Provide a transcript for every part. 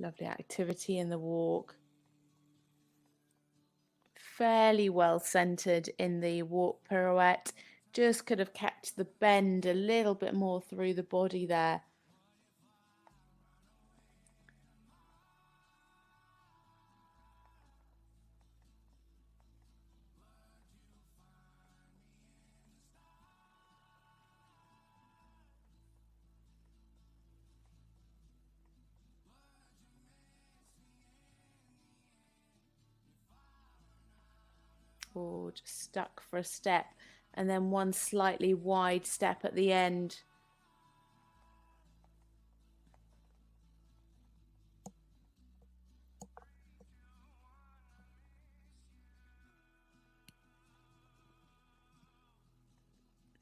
Lovely activity in the walk. Fairly well centered in the walk pirouette. Just could have kept the bend a little bit more through the body there. Oh, just stuck for a step, and then one slightly wide step at the end.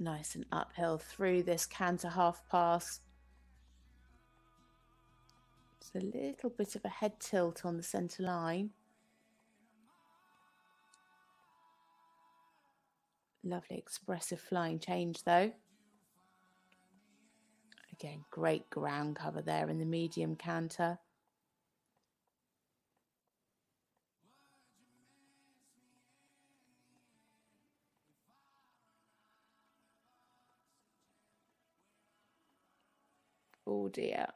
Nice and uphill through this canter half pass. It's a little bit of a head tilt on the centre line. Lovely expressive flying change though. Again, great ground cover there in the medium canter. Oh dear.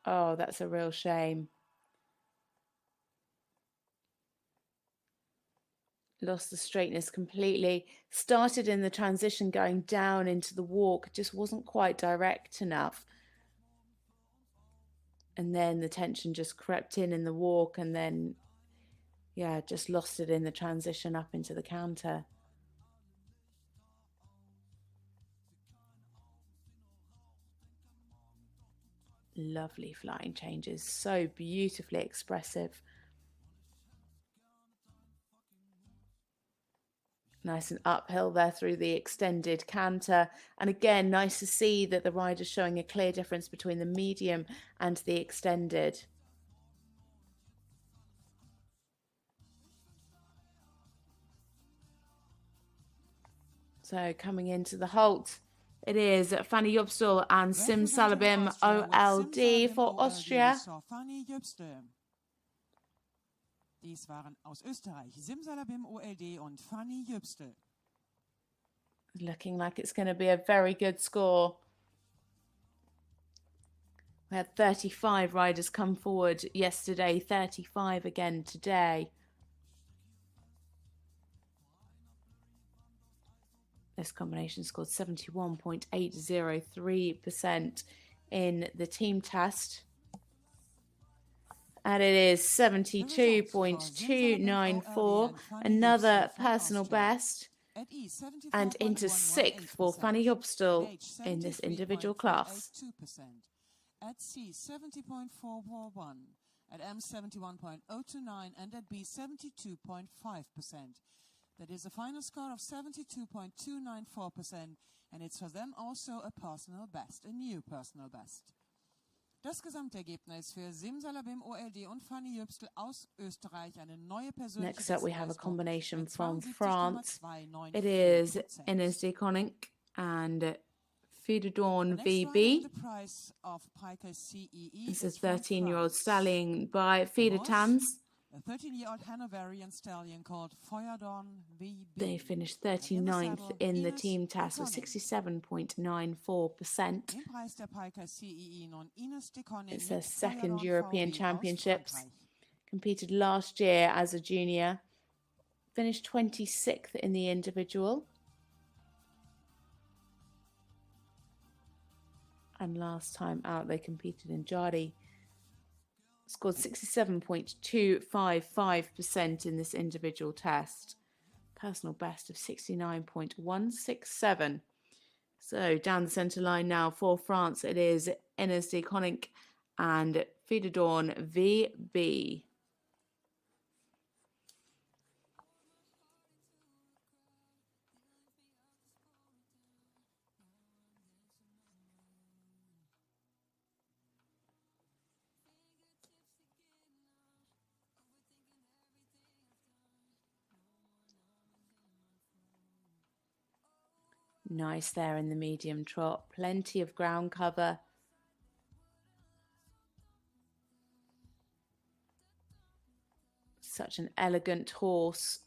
Oh, that's a real shame. Lost the straightness completely. Started in the transition going down into the walk. Just wasn't quite direct enough. And then the tension just crept in the walk, and then, yeah, just lost it in the transition up into the counter. Lovely flying changes. So beautifully expressive. Nice and uphill there through the extended canter. And again, nice to see that the rider's showing a clear difference between the medium and the extended. So coming into the halt, it is Fanny Jobstel and Simsalabim OLD for Austria. Dies waren aus Österreich Simsalabim OLD und Fanny Jobstel. Looking like it's going to be a very good score. We had 35 riders come forward yesterday, 35 again today. This combination scored 71.803% in the team test. And it is 72.294, another personal best, and into sixth for Fanny Jobstel in this individual class. At C, 70.441, at M, 71.029, and at B, 72.5%. That is a final score of 72.294%, and it's for them also a personal best, a new personal best. Das Gesamtergebnis für Simsalabim OLD und Fanny Jobstel aus Österreich eine neue persönliche. Next up we have a combination from France. It is Inès de Koninck and Fidedorn VB. This is 13-year-old stallion by Fidetans. A 13-year-old Hanoverian stallion called Feuerdorn VB. They finished 39th in the team task with 67.94%. It's their second European Championships. Competed last year as a junior. Finished 26th in the individual. And last time out they competed in Jardy. Scored 67.255% in this individual test. Personal best of 69.167. So down the centre line now for France, it is Inès de Koninck and Fidedorn VB. Nice there in the medium trot, plenty of ground cover. Such an elegant horse.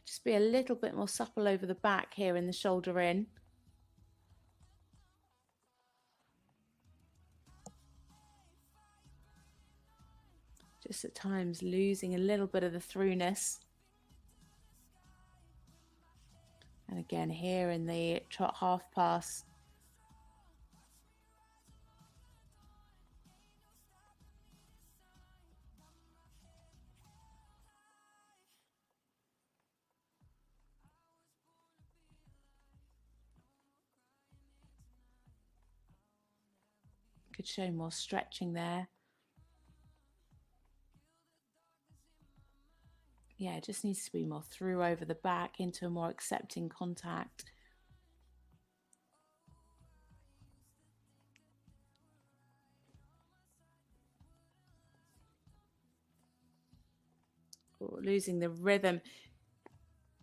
Just be a little bit more supple over the back here in the shoulder in. Just at times losing a little bit of the throughness. And again here in the trot half pass. Could show more stretching there. Yeah, it just needs to be more through over the back into a more accepting contact. Oh, losing the rhythm.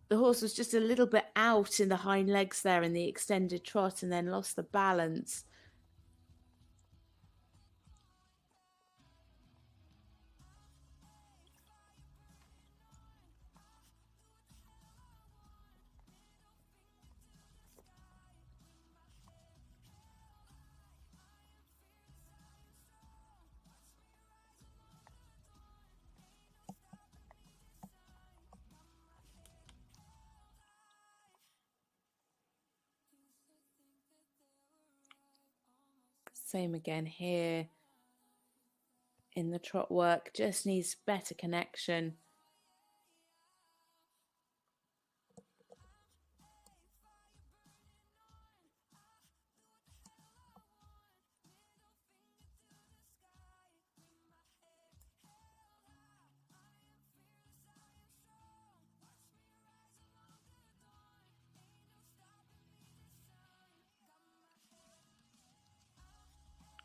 The horse was just a little bit out in the hind legs there in the extended trot and then lost the balance. Same again here in the trot work, just needs better connection.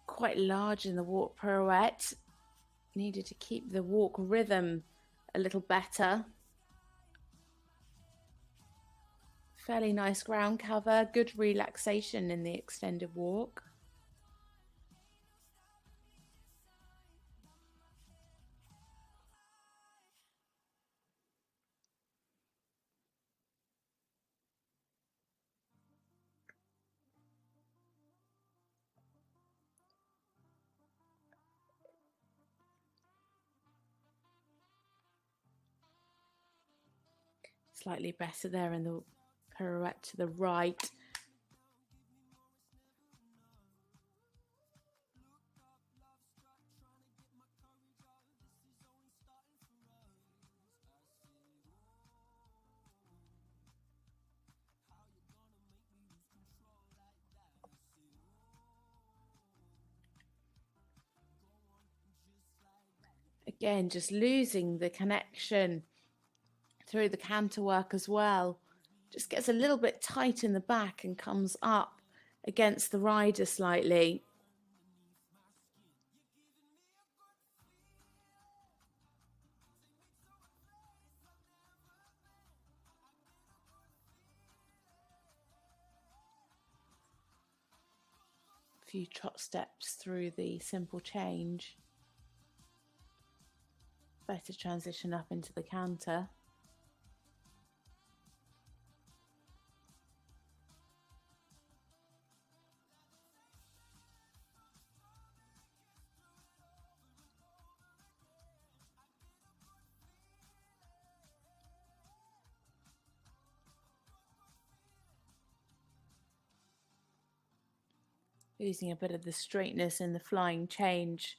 Quite large in the walk pirouette. Needed to keep the walk rhythm a little better. Fairly nice ground cover, good relaxation in the extended walk. Slightly better there in the pirouette to the right. Again, just losing the connection through the canter work as well. Just gets a little bit tight in the back and comes up against the rider slightly. A few trot steps through the simple change. Better transition up into the canter. Losing a bit of the straightness in the flying change.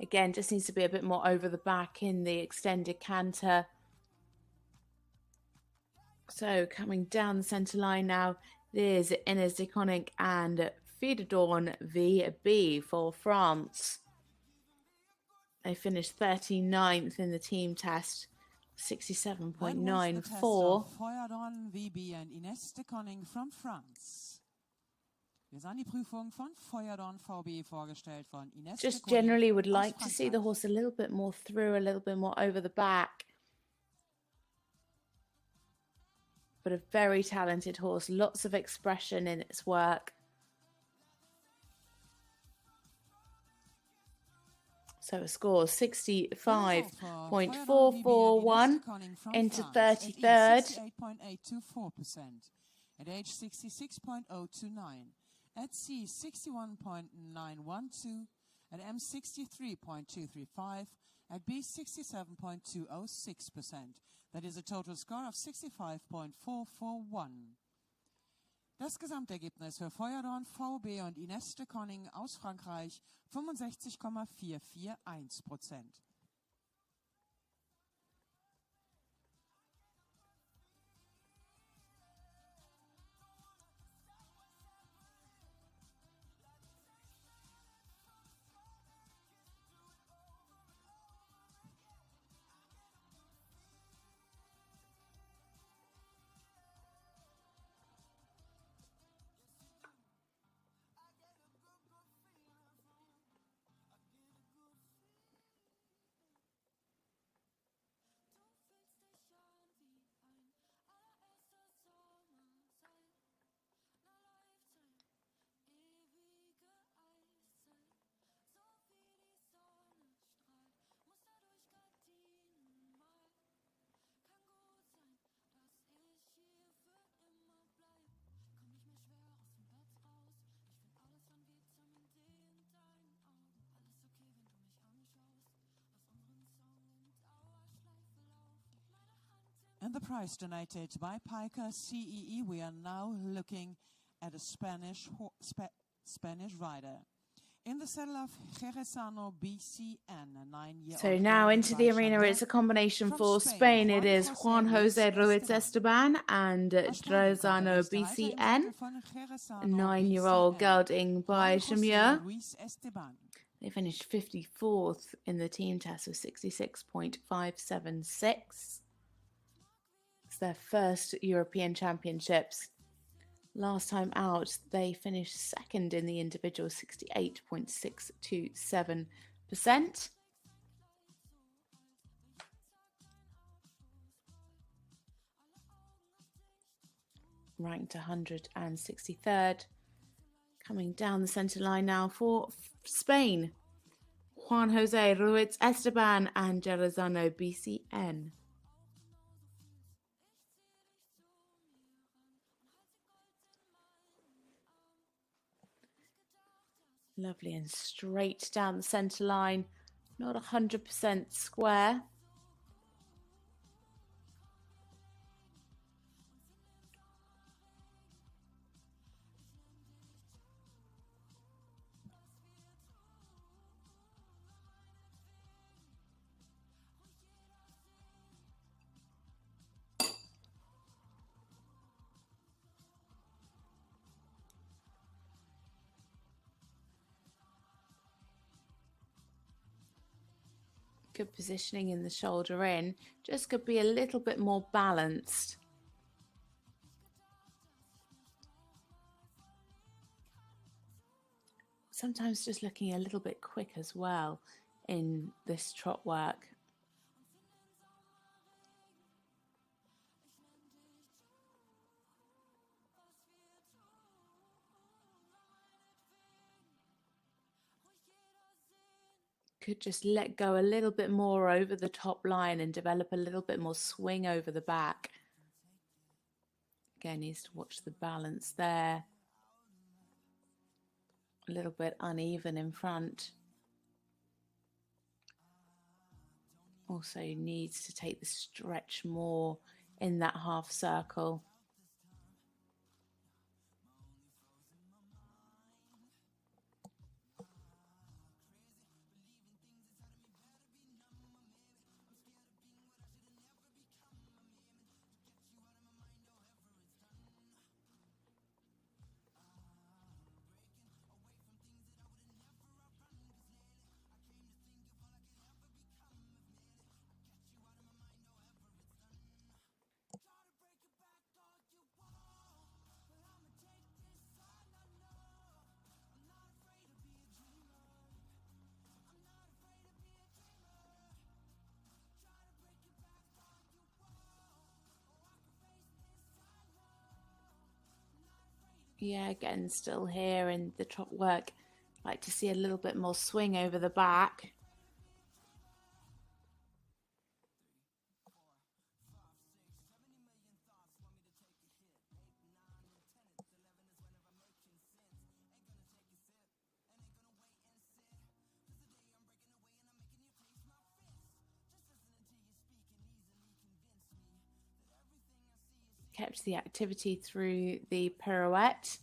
Again, just needs to be a bit more over the back in the extended canter. So coming down the centre line now, there's Inès de Koninck and Fidadorn VB for France. They finished 39th in the team test, 67.94. Fidadorn VB and Inès de Koninck from France. Wir sahen die Prüfung von Feuerdorn VB vorgestellt von Inès de Just Koninck generally would aus like to see the Frankreich. horse a little bit more through, a little bit more over the back. But a very talented horse, lots of expression in its work. So a score 65.441 into 33rd. 68.824%. At age 66.029. At C 61.912. At M 63.235. At B 67.206%. That is a total score of 65.441. Das Gesamtergebnis für Feuerdorn VB und Inès de Koninck aus Frankreich 65,441%. And the prize donated by Piker CEE, we are now looking at a Spanish rider. In the saddle of Jerezano BCN, a 9-year-old. So now into the arena, it's a combination for Spain. It is Juan José Ruiz Esteban and Jerezano BCN, a 9-year-old gelding by Chamier. They finished 54th in the team test with 66.576. It's their first European Championships. Last time out, they finished second in the individual, 68.627%. Ranked 163rd. Coming down the centre line now for Spain. Juan José Ruiz Esteban and Jerezano BCN. Lovely and straight down the centre line, not 100% square. Good positioning in the shoulder in, just could be a little bit more balanced. Sometimes just looking a little bit quick as well in this trot work. Could just let go a little bit more over the top line and develop a little bit more swing over the back. Again, needs to watch the balance there. A little bit uneven in front. Also needs to take the stretch more in that half circle. Yeah, again, still here in the trot work. Like to see a little bit more swing over the back. Kept the activity through the pirouette.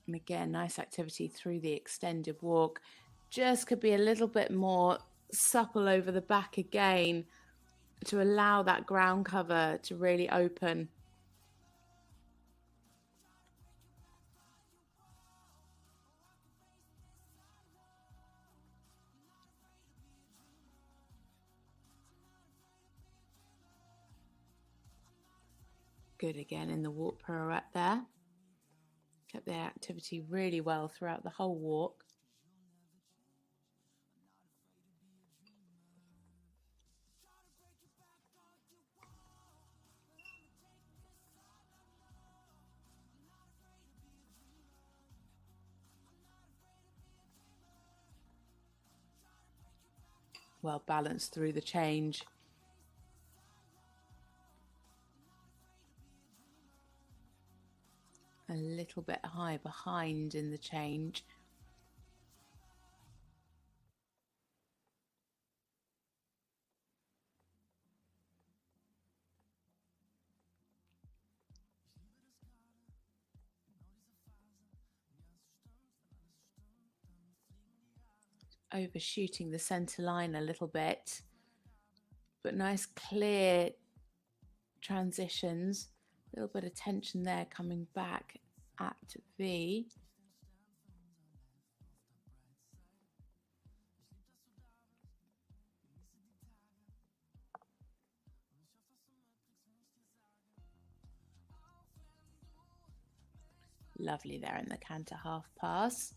And again, nice activity through the extended walk. Just could be a little bit more supple over the back again to allow that ground cover to really open. Good again in the walk pirouette there. Kept the activity really well throughout the whole walk. Well balanced through the change. A little bit high behind in the change. Overshooting the center line a little bit, but nice clear transitions. A little bit of tension there coming back at V. Lovely there in the canter half pass.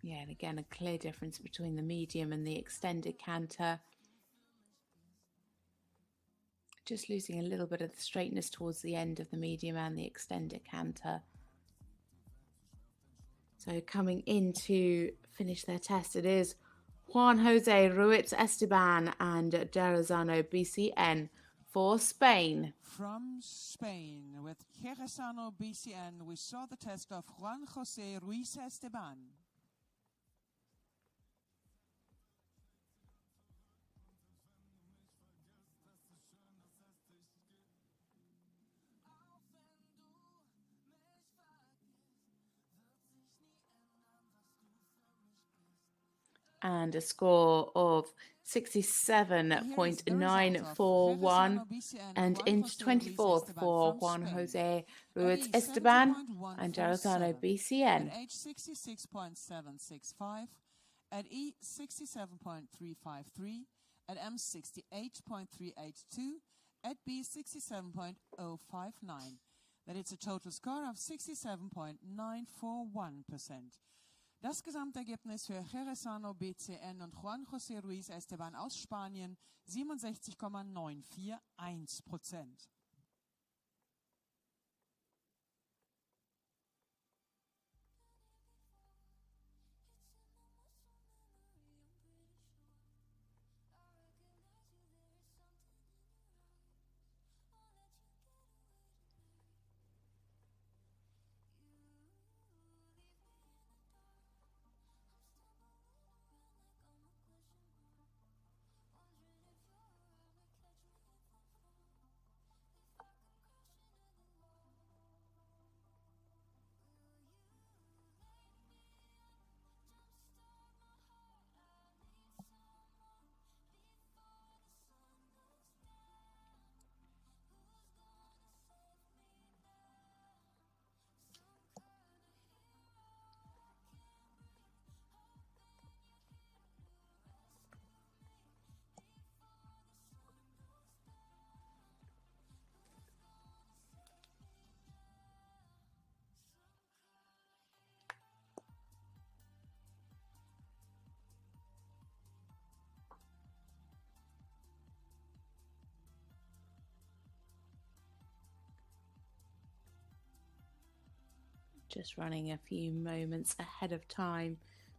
Yeah, and again, a clear difference between the medium and the extended canter. Just losing a little bit of the straightness towards the end of the medium and the extended canter. So coming in to finish their test, it is Juan José Ruiz Esteban and Derazano BCN for Spain. From Spain, with Jerezano BCN, we saw the test of Juan José Ruiz Esteban. And a score of 67.941 and into 24th for Juan José Ruiz Esteban and Derazano BCN. At age 66.765, at E 67.353, at M 68.382, at B 67.059. That it's a total score of 67.941%. Das Gesamtergebnis für Jerezano BCN und Juan José Ruiz Esteban aus Spanien 67,941%. Just running a few moments ahead of time.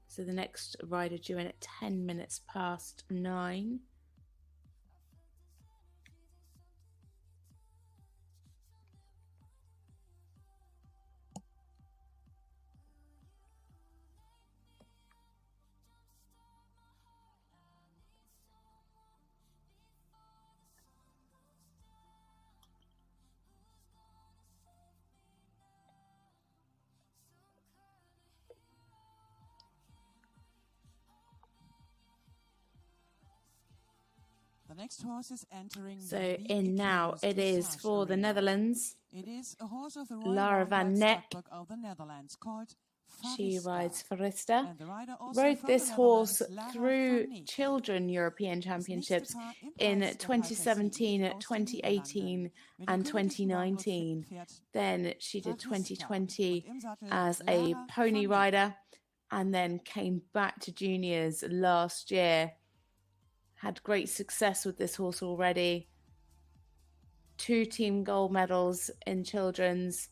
So the next rider due in at 10 minutes past 9. The next horse is entering. So in now, it is for the Netherlands. It is a horse of the Royal Lara van Neck. of the Netherlands called She Fariska. rides Farista. And the rider also Rode from this the horse Netherlands, Lara through van Neck. Children European Championships in 2017, 2018 and 2019. Then she did 2020 as a pony rider and then came back to juniors last year. Had great success with this horse already. 2 team gold medals in children's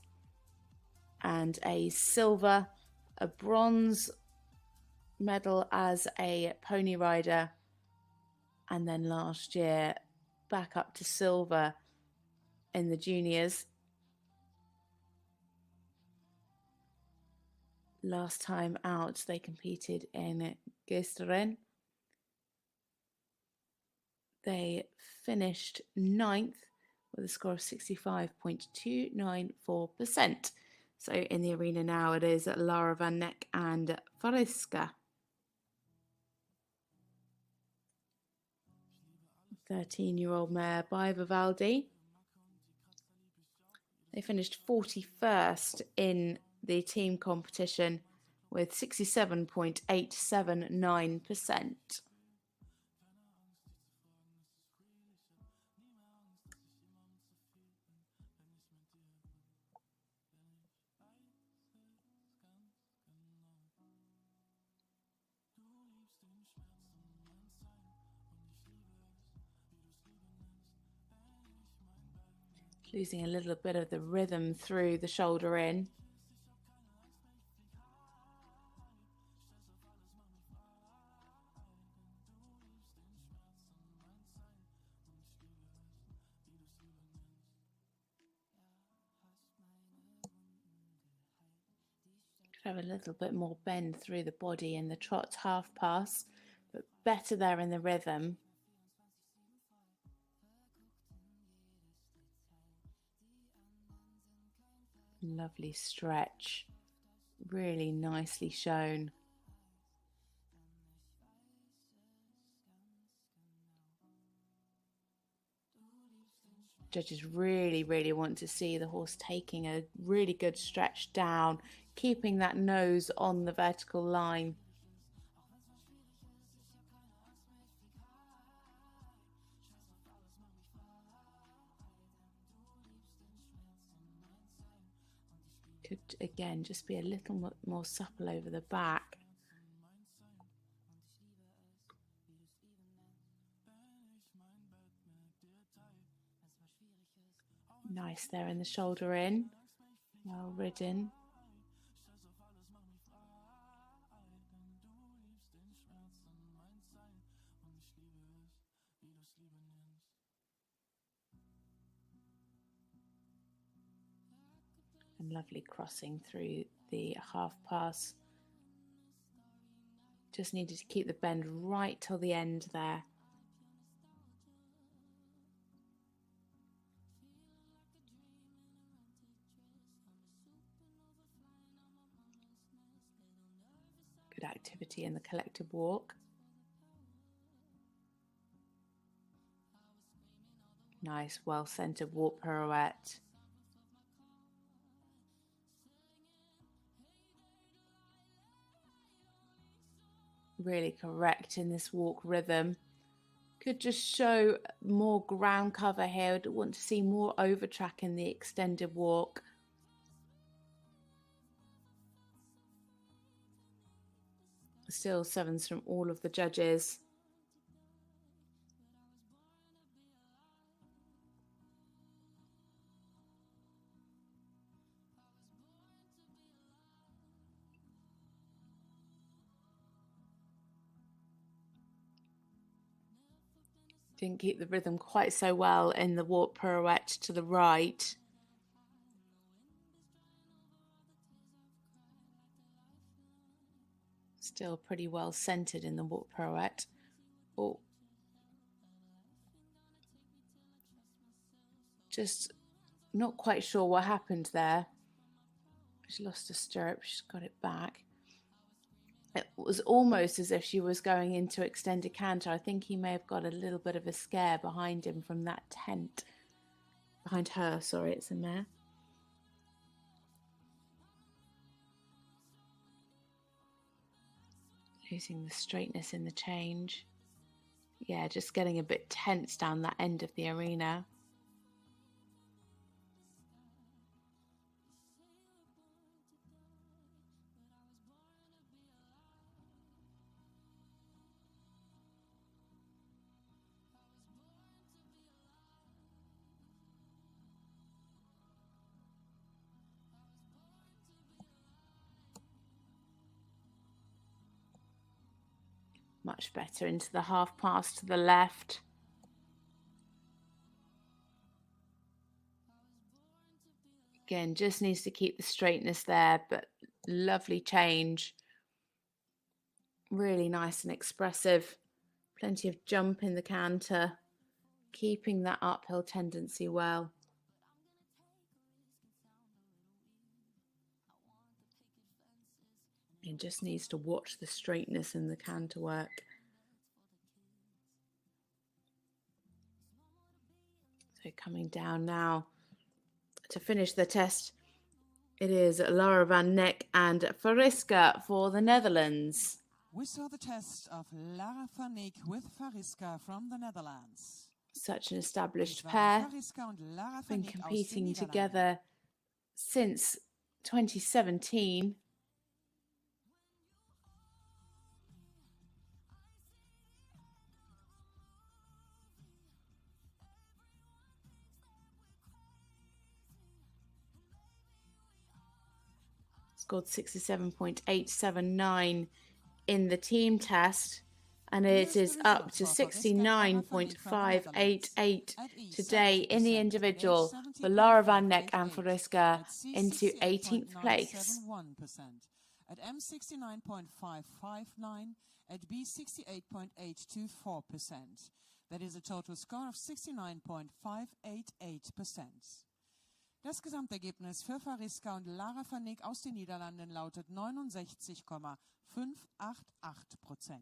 and a silver, a bronze medal as a pony rider, and then last year back up to silver in the juniors. Last time out they competed in Gisteren. They finished 9th with a score of 65.294%. So in the arena now it is Lara van Neck and Fariska. 13-year-old mare by Vivaldi. They finished 41st in the team competition with 67.879%. Losing a little bit of the rhythm through the shoulder in. Could have a little bit more bend through the body in the trot half pass, but better there in the rhythm. Lovely stretch, really nicely shown. Judges really want to see the horse taking a really good stretch down, keeping that nose on the vertical line. Could again just be a little more supple over the back. Nice there in the shoulder in, well ridden. And lovely crossing through the half pass. Just needed to keep the bend right till the end there. Good activity in the collective walk. Nice, well-centered walk pirouette. Really correct in this walk rhythm. Could just show more ground cover here. I'd want to see more over track in the extended walk. Still 7s from all of the judges. Didn't keep the rhythm quite so well in the warp pirouette to the right. Still pretty well centered in the warp pirouette. Oh. Just not quite sure what happened there. She lost a stirrup, she's got it back. It was almost as if she was going into extended canter. I think he may have got a little bit of a scare behind him from that tent. Behind her, sorry, it's a mare. Losing the straightness in the change. Yeah, just getting a bit tense down that end of the arena. Much better into the half pass to the left. Again, just needs to keep the straightness there, but lovely change. Really nice and expressive. Plenty of jump in the canter. Keeping that uphill tendency well. And just needs to watch the straightness in the canter work. So coming down now to finish the test, it is Lara van Neck and Fariska for the Netherlands. We saw the test of Lara van Neck with Fariska from the Netherlands. Such an established pair. Been competing together since 2017. Scored 67.879 in the team test, and it is up to 69.588 today in the individual for Lara van Neck and Fariska into 18th place. At M 69.559, at B 68.824%. That is a total score of 69.588%. Das Gesamtergebnis für Fariska und Lara van Neck aus den Niederlanden lautet 69,588%.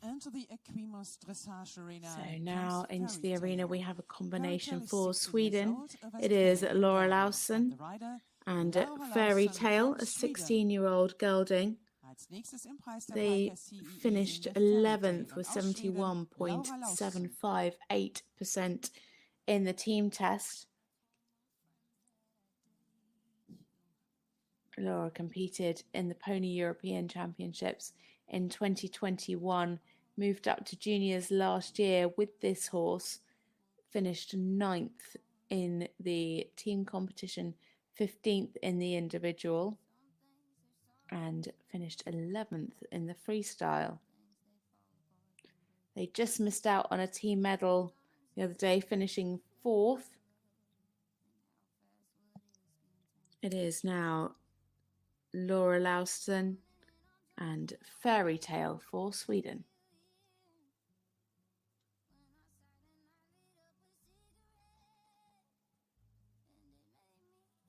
Into the Equimos Dressage arena. So now into the arena we have a combination for Sweden. It is Laura Laustsen and Fairy Tale, a 16-year-old gelding. They finished 11th with 71.758% in the team test. Laura competed in the Pony European Championships in 2021, moved up to juniors last year with this horse, finished 9th in the team competition, 15th in the individual, and finished 11th in the freestyle. They just missed out on a team medal the other day, finishing 4th. It is now Laura Laustsen and Fairy Tale for Sweden.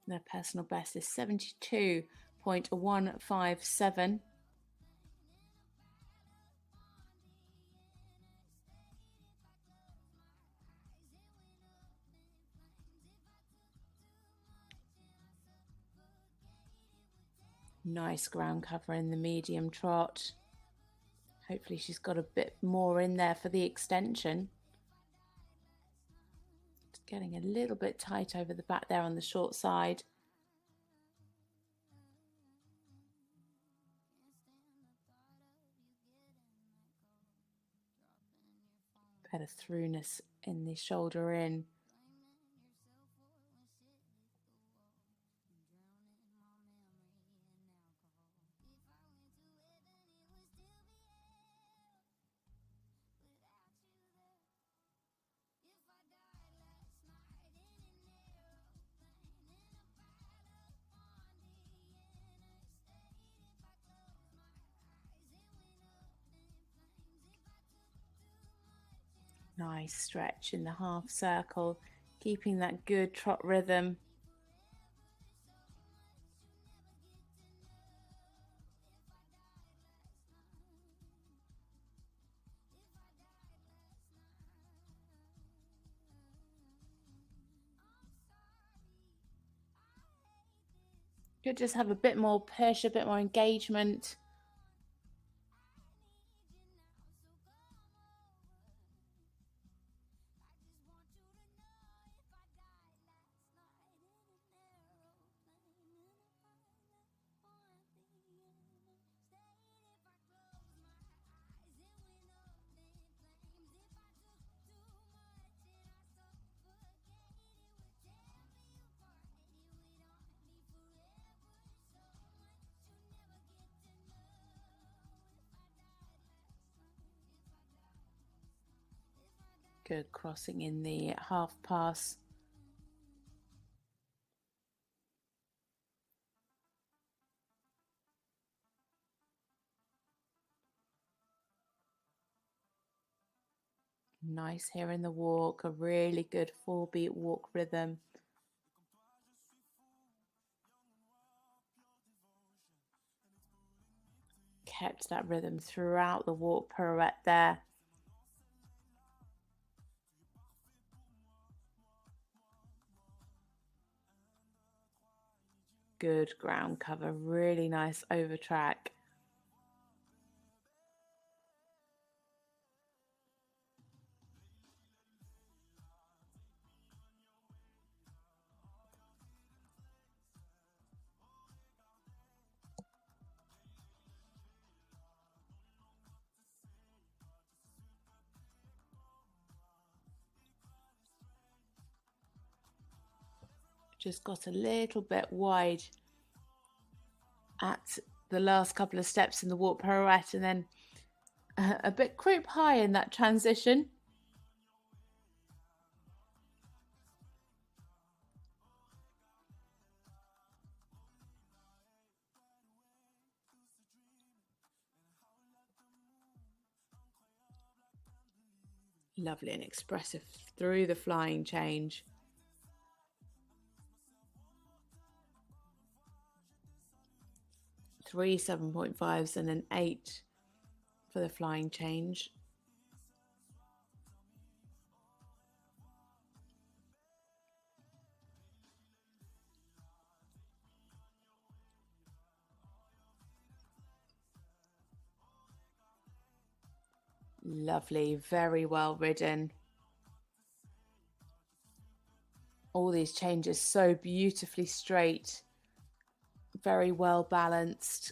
Their personal best is 72.157. Nice ground cover in the medium trot. Hopefully she's got a bit more in there for the extension. It's getting a little bit tight over the back there on the short side. Better throughness in the shoulder in. Nice stretch in the half circle, keeping that good trot rhythm. Could just have a bit more push, a bit more engagement. Good crossing in the half pass. Nice here in the walk, a really good 4-beat walk rhythm. Kept that rhythm throughout the walk pirouette there. Good ground cover, really nice over track. Just got a little bit wide at the last couple of steps in the walk pirouette, and then a bit croup high in that transition. Lovely and expressive through the flying change. Three 7.5s and an 8 for the flying change. Lovely, very well ridden. All these changes so beautifully straight. Very well balanced.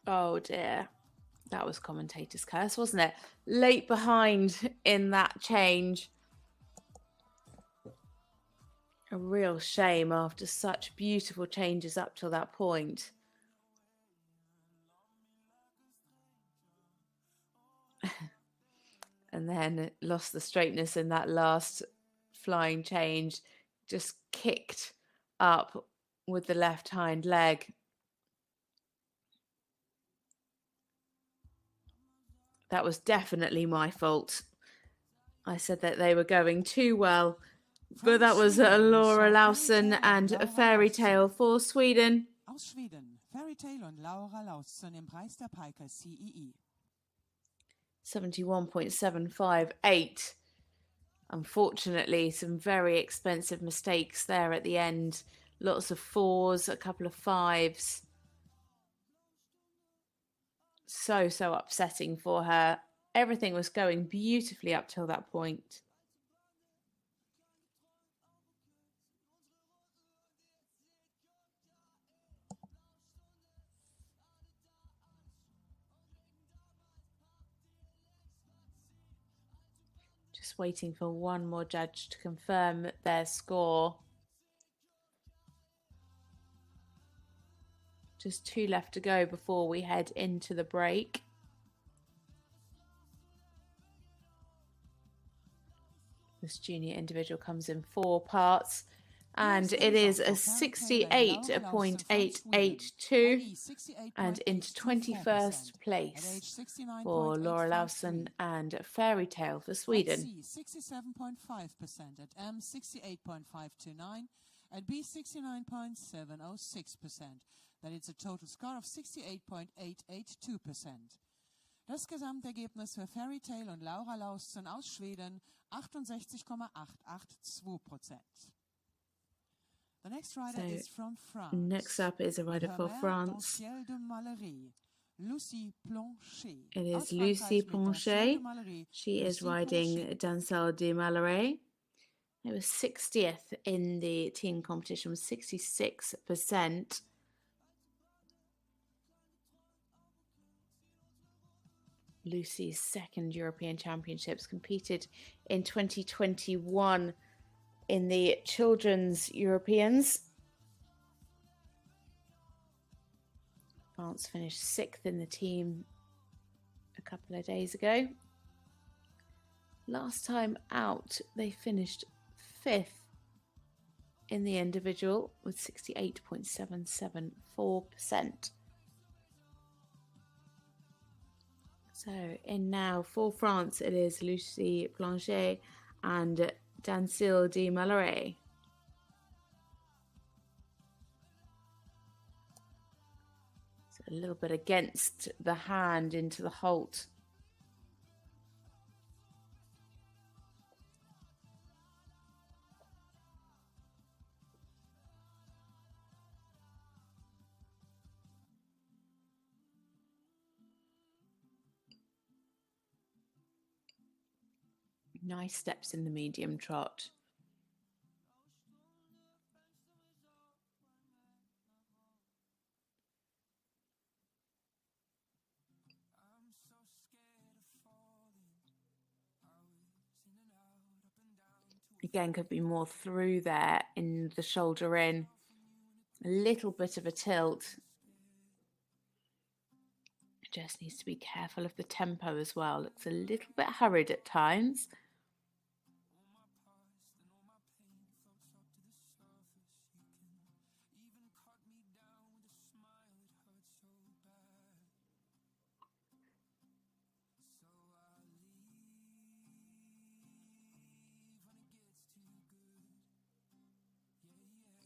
Oh dear, that was commentator's curse, wasn't it? Late behind in that change. A real shame after such beautiful changes up till that point. And then lost the straightness in that last flying change. Just kicked up with the left hind leg. That was definitely my fault. I said that they were going too well. But that was Laura Laustsen and a fairy tale for Sweden. Aus Sweden, Fairy Tale und Laura Laustsen im Preis der Piker CEE. 71.758. Unfortunately, some very expensive mistakes there at the end. Lots of fours, a couple of fives. So upsetting for her. Everything was going beautifully up till that point. Just waiting for one more judge to confirm their score. Just 2 left to go before we head into the break. This junior individual comes in 4 parts, and it is a 68.882 and into 21st place for Laura Laustsen and Fairy Tale for Sweden. 67.5%, at M 68.529, at B 69.706%. That is a total score of 68.882%. Das Gesamtergebnis für Fairy Tale und Laura Laustsen aus Schweden 68,882%. The next rider is from France. Next up is a rider for France. Lucie Planchet. It is Lucie Planchet. She is riding Dancel de Mallaré. It was 60th in the team competition, with 66%. Lucie's second European Championships, competed in 2021 in the Children's Europeans. France finished 6th in the team a couple of days ago. Last time out, they finished 5th in the individual with 68.774%. So in now for France, it is Lucie Planchet and Dancel de Mallaré. So a little bit against the hand into the halt. Nice steps in the medium trot. Again, could be more through there in the shoulder in. A little bit of a tilt. Just needs to be careful of the tempo as well. Looks a little bit hurried at times.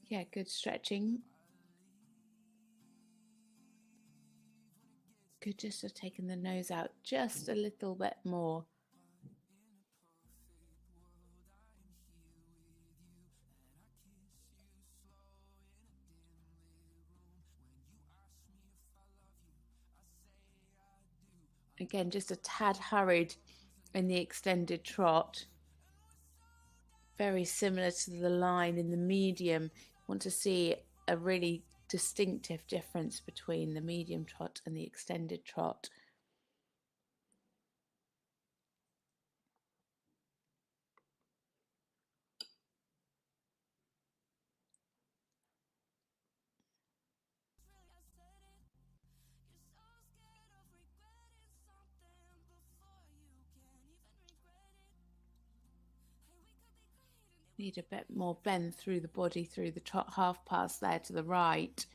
Yeah, good stretching. Could just have taken the nose out just a little bit more. Again, just a tad hurried in the extended trot. Very similar to the line in the medium. You want to see a really distinctive difference between the medium trot and the extended trot. Need a bit more bend through the body, through the trot half pass there to the right.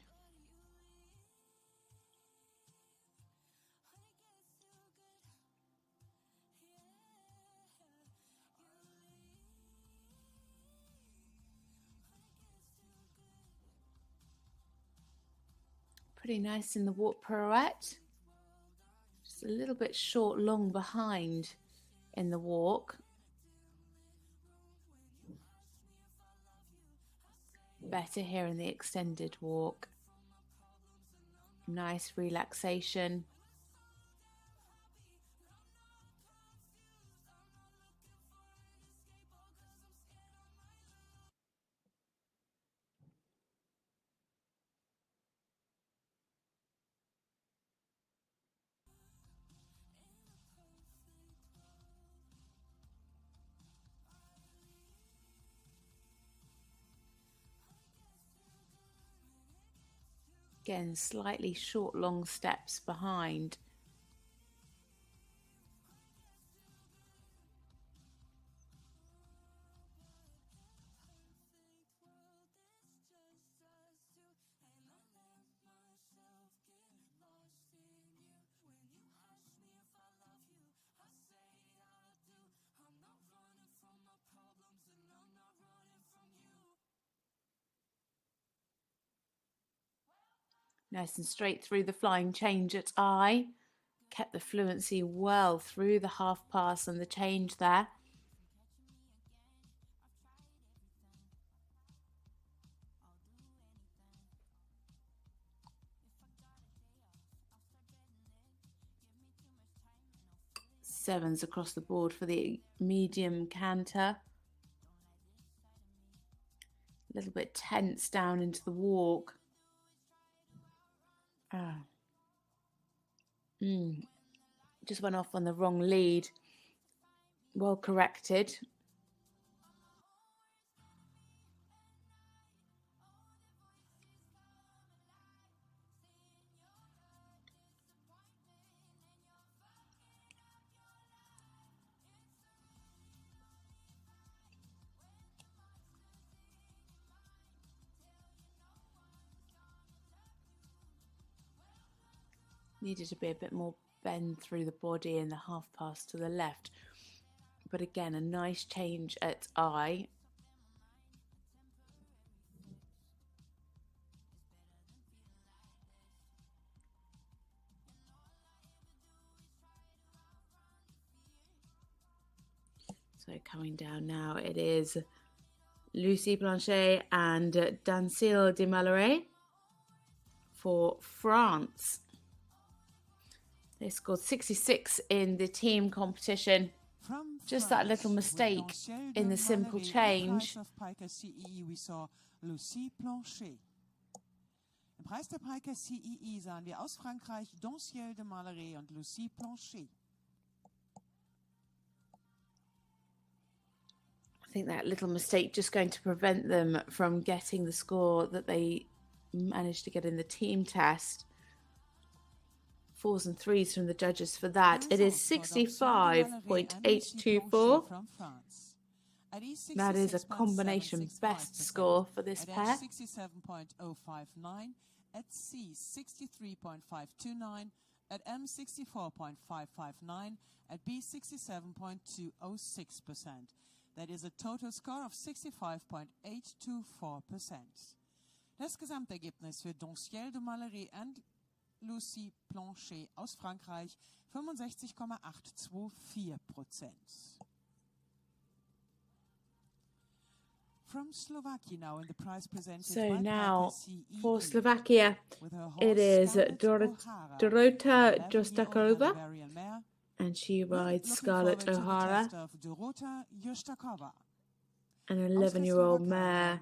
Pretty nice in the walk pirouette. Just a little bit short, long behind in the walk. Better here in the extended walk. Nice relaxation. Again, slightly short, long steps behind. Nice and straight through the flying change at I. Kept the fluency well through the half pass and the change there. Sevens across the board for the medium canter. A little bit tense down into the walk. Just went off on the wrong lead. Well corrected. Needed to be a bit more bend through the body in the half pass to the left. But again, a nice change at I. So coming down now, it is Lucie Planchet and Dancil de Malloret for France. They scored 66 in the team competition. Just that little mistake in the simple change. We saw Lucie Planchet. Im Preis der Piker CEE sahen wir aus Frankreich Dancil de Malloret und Lucie Planchet. I think that little mistake just going to prevent them from getting the score that they managed to get in the team test. 4s and 3s from the judges for that. It is 65.824. That is a combination best score for this pair. 67.059, at C 63.529, at M 64.559, at B 67.206%. That is a total score of 65.824%. Das Gesamtergebnis für Dancil de Malloret und Lucie Planchet aus Frankreich 65,824%. From Slovakia now in the prize presented So by now CEE, for Slovakia, it is Dorota Jurštáková, and she rides Scarlett O'Hara, Dorota Jurštáková. an 11-year-old mare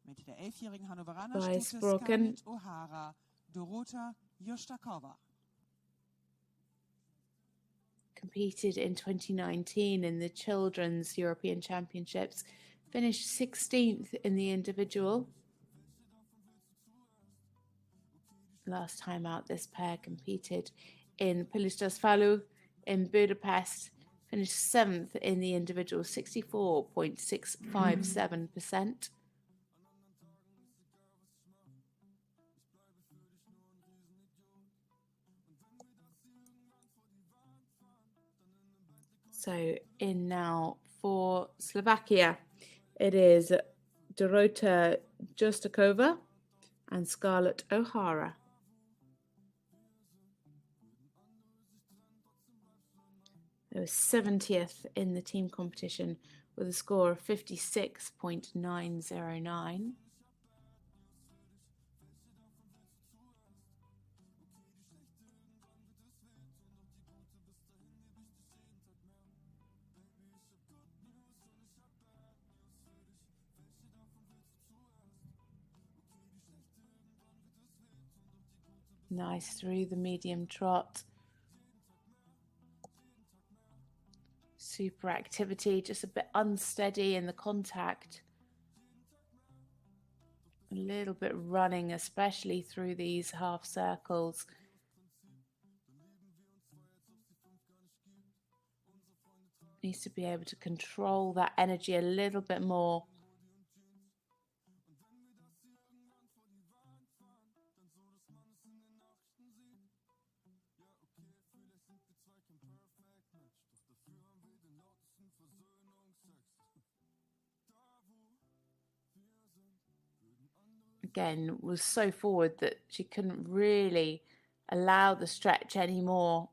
Mit der 11-jährigen Hannoveraner by Stute Sproken. Scarlett O'Hara, Dorota Jurštáková. Competed in 2019 in the Children's European Championships, finished 16th in the individual. Last time out, this pair competed in Pilistosfalu in Budapest, finished 7th in the individual, 64.657%. So in now for Slovakia, it is Dorota Jurštáková and Scarlett O'Hara. They were 70th in the team competition with a score of 56.909. Nice through the medium trot. Super activity, just a bit unsteady in the contact. A little bit running, especially through these half circles. Needs to be able to control that energy a little bit more. Again, was so forward that she couldn't really allow the stretch anymore.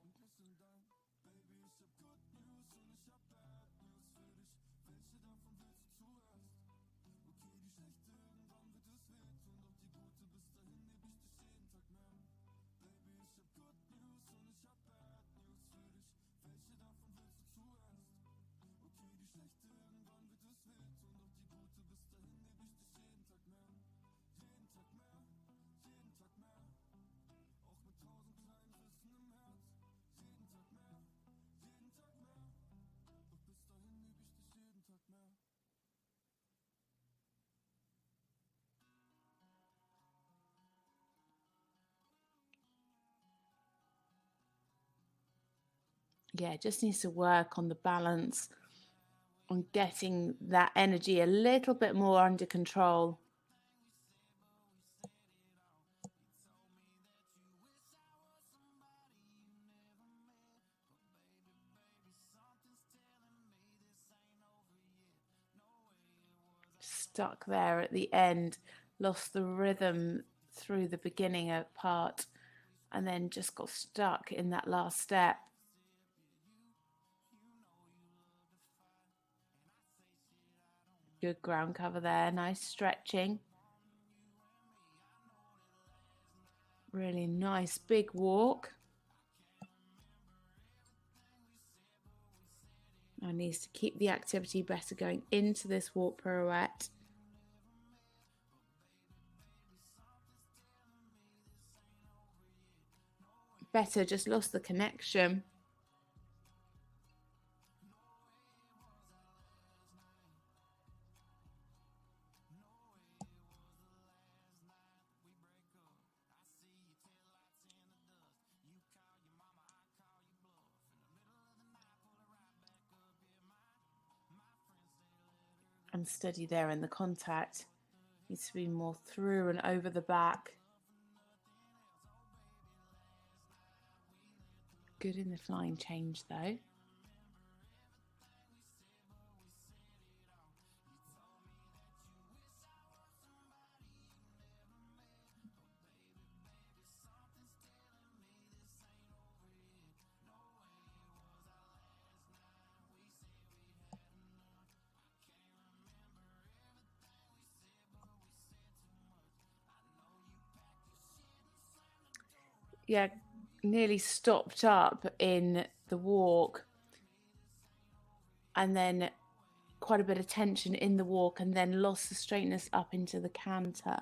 Yeah, just needs to work on the balance, on getting that energy a little bit more under control. Stuck there at the end, lost the rhythm through the beginning part, and then just got stuck in that last step. Good ground cover there, nice stretching. Really nice big walk. Now needs to keep the activity better going into this walk pirouette. Better, just lost the connection. Unsteady there in the contact. Needs to be more through and over the back. Good in the flying change though. Yeah, nearly stopped up in the walk, and then quite a bit of tension in the walk, and then lost the straightness up into the canter.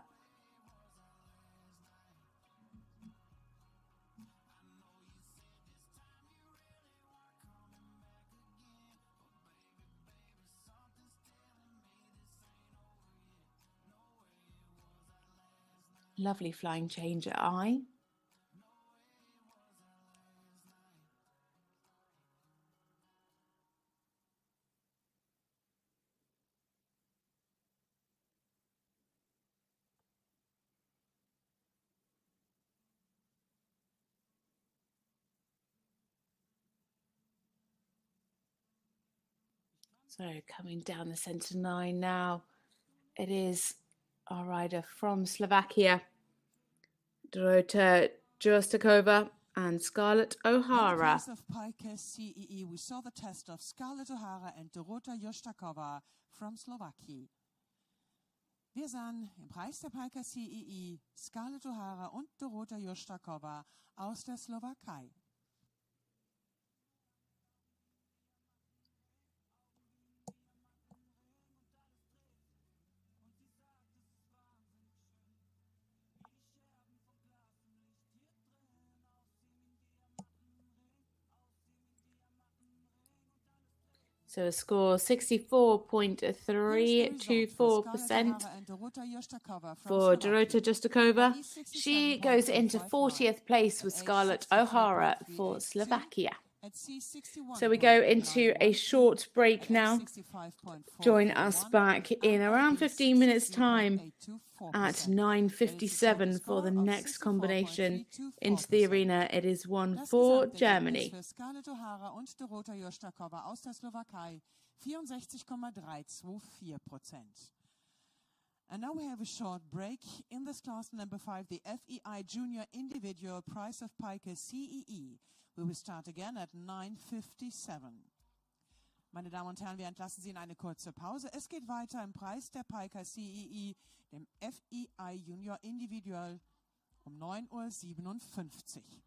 Lovely flying change at eye. So coming down the centre line now, it is our rider from Slovakia, Dorota Jurštáková, and Scarlett In the O'Hara. case of Piker CEE, we saw the test of Scarlett O'Hara and Dorota Jurštáková from Slovakia. Wir sahen im Preis der Piker CEE Scarlett O'Hara und Dorota Jurštáková aus der Slowakei. So a score 64.324% for Dorota Jurštáková. She goes into 40th place with Scarlett O'Hara for Slovakia. So we go into a short break now. Join us back in around 15 minutes time at 9:57 for the next combination into the arena. It is one for Germany. Scarlett O'Hara und Dorota Jurštáková aus der Slowakei 64,324%. And now we have a short break in this class number 5, the FEI Junior Individual Prize of Piker CEE. We will start again at 9:57. Meine Damen und Herren, wir entlassen Sie in eine kurze Pause. Es geht weiter im Preis der Piker CEE, dem FEI Junior Individual, um 9:57 Uhr.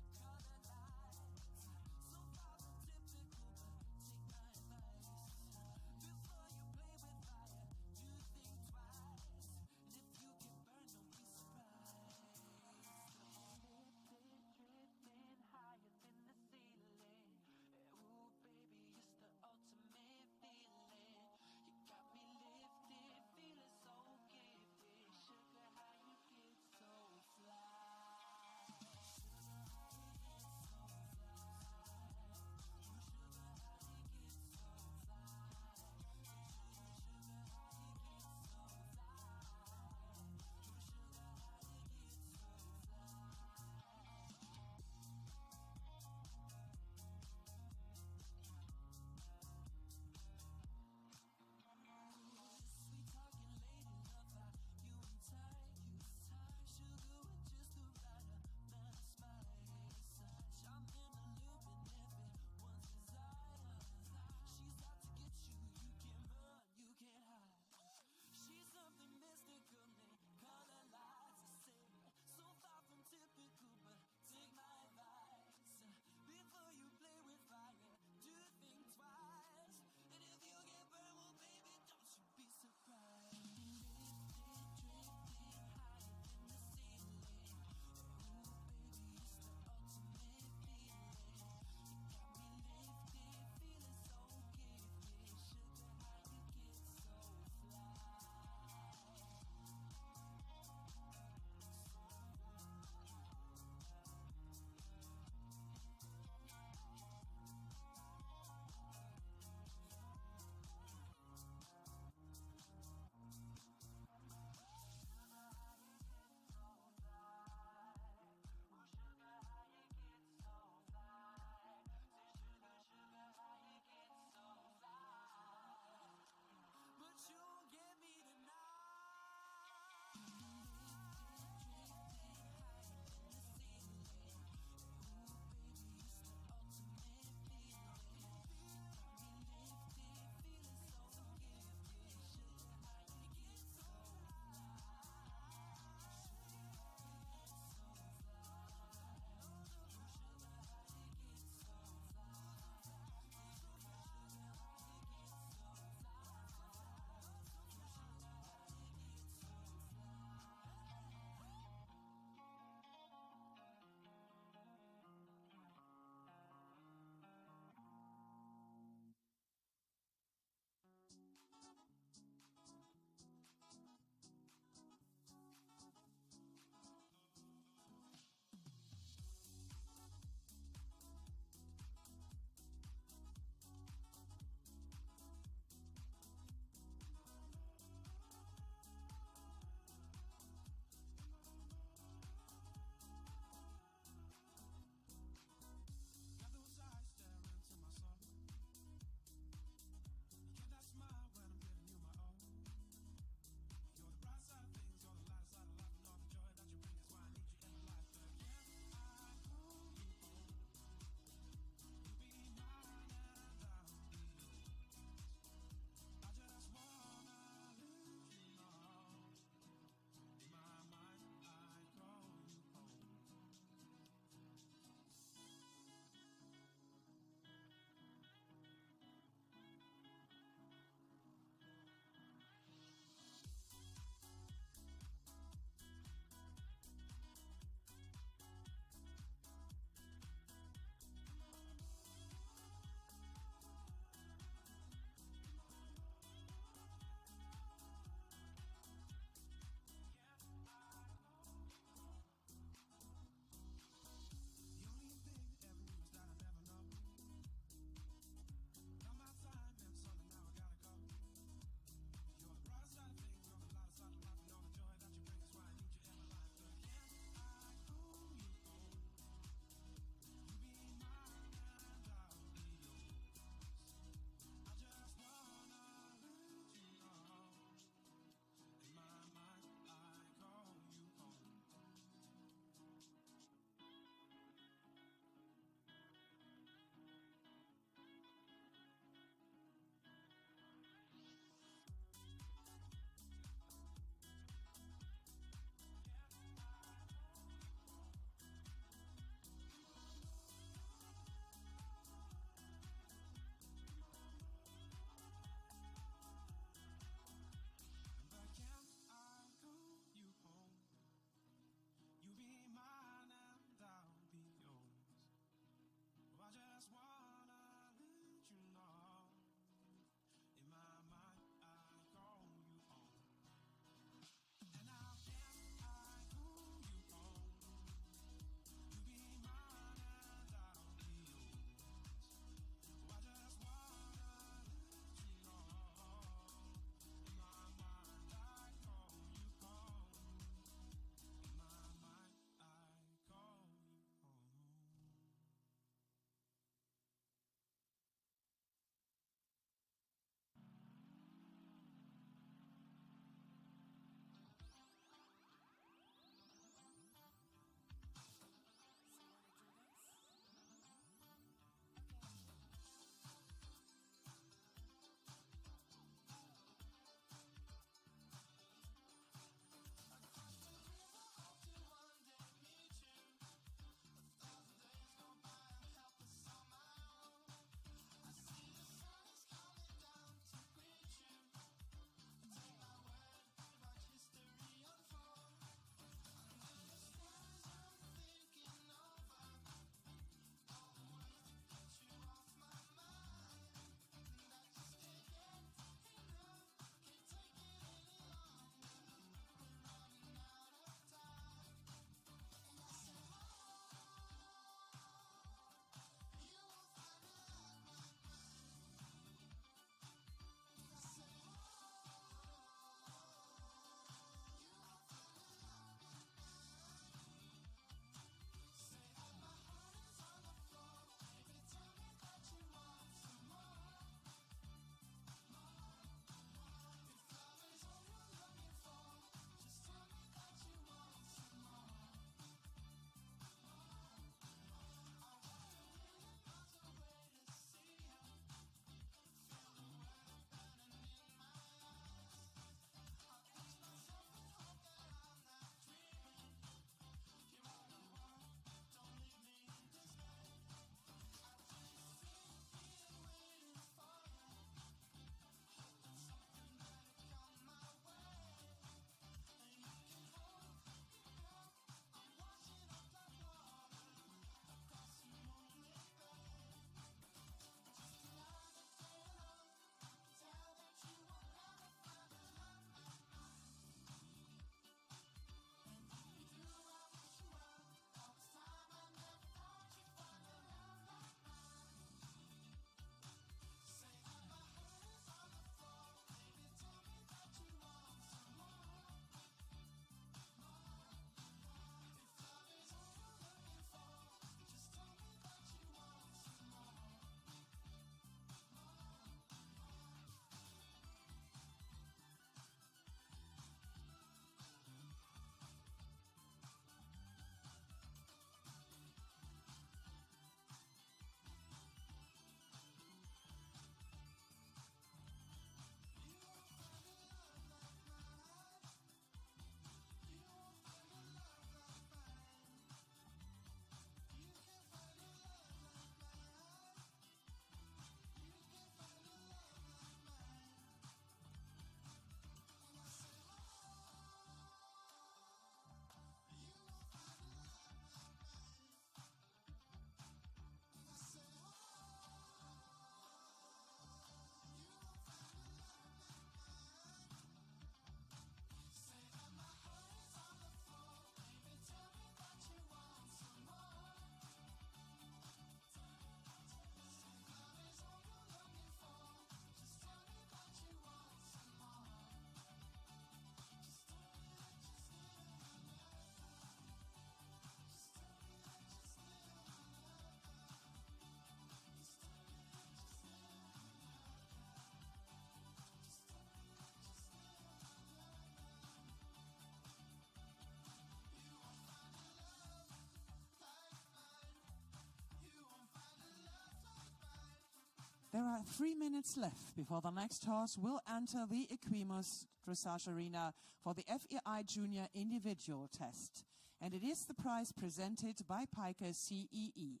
are 3 minutes left before the next horse will enter the Equimos Dressage Arena for the FEI Junior Individual Test. And it is the prize presented by Piker CEE.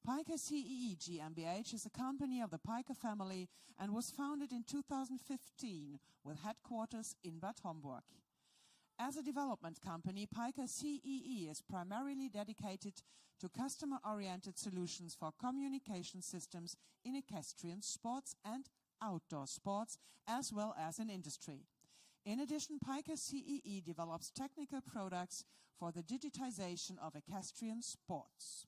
Piker CEE GmbH is a company of the Piker family and was founded in 2015 with headquarters in Bad Homburg. As a development company, Piker CEE is primarily dedicated to customer-oriented solutions for communication systems in equestrian sports and outdoor sports, as well as in industry. In addition, Piker CEE develops technical products for the digitization of equestrian sports.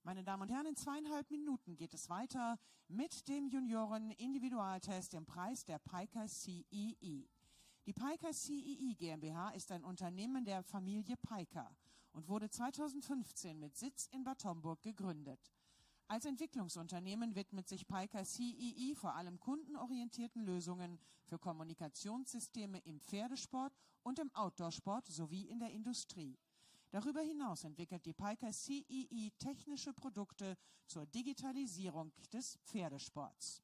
Meine Damen und Herren, in 2,5 Minuten geht es weiter mit dem Junioren-Individualtest im Preis der Piker CEE. Die Piker CEE GmbH ist ein Unternehmen der Familie Piker und wurde 2015 mit Sitz in Bad Homburg gegründet. Als Entwicklungsunternehmen widmet sich Piker CEE vor allem kundenorientierten Lösungen für Kommunikationssysteme im Pferdesport und im Outdoorsport sowie in der Industrie. Darüber hinaus entwickelt die Piker CEE technische Produkte zur Digitalisierung des Pferdesports.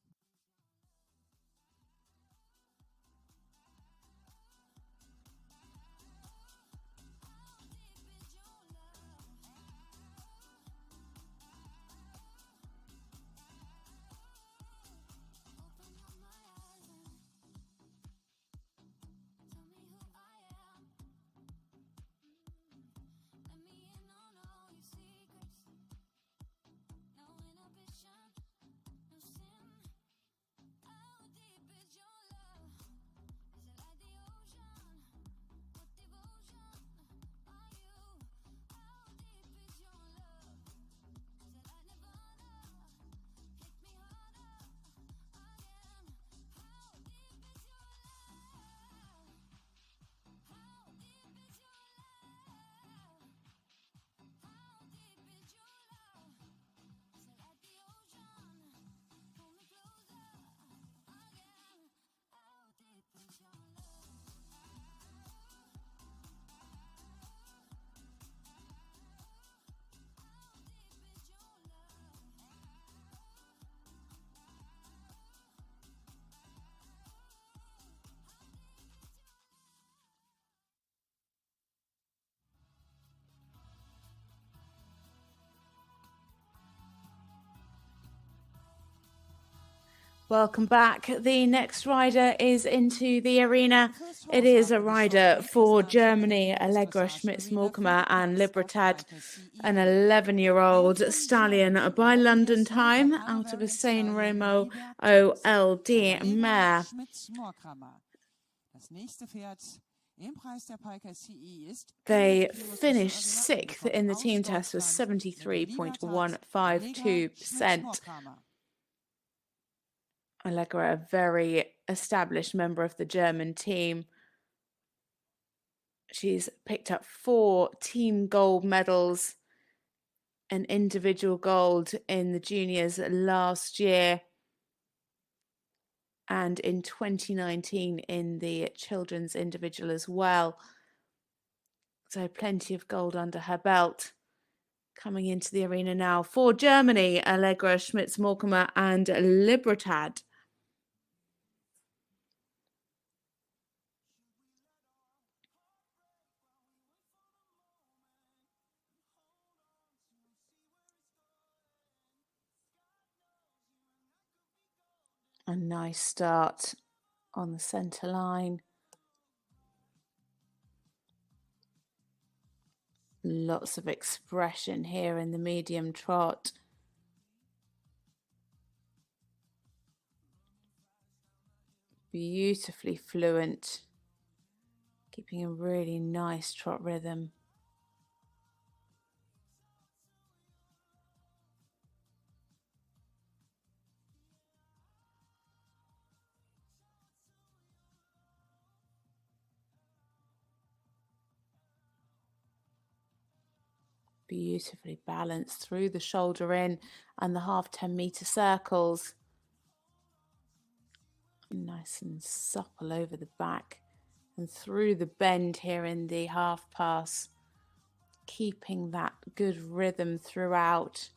Welcome back. The next rider is into the arena. It is a rider for Germany, Allegra Schmitz and Libertad, an 11-year-old stallion by London time out of a Saint Remo OLD mare. They finished 6th in the team test with 73.152%. Allegra, a very established member of the German team. She's picked up 4 team gold medals, an individual gold in the juniors last year, and in 2019 in the children's individual as well. So plenty of gold under her belt. Coming into the arena now for Germany, Allegra Schmitz and Libertad. A nice start on the centre line. Lots of expression here in the medium trot. Beautifully fluent, keeping a really nice trot rhythm. Beautifully balanced through the shoulder in and the half 10-meter circles. Nice and supple over the back and through the bend here in the half pass. Keeping that good rhythm throughout.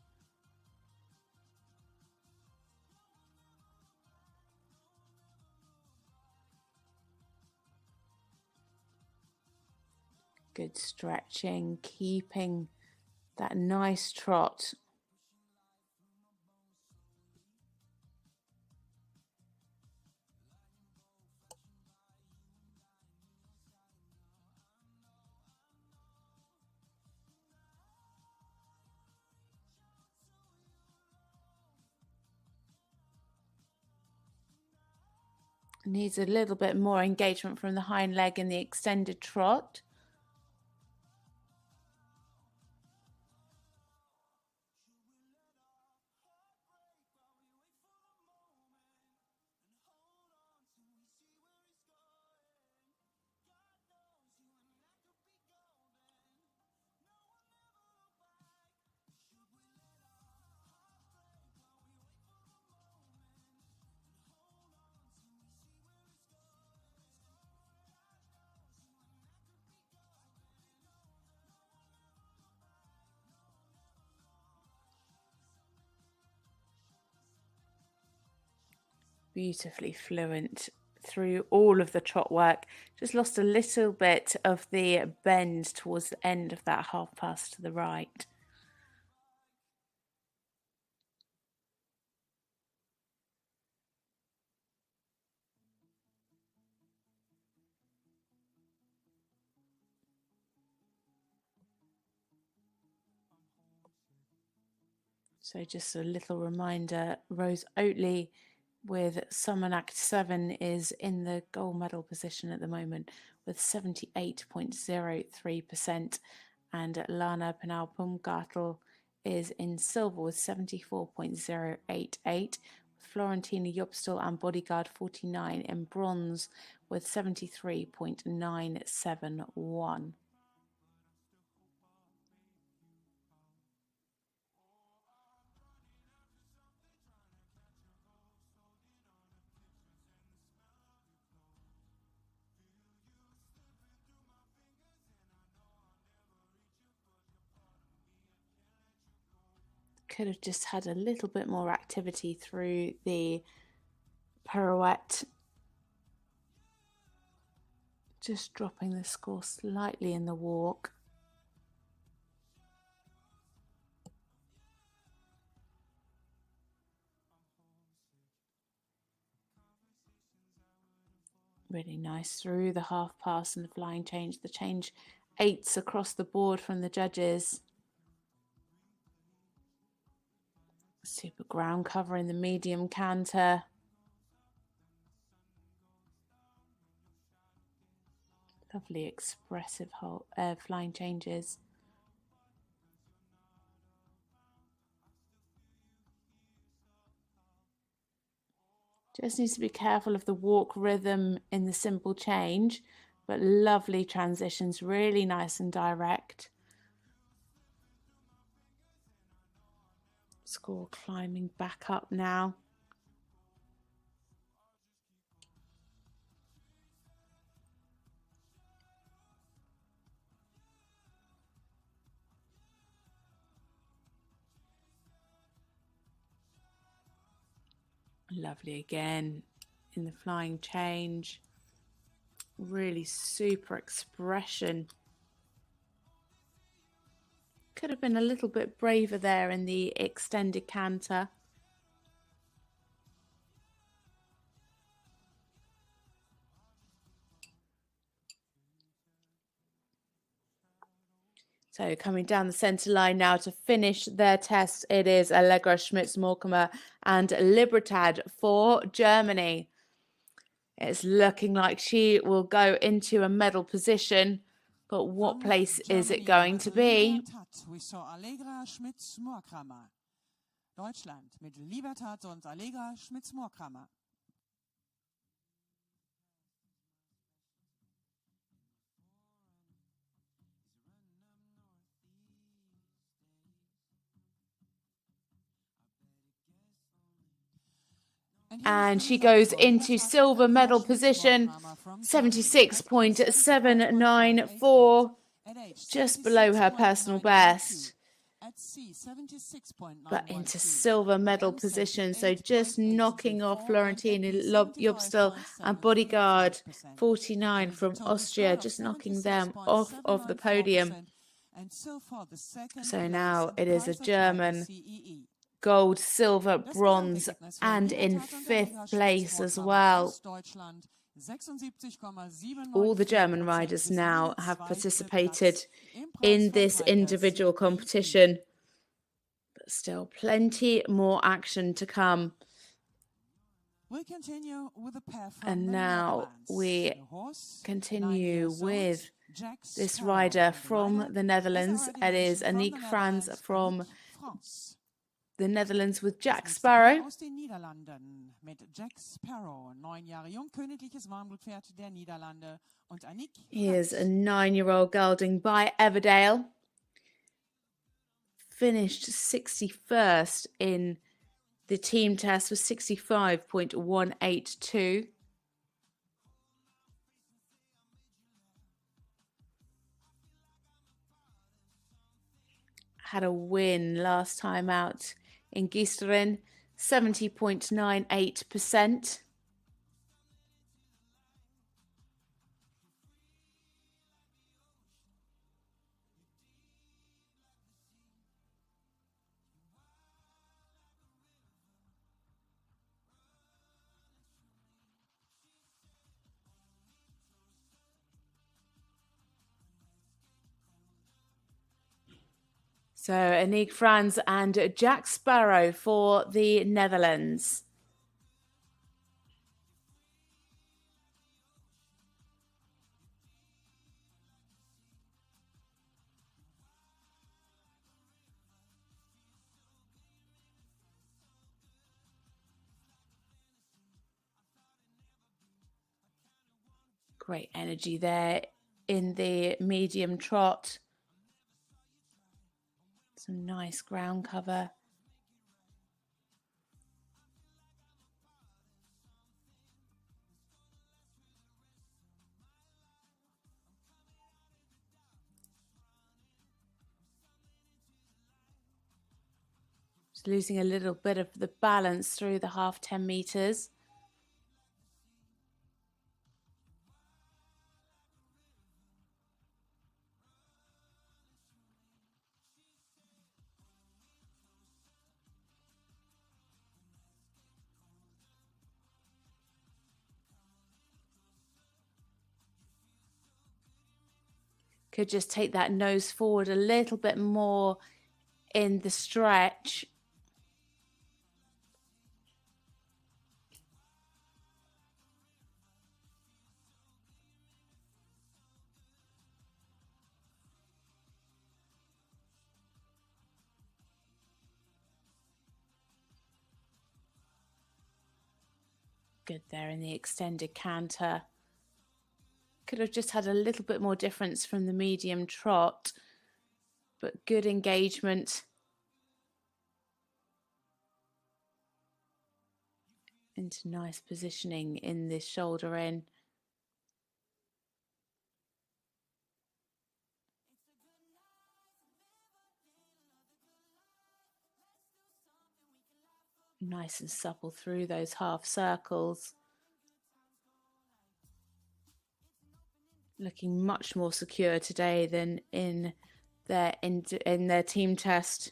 Good stretching, keeping that nice trot. Needs a little bit more engagement from the hind leg in the extended trot. Beautifully fluent through all of the trot work. Just lost a little bit of the bend towards the end of that half pass to the right. So just a little reminder, Rose Oatley with Summon Act 7 is in the gold medal position at the moment with 78.03%, and Lana Penal-Pumgartel is in silver with 74.088, Florentina Jobstel and Bodyguard 49 in bronze with 73.971. Could have just had a little bit more activity through the pirouette. Just dropping the score slightly in the walk. Really nice through the half pass and the flying change. The change 8s across the board from the judges. Super ground cover in the medium canter. Lovely expressive flying changes. Just needs to be careful of the walk rhythm in the simple change, but lovely transitions, really nice and direct. Score climbing back up now. Lovely again in the flying change. Really super expression. Could have been a little bit braver there in the extended canter. So coming down the centre line now to finish their test, it is Allegra Schmitz, and Libertad for Germany. It's looking like she will go into a medal position, but what place is it going to be? We saw Allegra Schmitz-Moorkramer. Deutschland mit Libertad und Allegra Schmitz-Moorkramer. And she goes into silver medal position, 76.794, just below her personal best. at sea, 76.912. but into silver medal position. So just knocking off Florentina Jobstel and Bodyguard 49 from Austria, just knocking them off of the podium. And so far, the second So place now in the it is a prize of German CEE. gold, silver, bronze, and in fifth place as well. All the German riders now have participated in this individual competition, but still plenty more action to come. We'll continue with the pair from And the now Netherlands. we The horse, 9 continue years old, with Jack this Sparrow. rider The from rider, the as Netherlands. already It is mentioned, Anik the Franz Netherlands, from Anik Franz. the Netherlands with Jack Das nächste Sparrow. Paar aus den Niederlanden mit Jack Sparrow, 9 Jahre jung, königliches Warmblutpferd der Niederlande, und Anik He is a Franz. 9-year-old gelding by Everdale. Finished 61st in the team test with 65.182. Had a win last time out in Giesterin, 70.98%. So Anik Franz and Jack Sparrow for the Netherlands. Great energy there in the medium trot. Some nice ground cover. Just losing a little bit of the balance through the half 10 meters. Could just take that nose forward a little bit more in the stretch. Good there in the extended canter. Could have just had a little bit more difference from the medium trot, but good engagement into nice positioning in this shoulder in. Nice and supple through those half circles. Looking much more secure today than in their team test.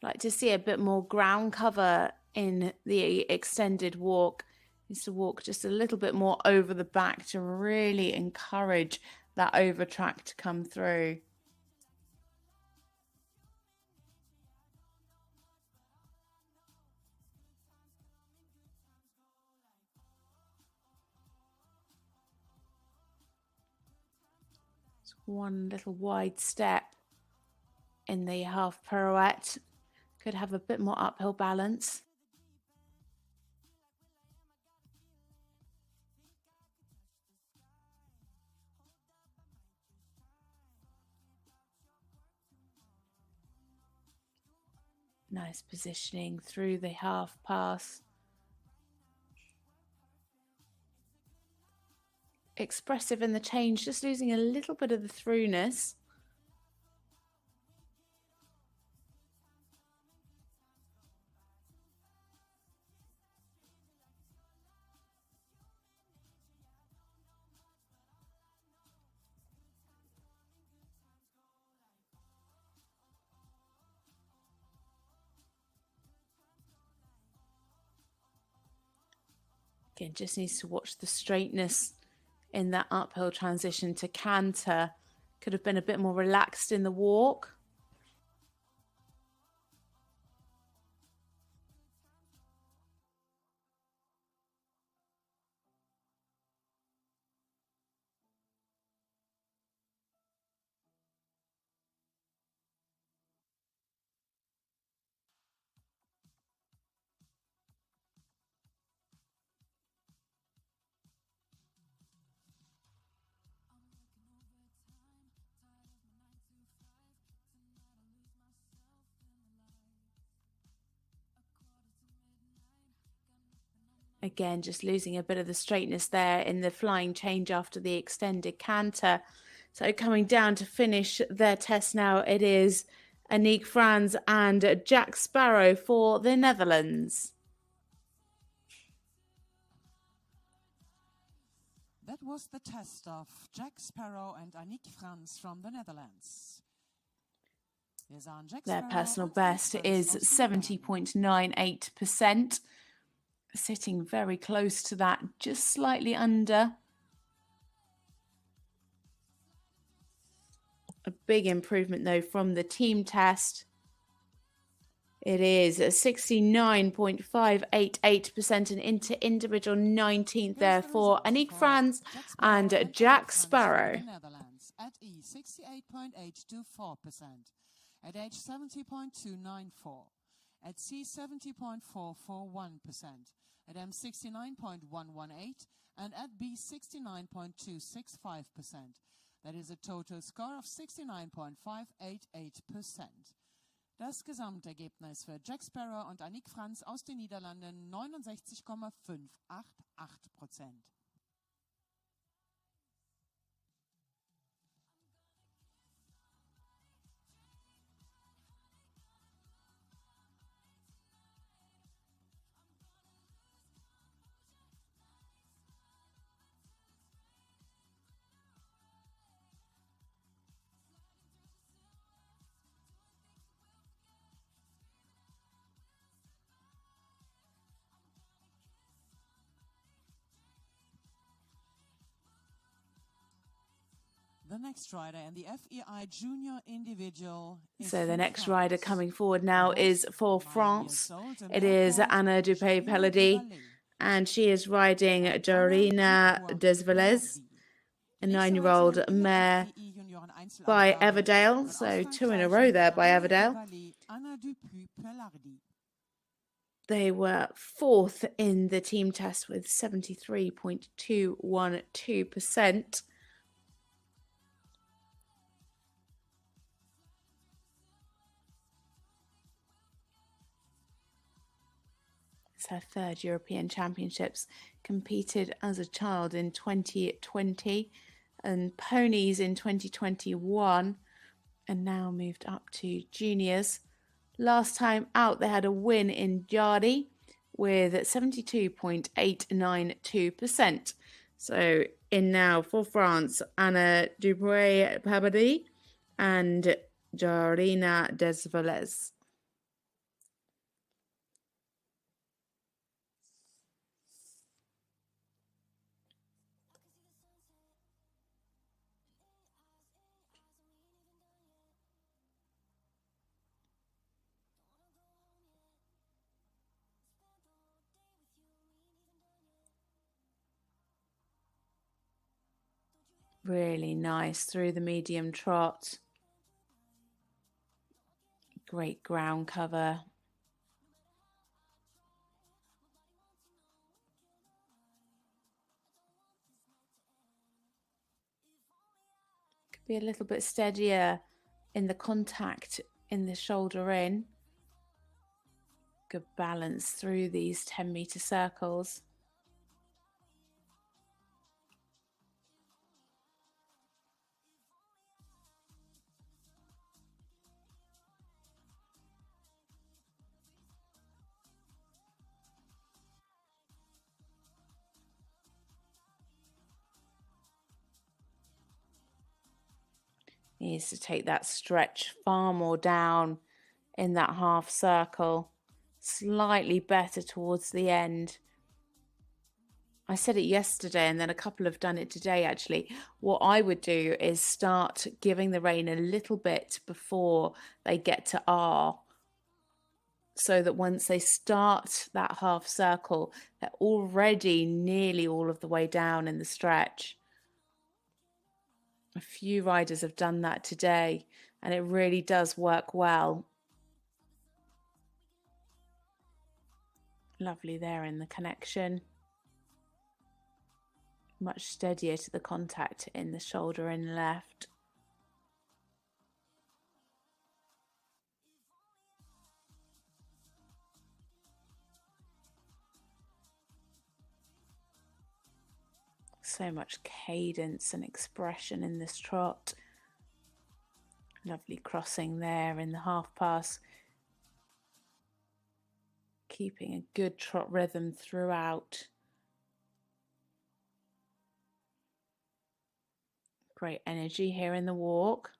Like to see a bit more ground cover in the extended walk. Needs to walk just a little bit more over the back to really encourage that over track to come through. It's one little wide step in the half pirouette. Could have a bit more uphill balance. Nice positioning through the half pass. Expressive in the change, just losing a little bit of the throughness. Again, just needs to watch the straightness in that uphill transition to canter. Could have been a bit more relaxed in the walk. Again, just losing a bit of the straightness there in the flying change after the extended canter. So coming down to finish their test now, it is Anik Franz and Jack Sparrow for the Netherlands. That was the test of Jack Sparrow and Anik Franz from the Netherlands. Their personal best is 70.98%. Sitting very close to that, just slightly under. A big improvement though from the team test. It is 69.588% and into individual 19th there for Anik Franz and Jack Sparrow. At E, 68.824%. At H, 70.294%. At C, 70.441%. At M, 69.118%. And at B, 69.265%. That is a total score of 69.588%. Das Gesamtergebnis für Jack Sparrow und Anik Franz aus den Niederlanden 69,588%. The next rider and the FEI Junior Individual. So the next rider coming forward now is for France. It is Anna Dupé-Pélody, and she is riding Joanna Vascarova, a 9-year-old mare by Everdale. So 2 in a row there by Everdale. They were 4th in the team test with 73.212%. It's her 3rd European Championships, competed as a child in 2020 and ponies in 2021 and now moved up to juniors. Last time out, they had a win in Jardy with 72.892%. So in now for France, Anna Dupé-Pélody and Joanna Vascarova. Really nice through the medium trot. Great ground cover. Could be a little bit steadier in the contact in the shoulder in. Good balance through these 10-meter circles. Needs to take that stretch far more down in that half circle, slightly better towards the end. I said it yesterday and then a couple have done it today actually. What I would do is start giving the rein a little bit before they get to R, so that once they start that half circle, they're already nearly all of the way down in the stretch. A few riders have done that today and it really does work well. Lovely there in the connection. Much steadier to the contact in the shoulder and left. So much cadence and expression in this trot. Lovely crossing there in the half pass. Keeping a good trot rhythm throughout. Great energy here in the walk.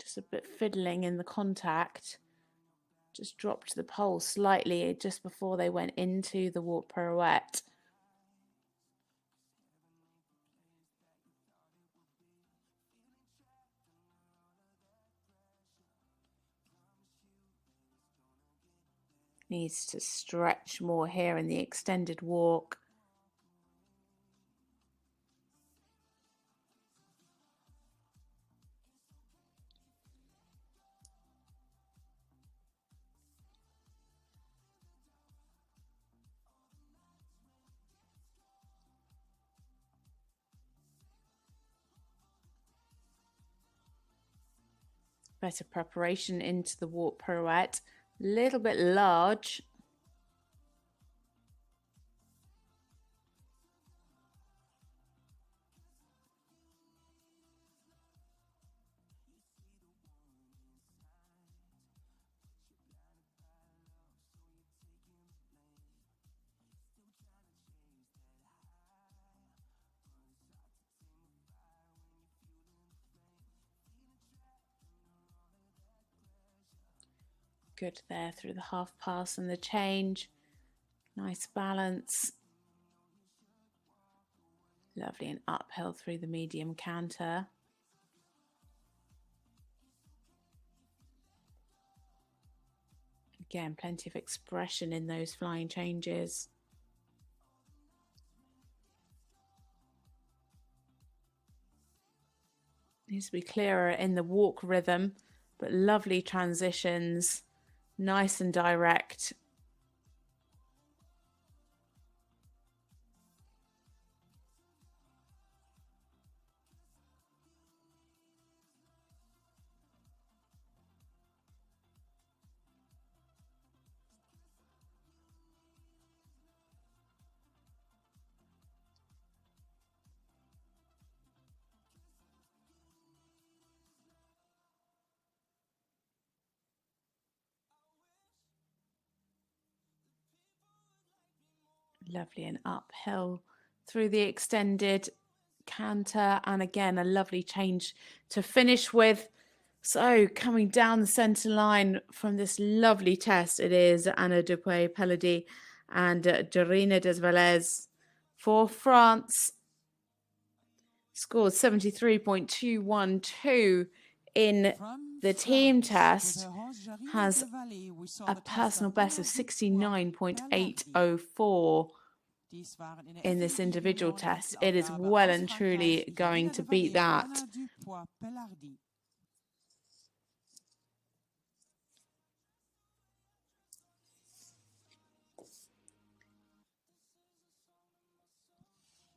Just a bit fiddling in the contact. Just dropped the pole slightly just before they went into the walk pirouette. Needs to stretch more here in the extended walk. Better preparation into the walk pirouette. A little bit large. Good there through the half pass and the change. Nice balance. Lovely and uphill through the medium canter. Again, plenty of expression in those flying changes. Needs to be clearer in the walk rhythm, but lovely transitions. Nice and direct. Lovely and uphill through the extended canter, and again a lovely change to finish with. So coming down the centre line from this lovely test, it is Anna Dupé-Pélody and Dorina Desvalles for France. Scored 73.212 in the team test, has a personal best of 69.804 in this individual test. It is well and truly going to beat that.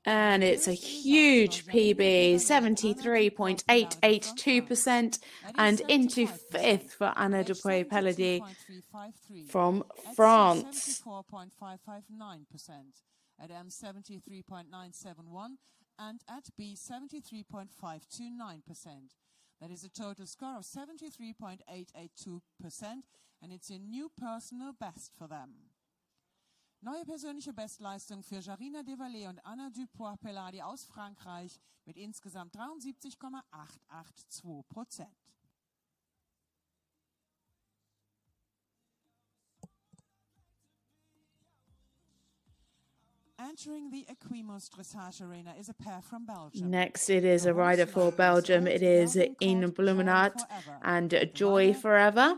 And it's a huge PB, 73.882%, and into fifth for Anna Dupé-Pélody from France. 74.559%. At M, 73.971, and at B, 73.529%. That is a total score of 73.882%, and it's a new personal best for them. Neue persönliche Bestleistung für Jarina Devalet und Anna Dupé-Pélody aus Frankreich mit insgesamt 73,882%. Entering the Equimos Dressage Arena is a pair from Belgium. Next, it is a rider for Belgium. It is Inne Blumenat and Joy Forever.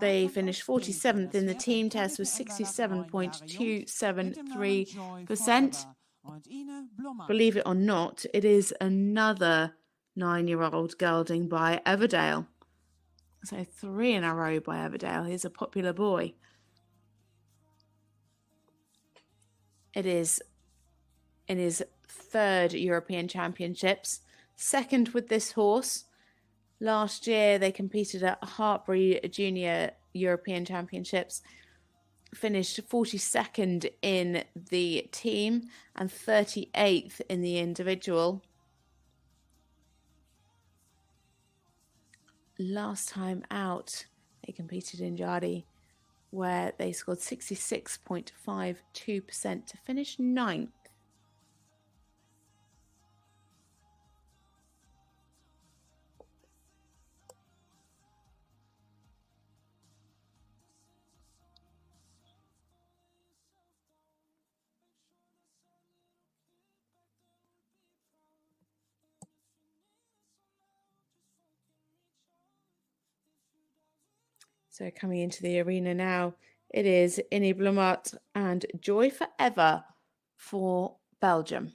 They finished 47th in the team test with 67.273%. Believe it or not, it is another 9-year-old gelding by Everdale. So 3 in a row by Everdale. He's a popular boy. It is in his 3rd European Championships, 2nd with this horse. Last year, they competed at Hartbury Junior European Championships, finished 42nd in the team and 38th in the individual. Last time out, they competed in Jardy, where they scored 66.52% to finish 9th. So coming into the arena now, it is Inne Blumenat and Joy Forever for Belgium.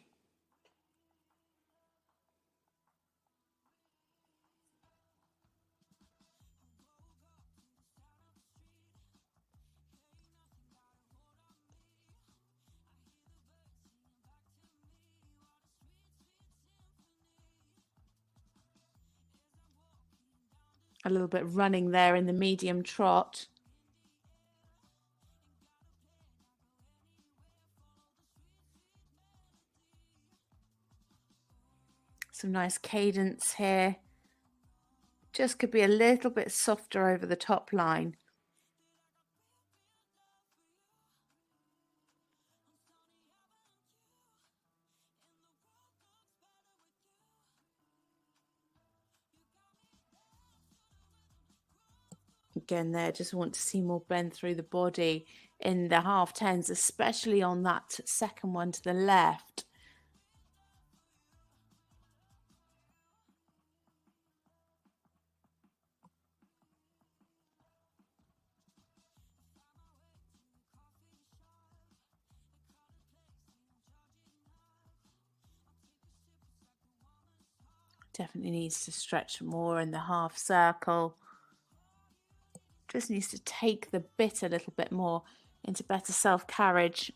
A little bit running there in the medium trot. Some nice cadence here. Just could be a little bit softer over the top line. Again there, just want to see more bend through the body in the half tens, especially on that second one to the left. Definitely needs to stretch more in the half circle. Just needs to take the bit a little bit more into better self-carriage.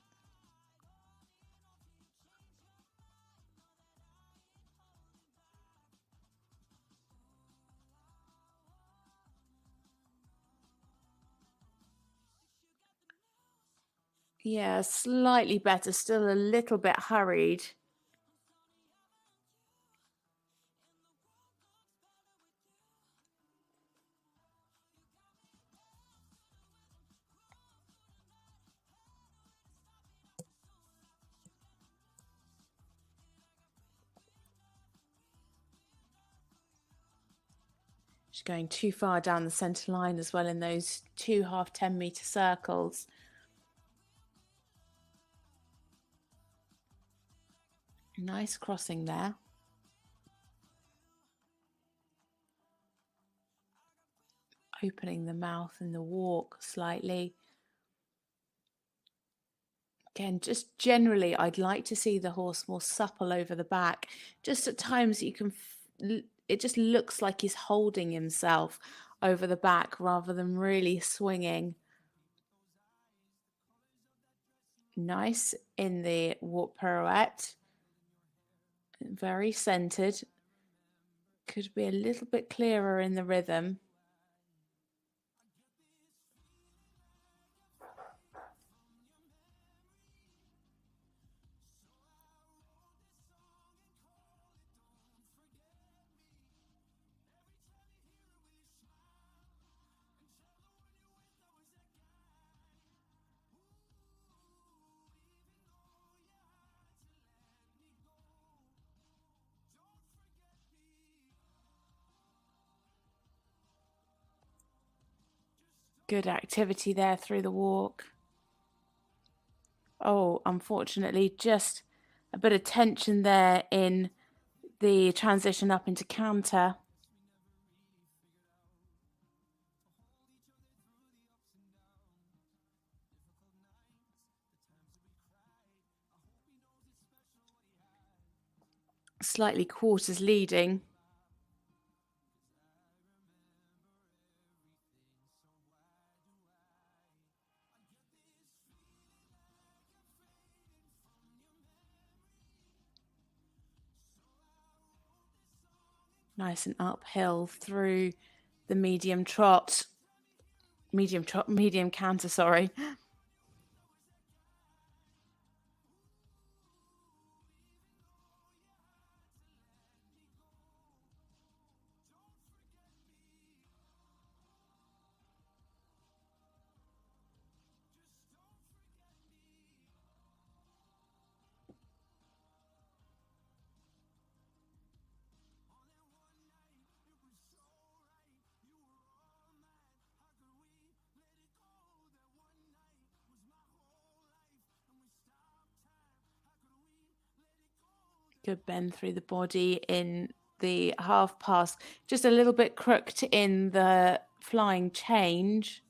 Yeah, slightly better, still a little bit hurried. She's going too far down the centre line as well in those 2 half 10-metre circles. Nice crossing there. Opening the mouth in the walk slightly. Again, just generally, I'd like to see the horse more supple over the back. Just at times you can... It just looks like he's holding himself over the back rather than really swinging. Nice in the walk pirouette. Very centered. Could be a little bit clearer in the rhythm. Good activity there through the walk. Oh, unfortunately, just a bit of tension there in the transition up into canter. Slightly quarters leading. Nice and uphill through the medium canter, sorry. Good bend through the body in the half pass. Just a little bit crooked in the flying change.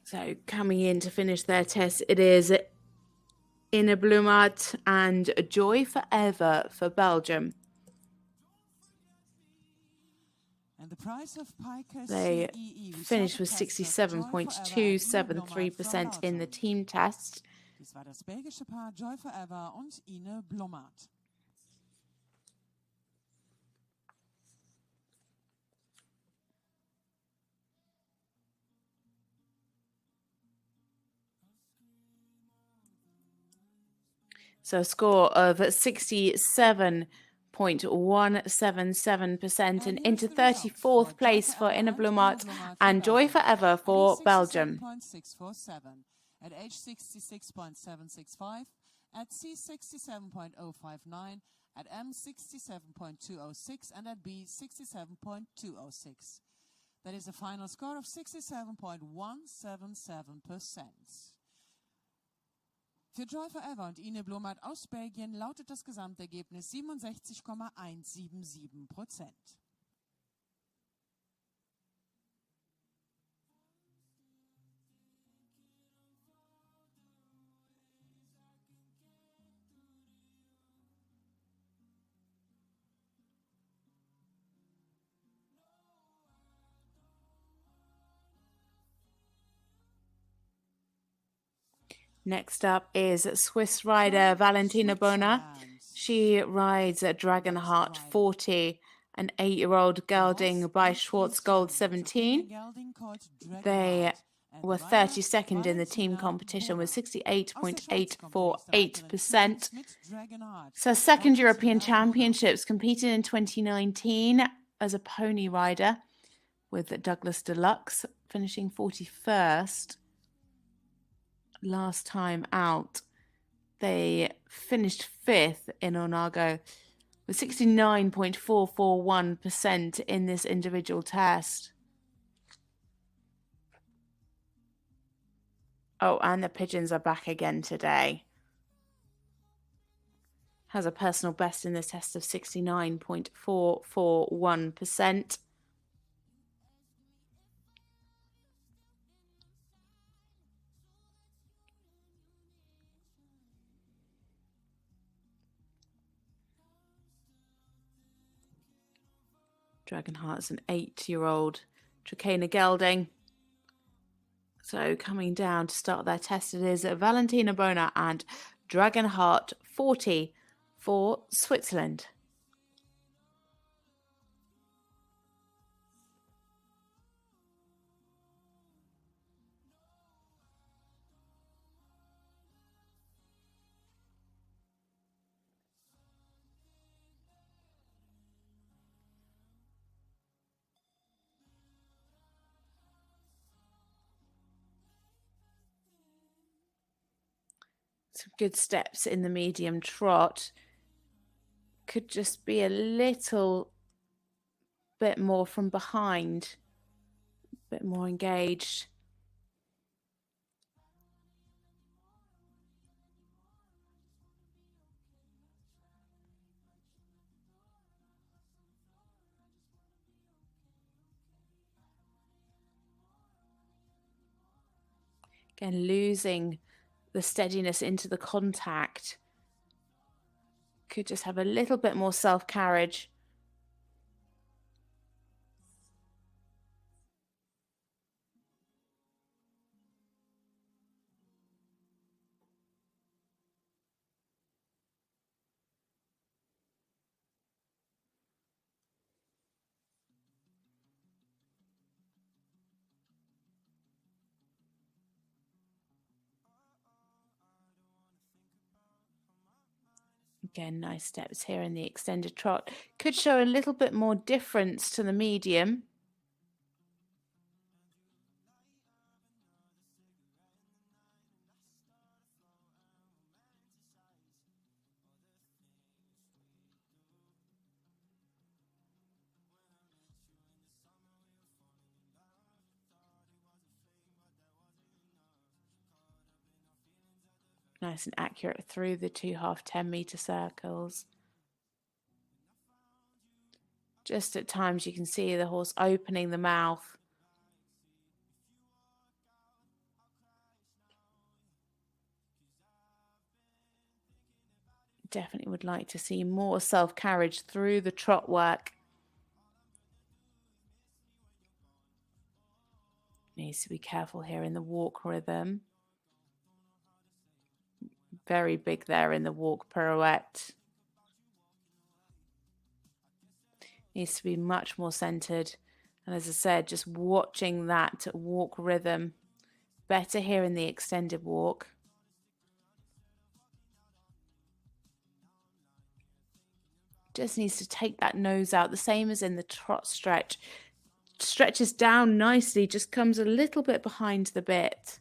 So coming in to finish their test, it is Inne Blumenat and Joy Forever for Belgium. And the price of They finished with 67.273% in the team test. Dies war das belgische Paar Joy Forever und Inne Blumenat. So a score of 67.177% and into 34th place for Inne Blumenat and Joy Forever for Belgium. At age 66.765, at C 67.059, at M 67.206, and at B 67.206. That is a final score of 67.177%. Für Joy Forever und Inne Blumenat aus Belgien lautet das Gesamtergebnis 67,177%. Next up is Swiss rider Valentina Boner. She rides a Dragonheart 40, an 8-year-old gelding by Schwarzgold 17. They were 32nd in the team competition with 68.848%. So second European Championships, competed in 2019 as a pony rider with Douglas Deluxe, finishing 41st. Last time out, they finished 5th in Onago with 69.441% in this individual test. Oh, and the pigeons are back again today. Has a personal best in this test of 69.441%. Dragonheart's an 8-year-old Trakehner gelding. So coming down to start their test, it is Valentina Boner and Dragonheart 40 for Switzerland. Some good steps in the medium trot. Could just be a little bit more from behind, a bit more engaged. Again, losing the steadiness into the contact. Could just have a little bit more self-carriage. Again, nice steps here in the extended trot. Could show a little bit more difference to the medium. Nice and accurate through the 2 half 10-meter circles. Just at times you can see the horse opening the mouth. Definitely would like to see more self-carriage through the trot work. Needs to be careful here in the walk rhythm. Very big there in the walk pirouette. Needs to be much more centered. And as I said, just watching that walk rhythm. Better here in the extended walk. Just needs to take that nose out, the same as in the trot stretch. Stretches down nicely, just comes a little bit behind the bit.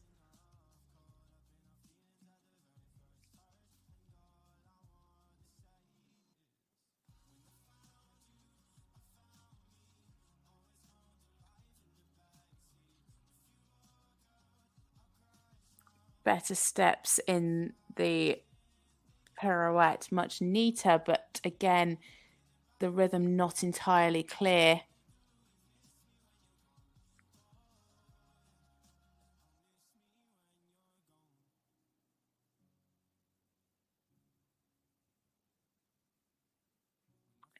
Better steps in the pirouette, much neater, but again, the rhythm not entirely clear.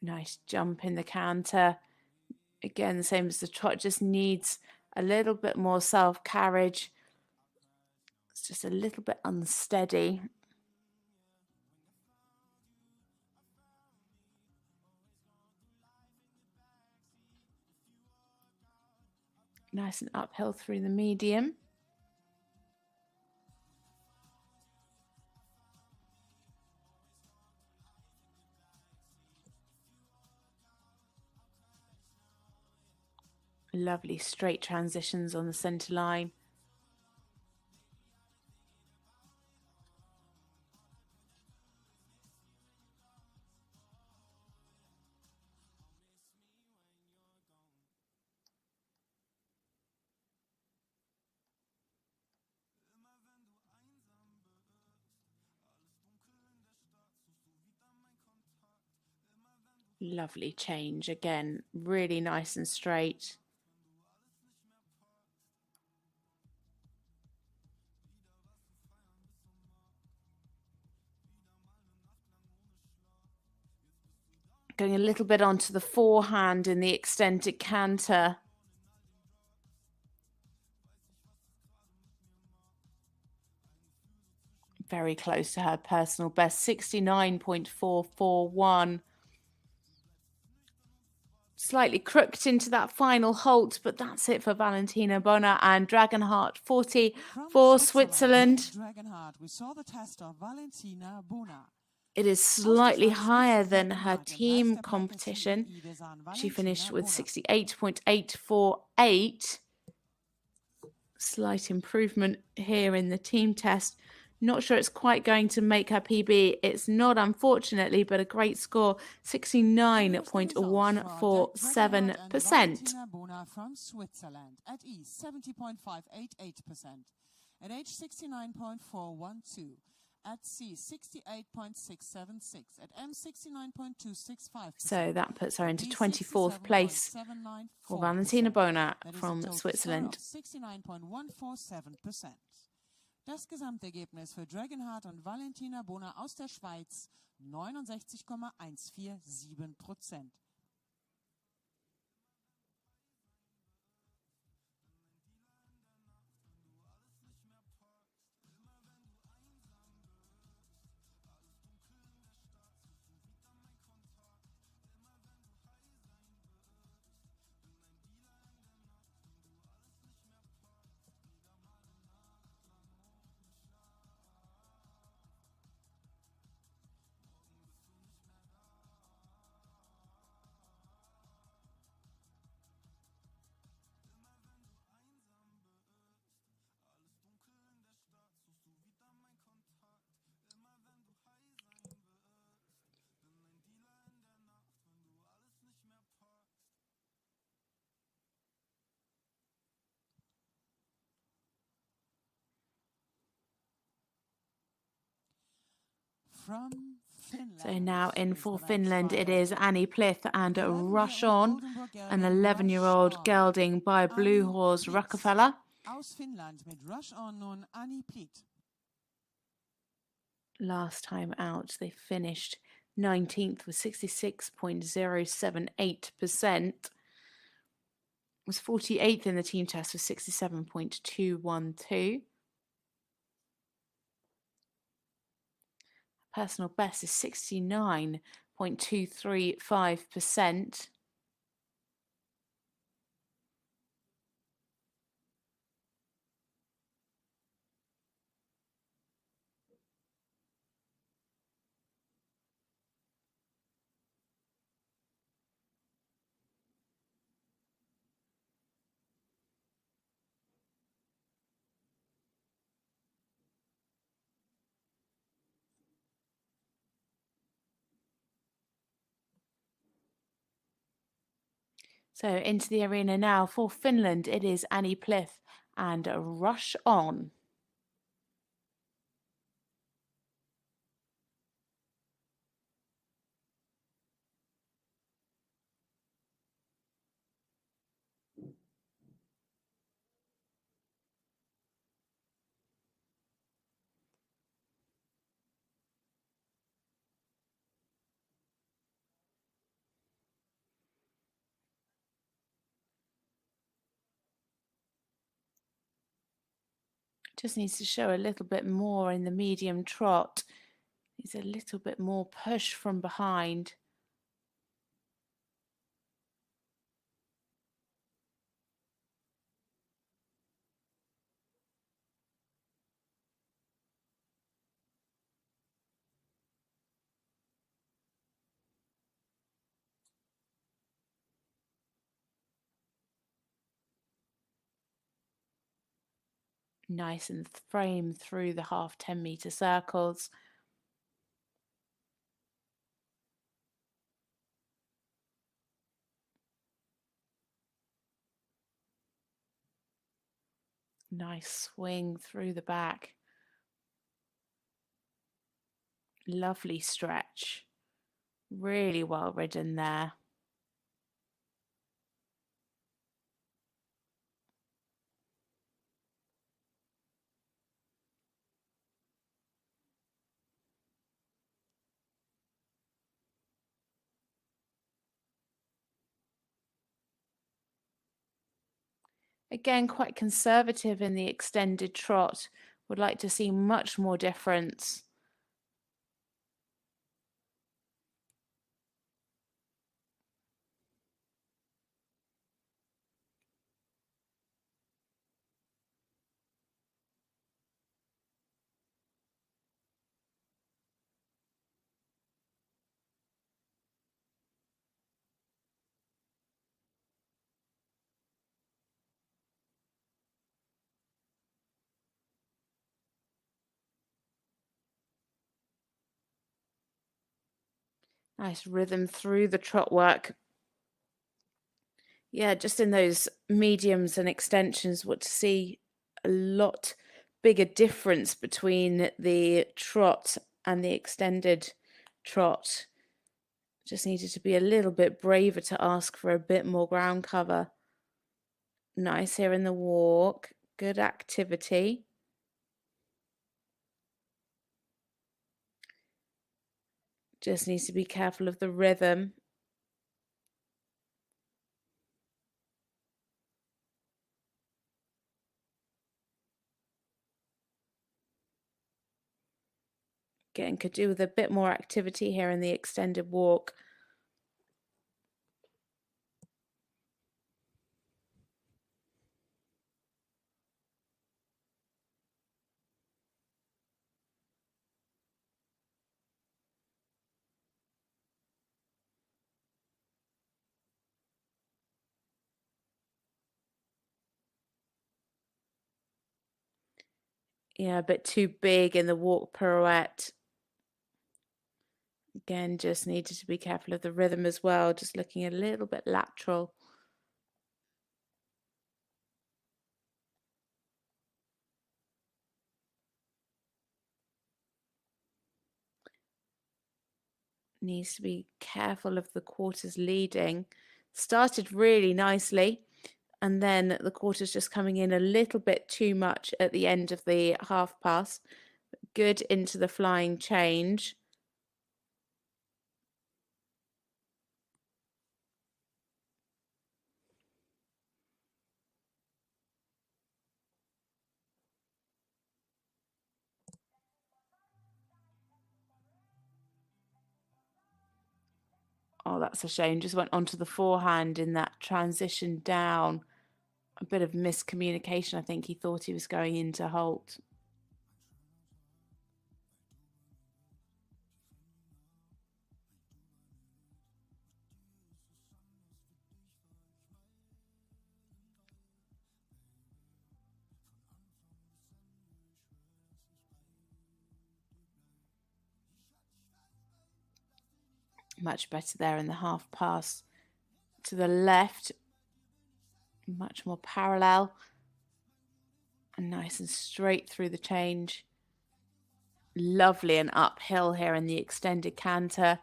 Nice jump in the canter. Again, the same as the trot, just needs a little bit more self-carriage. It's just a little bit unsteady. Nice and uphill through the medium. Lovely straight transitions on the centre line. Lovely change again, really nice and straight. going a little bit onto the forehand in the extended canter. Very close to her personal best, 69.441. Slightly crooked into that final halt, but that's it for Valentina Boner and Dragonheart 40 for Switzerland. Dragonheart, we saw the test of Valentina Boner. It is slightly higher than her team competition. She finished with 68.848. Slight improvement here in the team test. Not sure it's quite going to make her PB. It's not, unfortunately, but a great score, 69.147%. From Switzerland at ease, 70.588%. At age 69.412. At C, 68.676. At M, 69.265. So that puts her into 24th place for Valentina Boner from Switzerland. 69.147%. Das Gesamtergebnis für Dragonheart und Valentina Boner aus der Schweiz 69,147%. So now in for Finland, it is Anni Cliff and Rush On, an 11-year-old gelding by Blue Horse Rockefeller. Aus Finnland mit Rush On nun Anni Cliff. Last time out, they finished 19th with 66.078%. Was 48th in the team test with 67.212. Personal best is 69.235%. So into the arena now for Finland, it is Anni Cliff and Rush On. Just needs to show a little bit more in the medium trot. Needs a little bit more push from behind. Nice and frame through the half 10-meter circles. Nice swing through the back. Lovely stretch. Really well ridden there. Again, quite conservative in the extended trot. Would like to see much more difference. Nice rhythm through the trot work. Yeah, just in those mediums and extensions, what to see a lot bigger difference between the trot and the extended trot. Just needed to be a little bit braver to ask for a bit more ground cover. Nice here in the walk. Good activity. Just needs to be careful of the rhythm. Again, could do with a bit more activity here in the extended walk. Yeah, a bit too big in the walk pirouette. Again, just needed to be careful of the rhythm as well, just looking a little bit lateral. Needs to be careful of the quarters leading. Started really nicely, and then the quarters just coming in a little bit too much at the end of the half pass. Good into the flying change. Oh, that's a shame. Just went onto the forehand in that transition down. A bit of miscommunication. I think he thought he was going into Holt. Much better there in the half pass to the left. Much more parallel. And nice and straight through the change. Lovely and uphill here in the extended canter.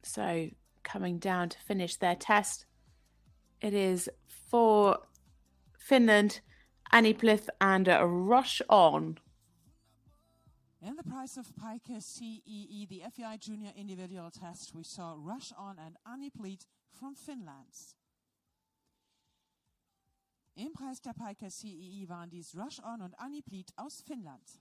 So coming down to finish their test, it is for Finland, Anni Cliff and Rush On. In the prize of Pike CEE, the FEI Junior Individual Test, we saw Rush On and Anni Cliff from Finland. Im Preis der Pike CEE waren dies Rush On und Anni Cliff aus Finnland.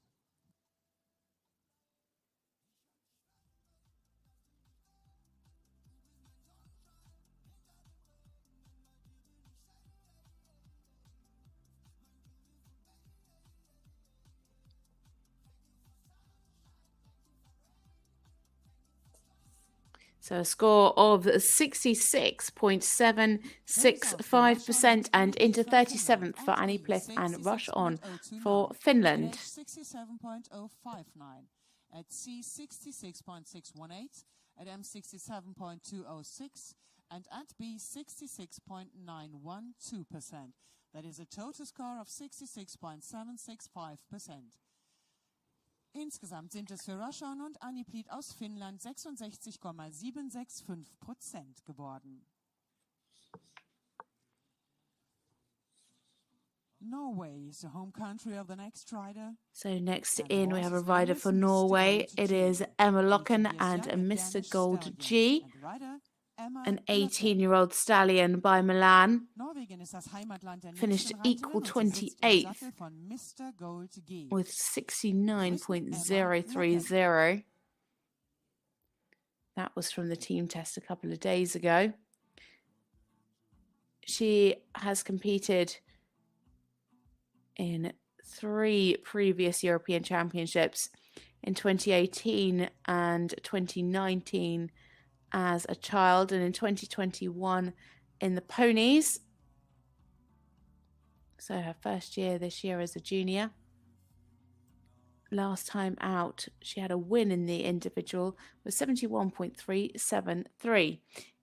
So a score of 66.765% and into 37th for Anni Cliff and Rush On for Finland. 67.059 at C 66.618, at M 67.206, and at B 66.912%. That is a total score of 66.765%. Insgesamt sind es für Rush On und Anni Cliff aus Finnland 66,765% geworden. Norway is the home country of the next rider. So next And in the we have a horse's rider name is for Mr. Norway. Gold It G. is Emma He Loken is and a young Mr. Danish Gold stallion. G, And the rider, Emma an Loken. 18-year-old stallion by Milan. Norwegen ist das Heimatland der Finished nächsten equal Reiterin und sie sitzt im 28th Sattel von Mr. Gold G. with So ist Emma Loken. 69.030. That was from the team test a couple of days ago. She has competed in 3 previous European Championships in 2018 and 2019 as a child, and in 2021 in the ponies. So her first year this year as a junior. Last time out, she had a win in the individual with 71.373.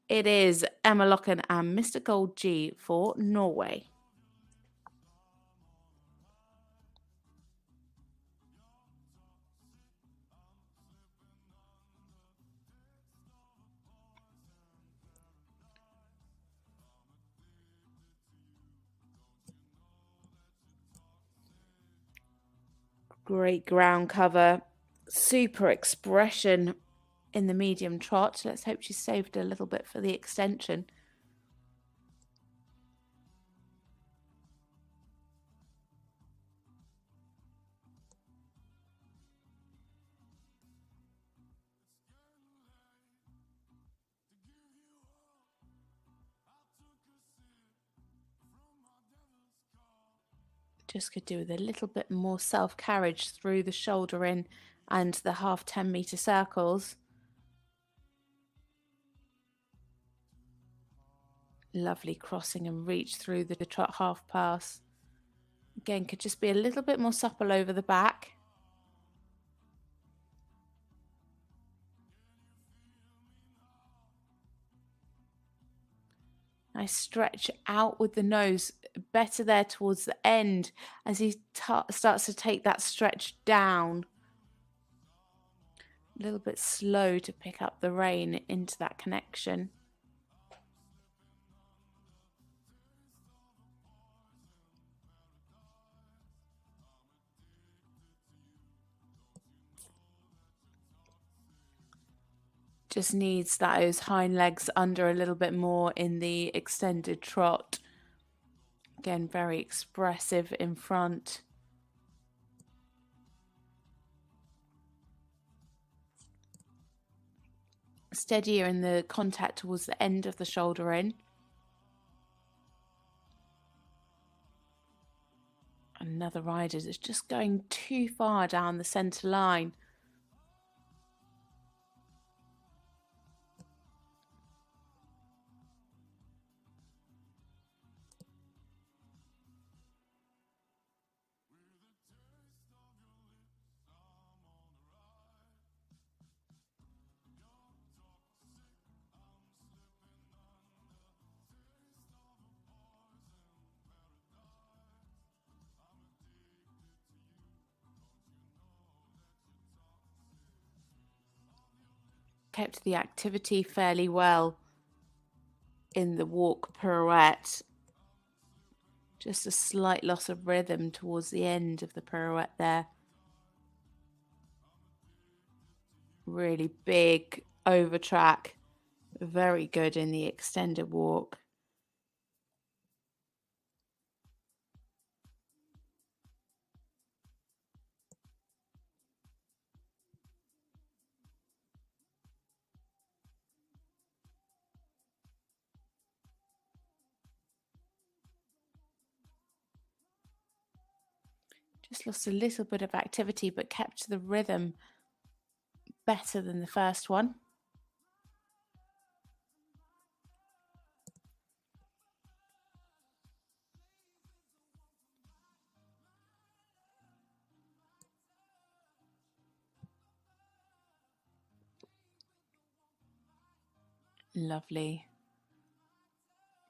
It is Emma Loken and Mr. Gold G for Norway. Great ground cover, super expression in the medium trot. Let's hope she saved a little bit for the extension. Just could do with a little bit more self-carriage through the shoulder in and the half 10-meter circles. Lovely crossing and reach through the trot half pass. Again, could just be a little bit more supple over the back. Nice stretch out with the nose, better there towards the end as he starts to take that stretch down. A little bit slow to pick up the rein into that connection. Just needs those hind legs under a little bit more in the extended trot. Again, very expressive in front. Steadier in the contact towards the end of the shoulder in. Another rider that's just going too far down the centre line. Kept the activity fairly well in the walk pirouette. Just a slight loss of rhythm towards the end of the pirouette there. Really big over track. Very good in the extended walk. Just lost a little bit of activity, but kept the rhythm better than the first one. Lovely.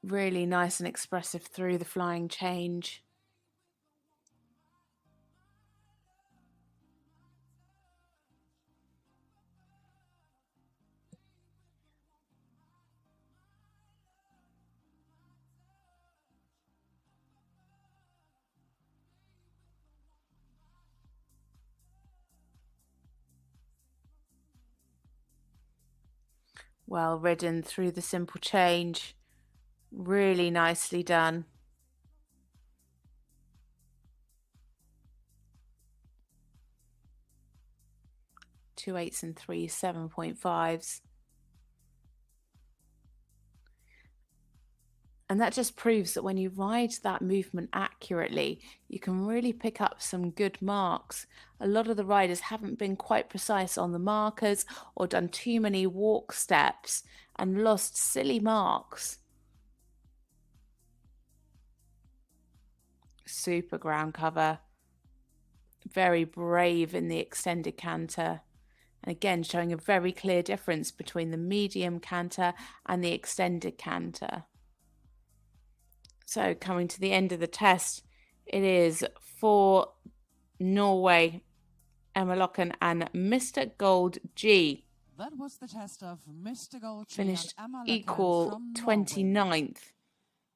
Really nice and expressive through the flying change. Well ridden through the simple change. Really nicely done. 2 8s and 3 7.5s. And that just proves that when you ride that movement accurately, you can really pick up some good marks. A lot of the riders haven't been quite precise on the markers or done too many walk steps and lost silly marks. Super ground cover. Very brave in the extended canter. And again, showing a very clear difference between the medium canter and the extended canter. So coming to the end of the test, it is for Norway, Emma Loken and Mr. Gold G. That was the test of Mr. Gold G. Finished and Emma Loken equal from 29th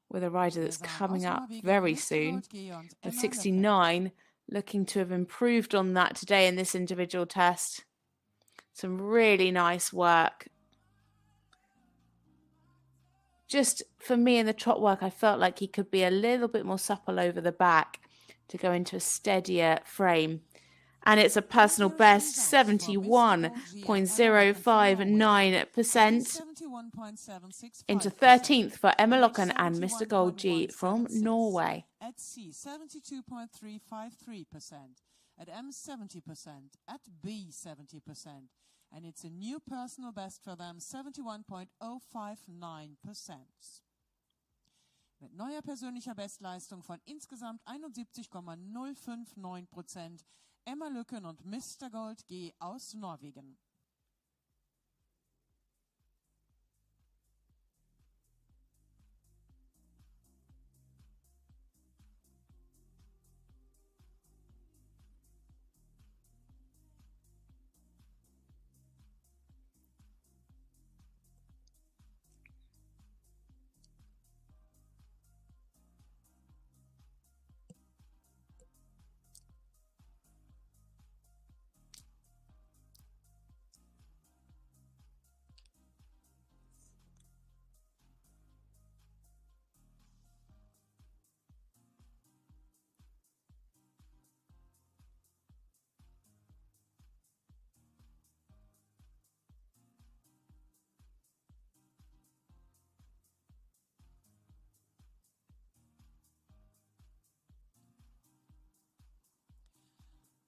with a rider that's coming up very soon. The 69 looking to have improved on that today in this individual test. Some really nice work. Just for me in the trot work, I felt like he could be a little bit more supple over the back to go into a steadier frame. And it's a personal best, 71.059%. Into 13th for Emma Loken and Mr. Gold G from Norway. At C, 72.353%. At M, 70%. At B, 70%. And it's a new personal best for them, 71.059%. Mit neuer persönlicher Bestleistung von insgesamt 71,059%. Emma Loken und Mr. Gold G aus Norwegen.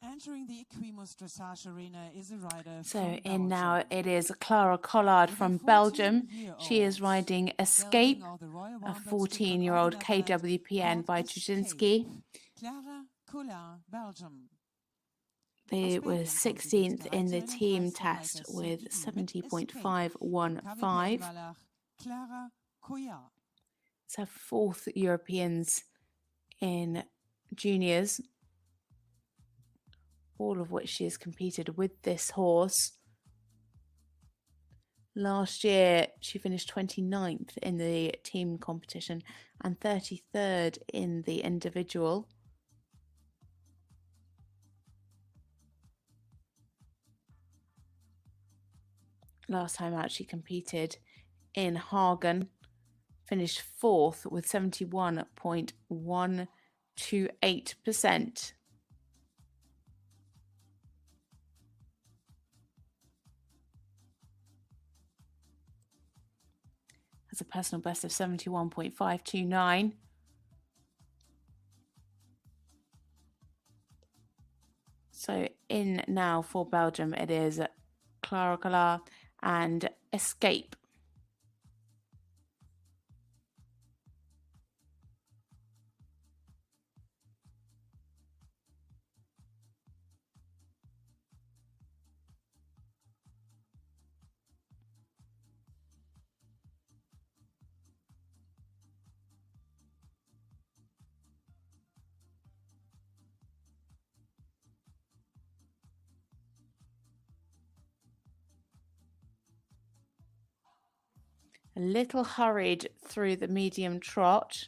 Entering the Equimos Dressage Arena is a rider So from in Belgium. now it is Clara Collard from Belgium. She is riding Escape, a 14-year-old KWPN by Trzynski. Clara Collard, Belgium. They were 16th in the team test with 70.515. Clara Collard. It's her 4th Europeans in juniors, all of which she has competed with this horse. Last year, she finished 29th in the team competition and 33rd in the individual. Last time out, she competed in Hagen, finished 4th with 71.128%. Has a personal best of 71.529. So in now for Belgium, it is Clara Collard and Escape. A little hurried through the medium trot.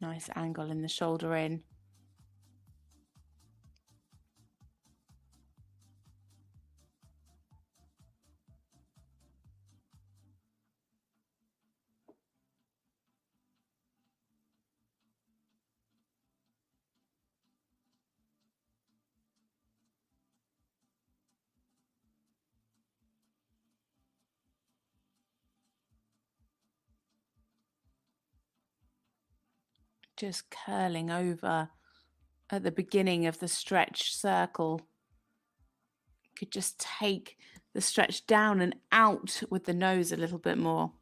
Nice angle in the shoulder in. just curling over at the beginning of the stretch circle. Could just take the stretch down and out with the nose a little bit more.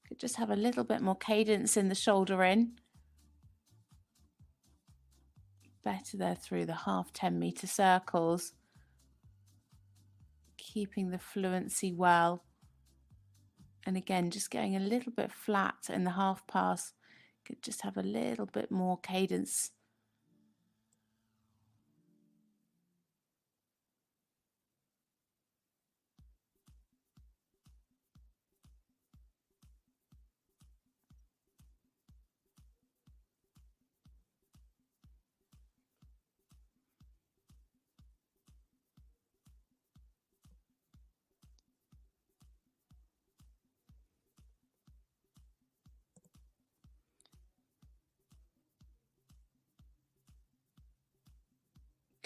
Could just have a little bit more cadence in the shoulder in. Better there through the half 10-meter circles. Keeping the fluency well. And again, just going a little bit flat in the half pass. Could just have a little bit more cadence.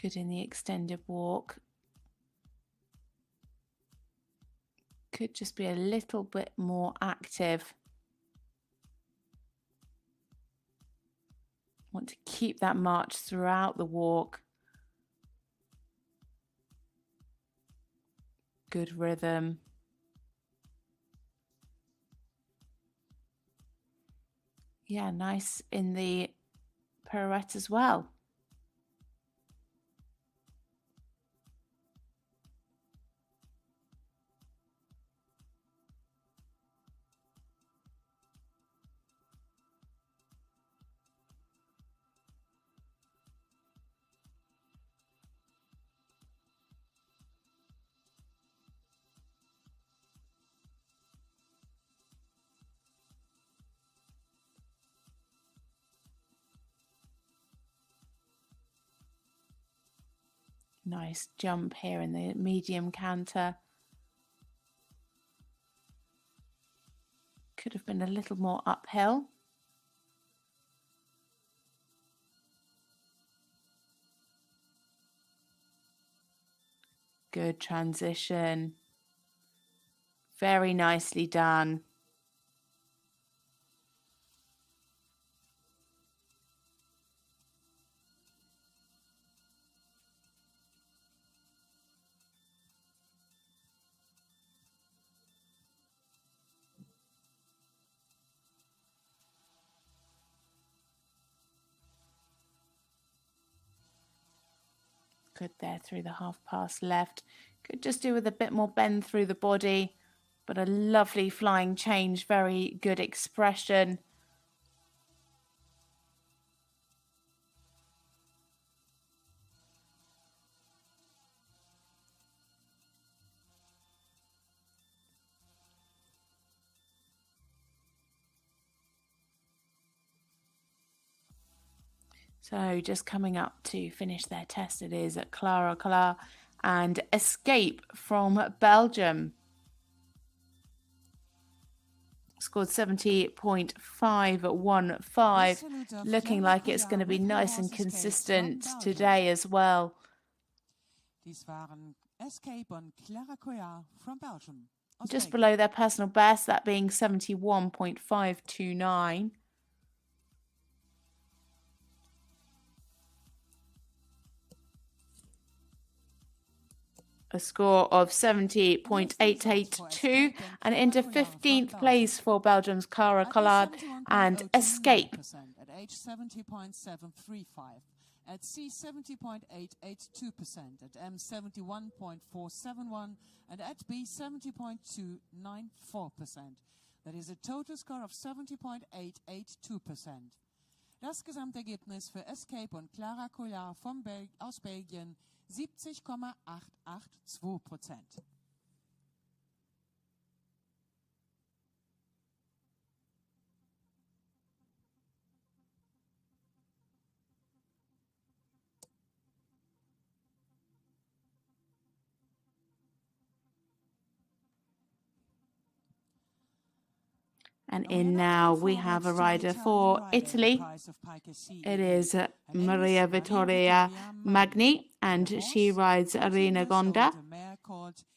Good in the extended walk. Could just be a little bit more active. Want to keep that march throughout the walk. Good rhythm. Yeah, nice in the pirouette as well. Nice jump here in the medium canter. Could have been a little more uphill. Good transition. Very nicely done. Good there through the half pass left. Could just do with a bit more bend through the body, but a lovely flying change, very good expression. So just coming up to finish their test, it is Clara Collard and Escape from Belgium. Scored 70.515, looking like it's going to be nice and consistent today as well. Escape on Clara Collard from Belgium. Just below their personal best, that being 71.529. A score of 70.882 and into 15th place for Belgium's Clara Collard and Escape. At age 70.735. At C 70.882%, at M 71.471, and at B 70.294%. That is a total score of 70.882%. Das Gesamtergebnis für Escape und Clara Collard aus Belgien 70,882%. And in now we have a rider for Italy. It is Maria Vittoria Magni, and she rides Arena Gonda,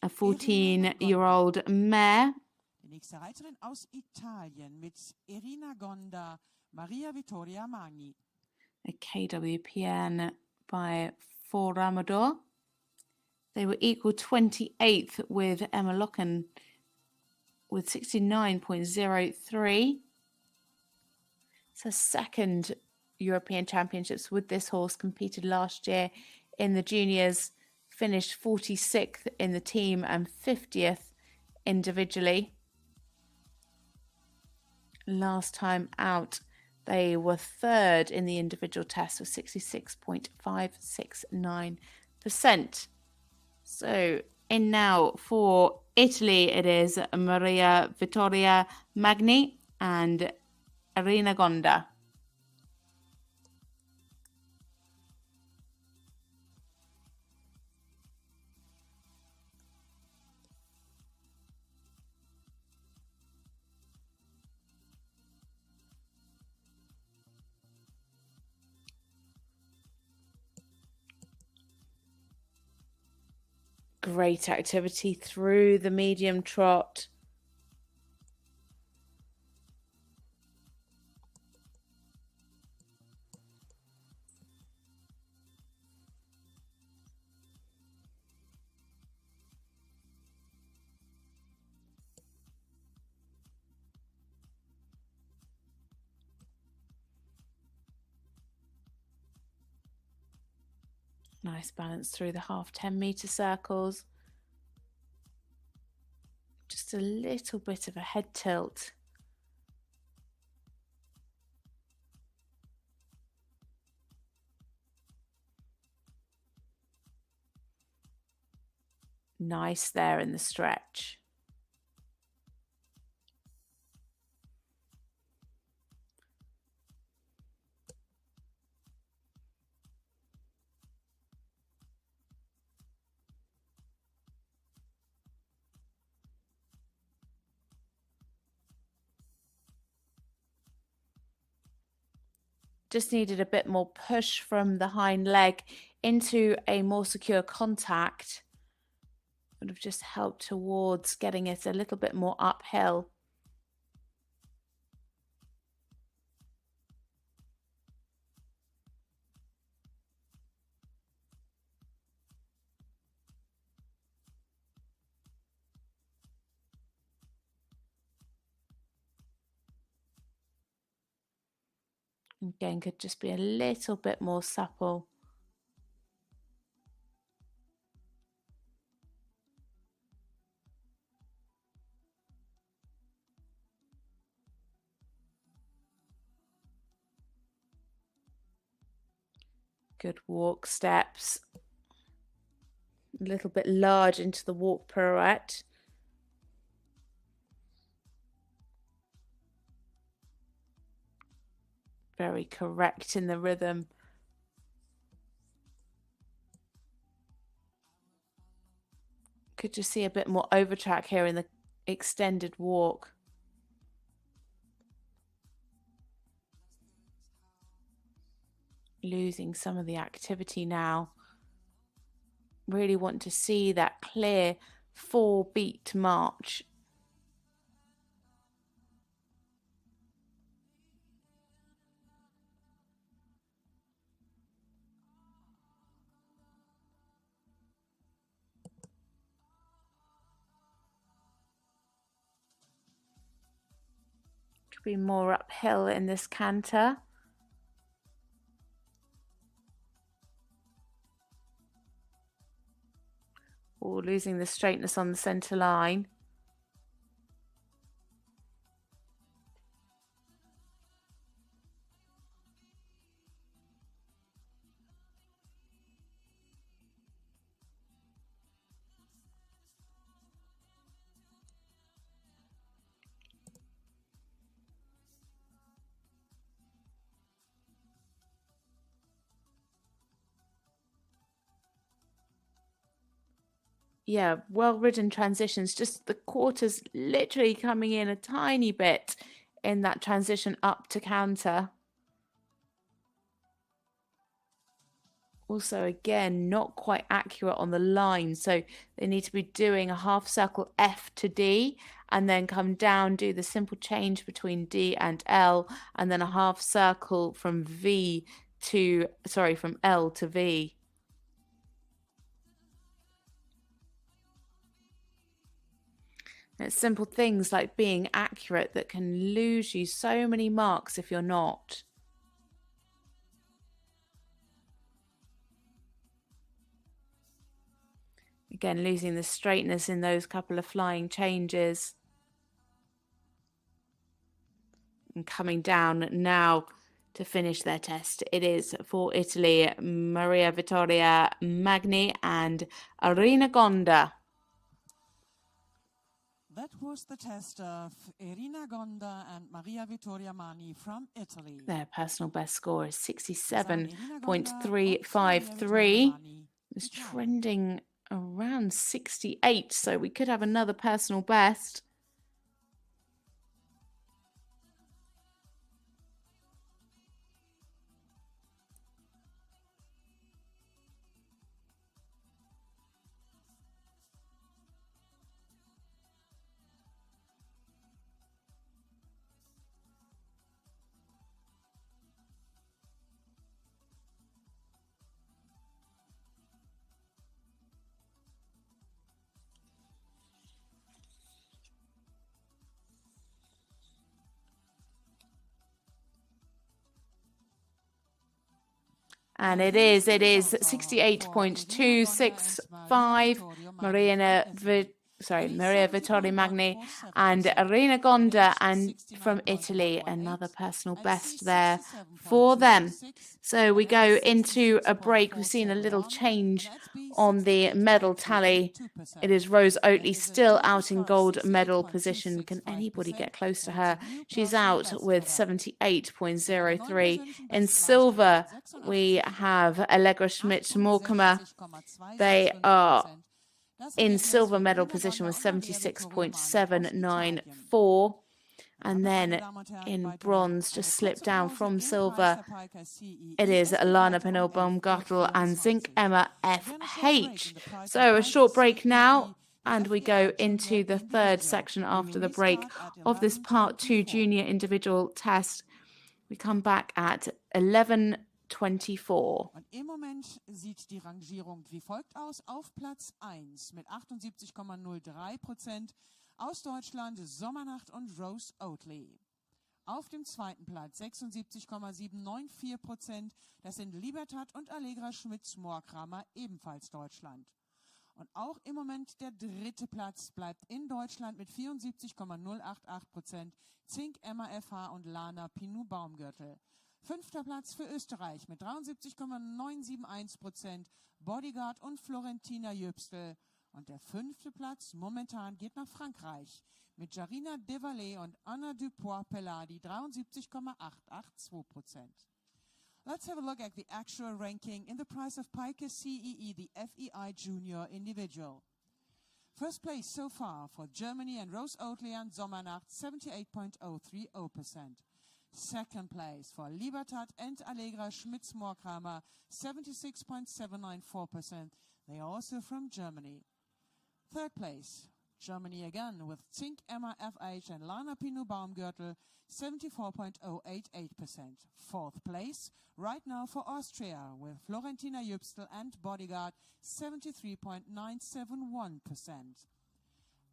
a 14-year-old mare. Die nächste Reiterin aus Italien mit Arena Gonda, Maria Vittoria Magni. A KWPN by 4 Ramador. They were equal 28th with Emma Loken with 69.03. It's her second European Championships with this horse, competed last year in the juniors, finished 46th in the team and 50th individually. Last time out, they were third in the individual test with 66.569%. So in now for Italy, it is Maria Vittoria Magni and Arena Gonda. Great activity through the medium trot. Nice balance through the half 10-meter circles. Just a little bit of a head tilt. Nice there in the stretch. Just needed a bit more push from the hind leg into a more secure contact. Would have just helped towards getting it a little bit more uphill. Again, could just be a little bit more supple. Good walk steps. A little bit large into the walk pirouette. Very correct in the rhythm. Could you see a bit more overtrack here in the extended walk? Losing some of the activity now. Really want to see that clear 4-beat march. Could be more uphill in this canter. Or losing the straightness on the centre line. Yeah, well-ridden transitions, just the quarters literally coming in a tiny bit in that transition up to canter. Also, again, not quite accurate on the line. So they need to be doing a half circle F to D and then come down, do the simple change between D and L, and then a half circle from from L to V. It's simple things like being accurate that can lose you so many marks if you're not. Again, losing the straightness in those couple of flying changes. And coming down now to finish their test. It is for Italy, Maria Victoria Magni and Irina Gonda. That was the test of Irina Gonda and Maria Vittoria Magni from Italy. Their personal best score is 67.353. It's trending around 68, so we could have another personal best. And it is 68.265. Maria Vittoria Magni and Irina Gonda, and from Italy, another personal best there for them. So we go into a break. We've seen a little change on the medal tally. It is Rose Oatley still out in gold medal position. Can anybody get close to her? She's out with 78.03. In silver, we have Allegra Schmitz Morkamer. They are in silver medal position with 76.794. And then in bronze, just slipped down from silver, it is Alana Penel-Baumgartel and Zinc Emma FH. So a short break now, and we go into the third section after the break of this Part 2 junior individual test. We come back at 11:24. Und im Moment sieht die Rangierung wie folgt aus. Auf Platz 1 mit 78,03% aus Deutschland Sommernacht und Rose Oatley. Auf dem zweiten Platz 76,794%. Das sind Libertad und Allegra Schmitz-Moorkramer, ebenfalls Deutschland. Und auch im Moment der dritte Platz bleibt in Deutschland mit 74,088%. Zink Emma FH und Lana Pinu-Baumgürtel. Fünfter Platz für Österreich mit 73,971%, Bodyguard und Florentina Jöbstel. Und der fünfte Platz momentan geht nach Frankreich mit Jarina Devalet und Anna Dupé-Pélody, 73,882%. Let's have a look at the actual ranking in the prize of Piker CEE, the FEI Junior Individual. First place so far for Germany and Rose Oatley and Sommernacht, 78.030%. Second place for Libertad and Allegra Schmitz-Moorkramer, 76.794%. They are also from Germany. Third place, Germany again with Zink Emma FH and Lana Pinu-Baumgürtel, 74.088%. Fourth place, right now for Austria with Florentina Jöbstel and Bodyguard, 73.971%.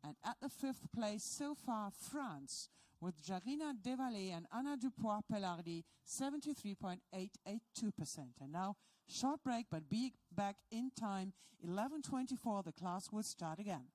And at the fifth place so far, France, with Jarina Devalet and Anna Dupé-Pélody, 73.882%. And now, short break, but be back in time. 11:24, the class will start again.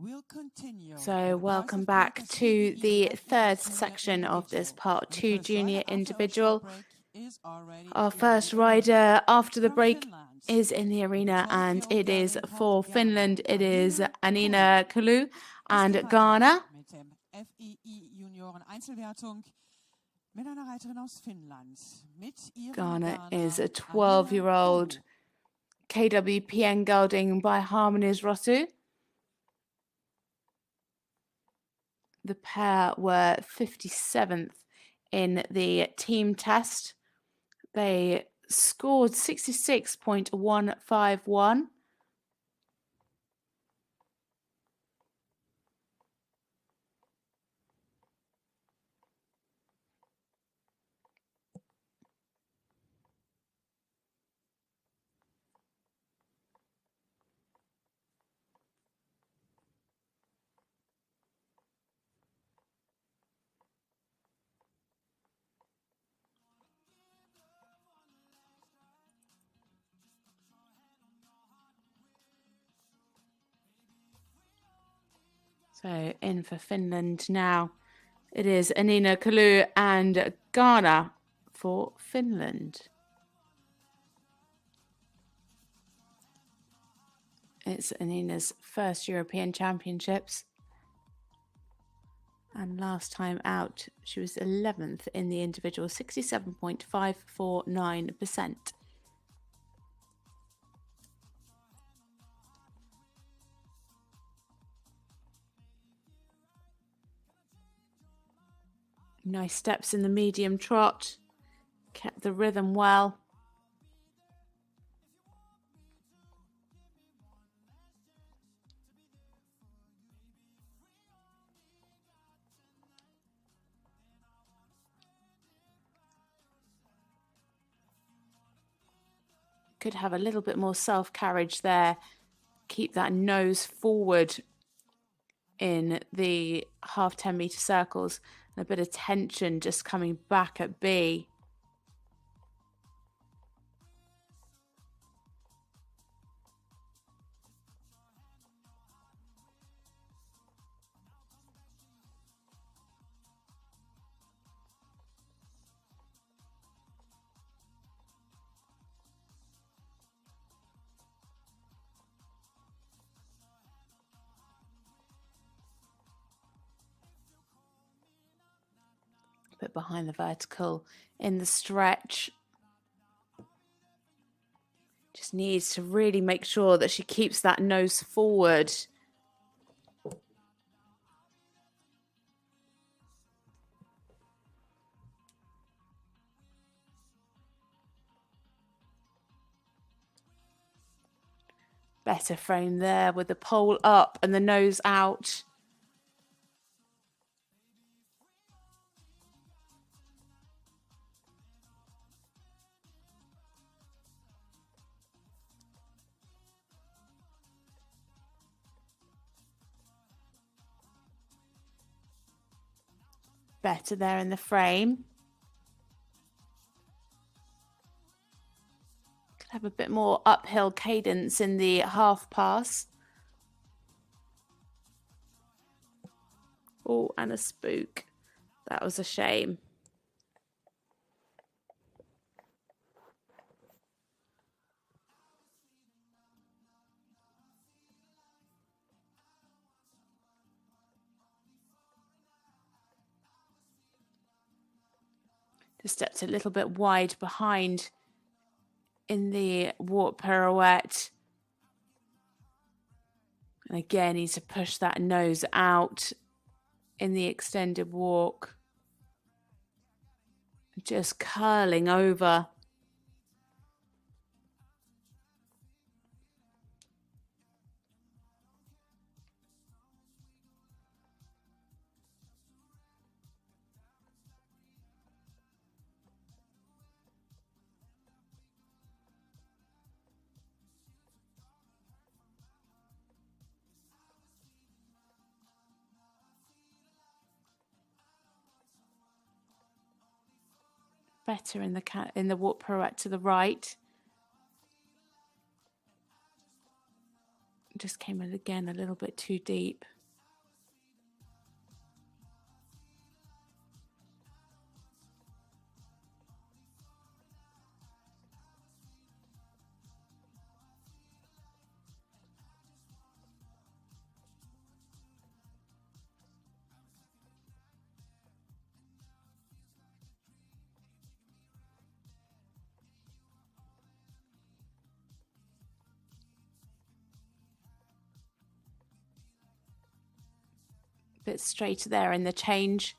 we'll continue. So welcome back to the third section of this Part 2 junior individual. Our first rider after the break is in the arena, and it is for Finland. It is Anina Kalu and Ghana. Ghana is a 12-year-old KWPN gelding by Harmonies Rosu. The pair were 57th in the team test. They scored 66.151. So in for Finland now. It is Anina Kalu and Ghana for Finland. It's Anina's first European Championships. And last time out, she was 11th in the individual, 67.549%. Nice steps in the medium trot. Kept the rhythm well. Could have a little bit more self-carriage there. Keep that nose forward in the half 10-meter circles. And a bit of tension just coming back at B. Bit behind the vertical in the stretch. Just needs to really make sure that she keeps that nose forward. Better frame there with the pole up and the nose out. Better there in the frame. Could have a bit more uphill cadence in the half pass. Oh, and a spook. That was a shame. Just stepped a little bit wide behind in the walk pirouette. And again, needs to push that nose out in the extended walk. Just curling over. Better in the walk pirouette to the right. Just came in again a little bit too deep. bit straighter there in the change.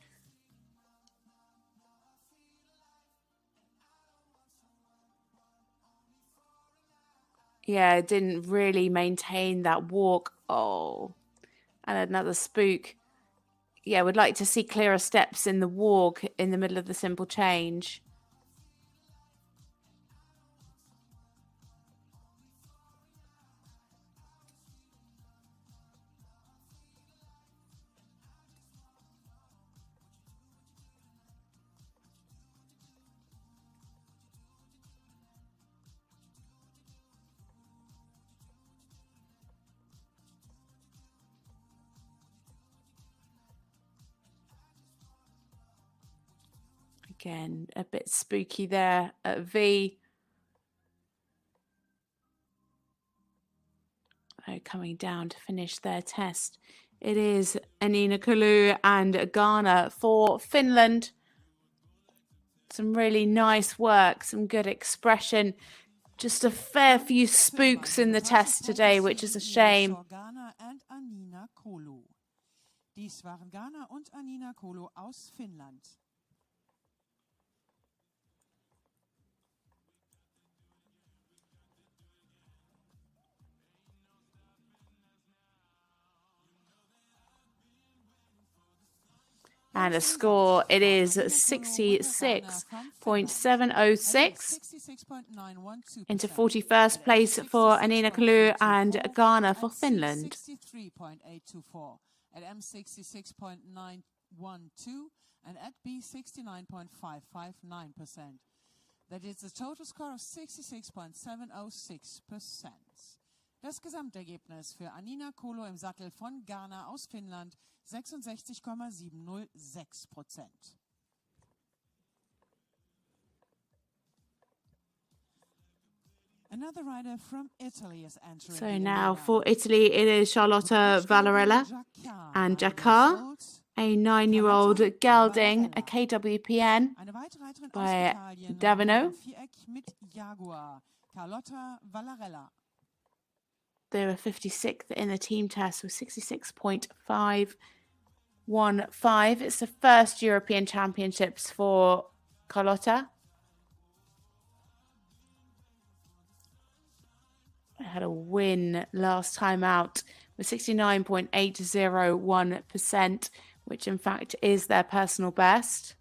Yeah, didn't really maintain that walk. Oh, and another spook. Yeah, would like to see clearer steps in the walk in the middle of the simple change. Again, a bit spooky there at V. Coming down to finish their test. It is Anina Kalu and Ghana for Finland. Some really nice work, some good expression. Just a fair few spooks in the test today, which is a shame. Dies waren Ghana und Anina Kalu aus Finnland. And a score, it is 66.706 into 41st place for Anina Kalu and Ghana for Finland. 63.824 at M 66.912 and at B 69.559%. That is a total score of 66.706%. Das Gesamtergebnis für Anina Kalu im Sattel von Ghana aus Finnland 66,706%. Another rider from Italy is entering. So now for Italy, it is Carlotta Valerella and Jakar, a 9-year-old gelding, a KWPN by Davino. Carlotta Valerella. They were 56th in the team test with 66.515. It's the first European Championships for Carlotta. I had a win last time out with 69.801%, which in fact is their personal best.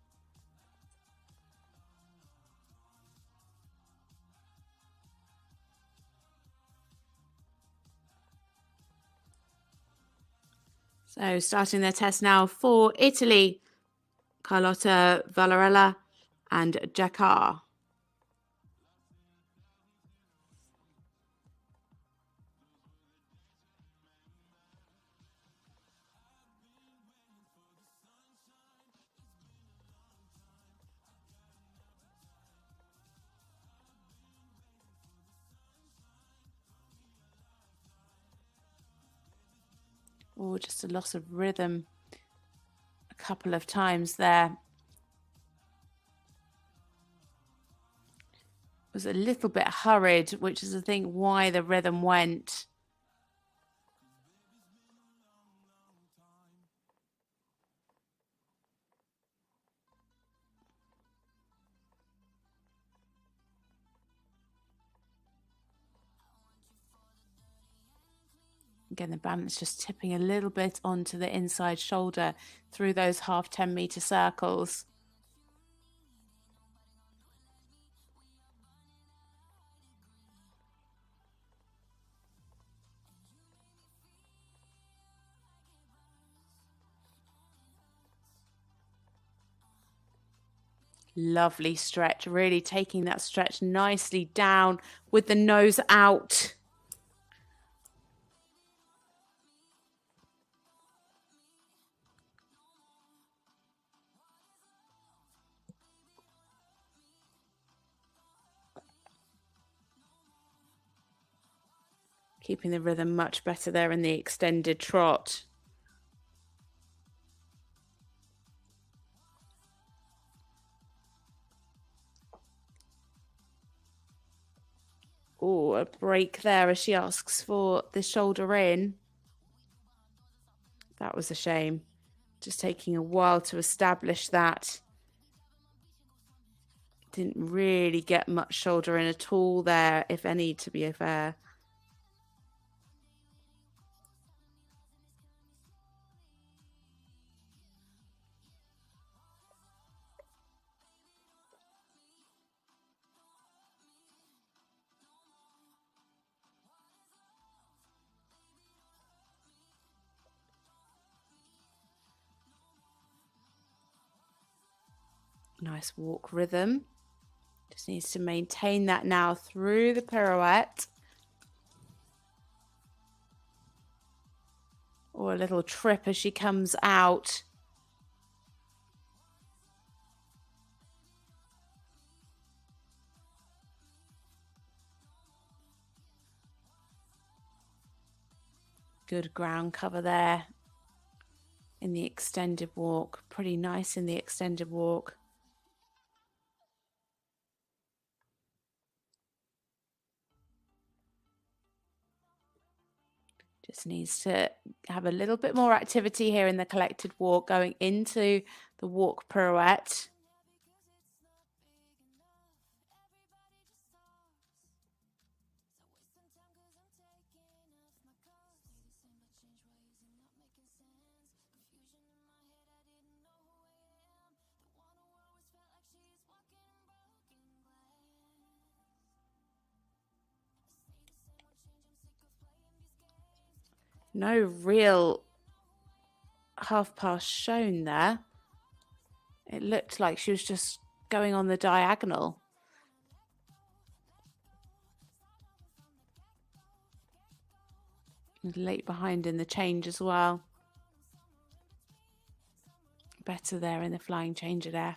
So starting their test now for Italy, Carlotta Valerella and Jakar. Oh, just a loss of rhythm a couple of times there. It was a little bit hurried, which is I think why the rhythm went. Again, the balance just tipping a little bit onto the inside shoulder through those half 10-meter circles. Lovely stretch, really taking that stretch nicely down with the nose out. Keeping the rhythm much better there in the extended trot. Oh, a break there as she asks for the shoulder in. That was a shame. Just taking a while to establish that. Didn't really get much shoulder in at all there, if any, to be fair. Nice walk rhythm. Just needs to maintain that now through the pirouette. Or a little trip as she comes out. Good ground cover there in the extended walk. Pretty nice in the extended walk. Just needs to have a little bit more activity here in the collected walk going into the walk pirouette. No real half pass shown there. It looked like she was just going on the diagonal. Late behind in the change as well. Better there in the flying change at F.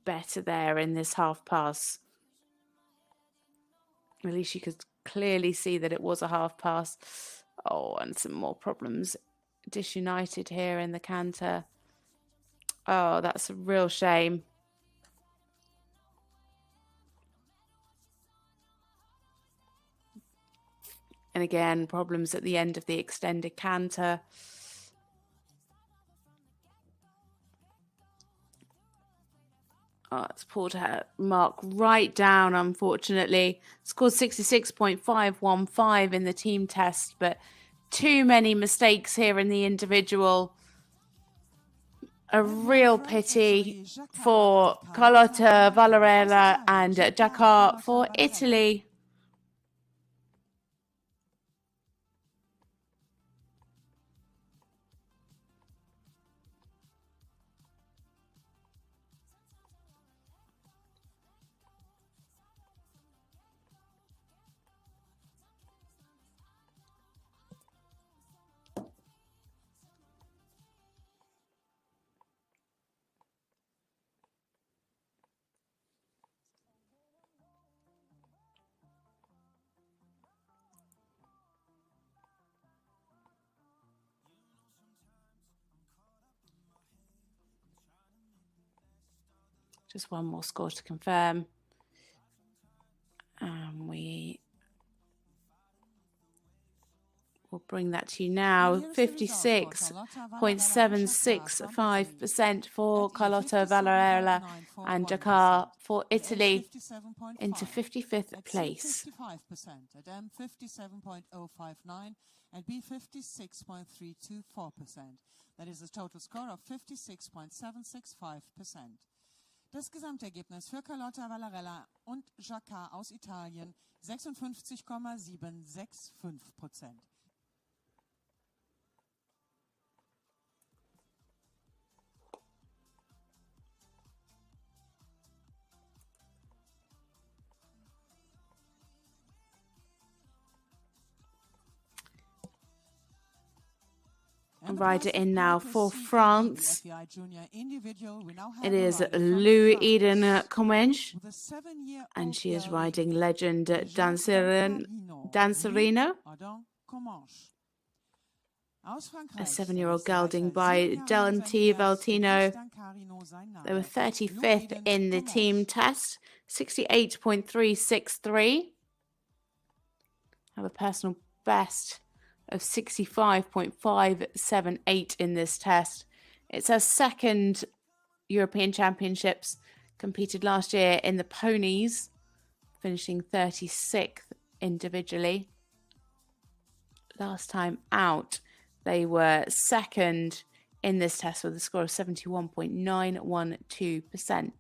Better there in this half pass. At least you could clearly see that it was a half pass. Oh, and some more problems disunited here in the canter. Oh, that's a real shame. And again, problems at the end of the extended canter. Oh, it's pulled her mark right down, unfortunately. Scored 66.515 in the team test, but too many mistakes here in the individual. A real pity for Carlotta Valerella and Dakar for Italy. Just one more score to confirm. We will bring that to you now. 56.765% for Carlotta Valerella and Dakar for Italy into 55th place. 55%, at M 57.059 and B 56.324%. That is a total score of 56.765%. Das Gesamtergebnis für Carlotta Valerella und Jacquard aus Italien 56,765%. Rider in now for France. It is Lou Eden Comenge, and she is riding legend Dancerino. A 7-year-old gelding by Dante Valtino. They were 35th in the team test, 68.363. Have a personal best of 65.578 in this test. It's her second European Championships, competed last year in the ponies, finishing 36th individually. Last time out, they were second in this test with a score of 71.912%.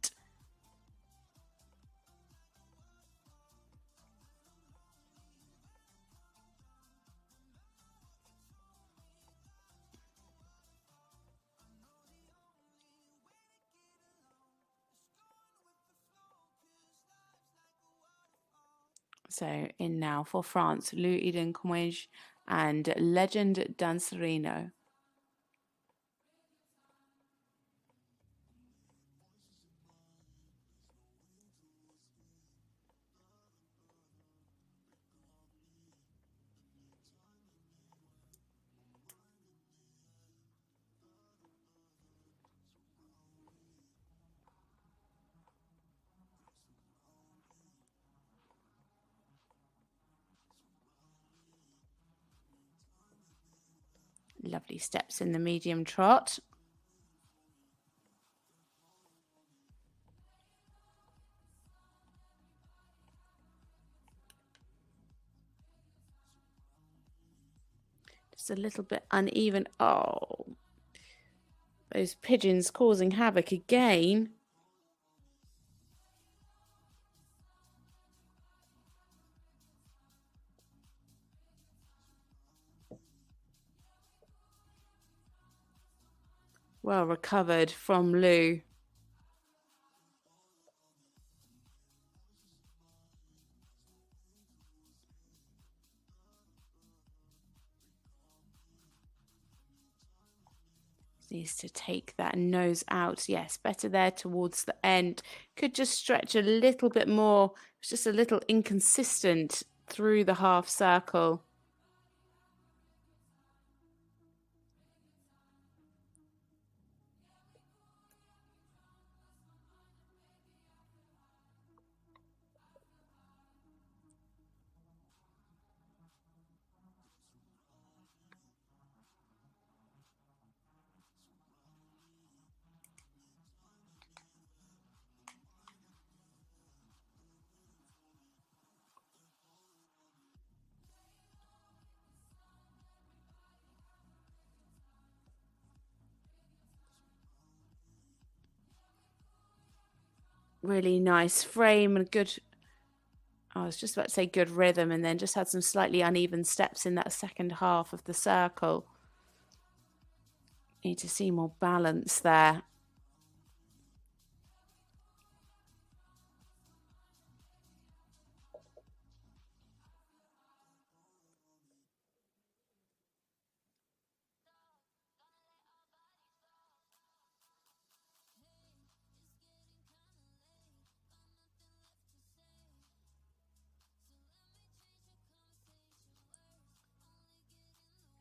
So in now for France, Lou Eden Comenge and legend Dancerino. Lovely steps in the medium trot. Just a little bit uneven. Oh, those pigeons causing havoc again. Well recovered from Lou. Needs to take that nose out. Yes, better there towards the end. Could just stretch a little bit more. It's just a little inconsistent through the half circle. Really nice frame and good, I was just about to say good rhythm, and then just had some slightly uneven steps in that second half of the circle. Need to see more balance there.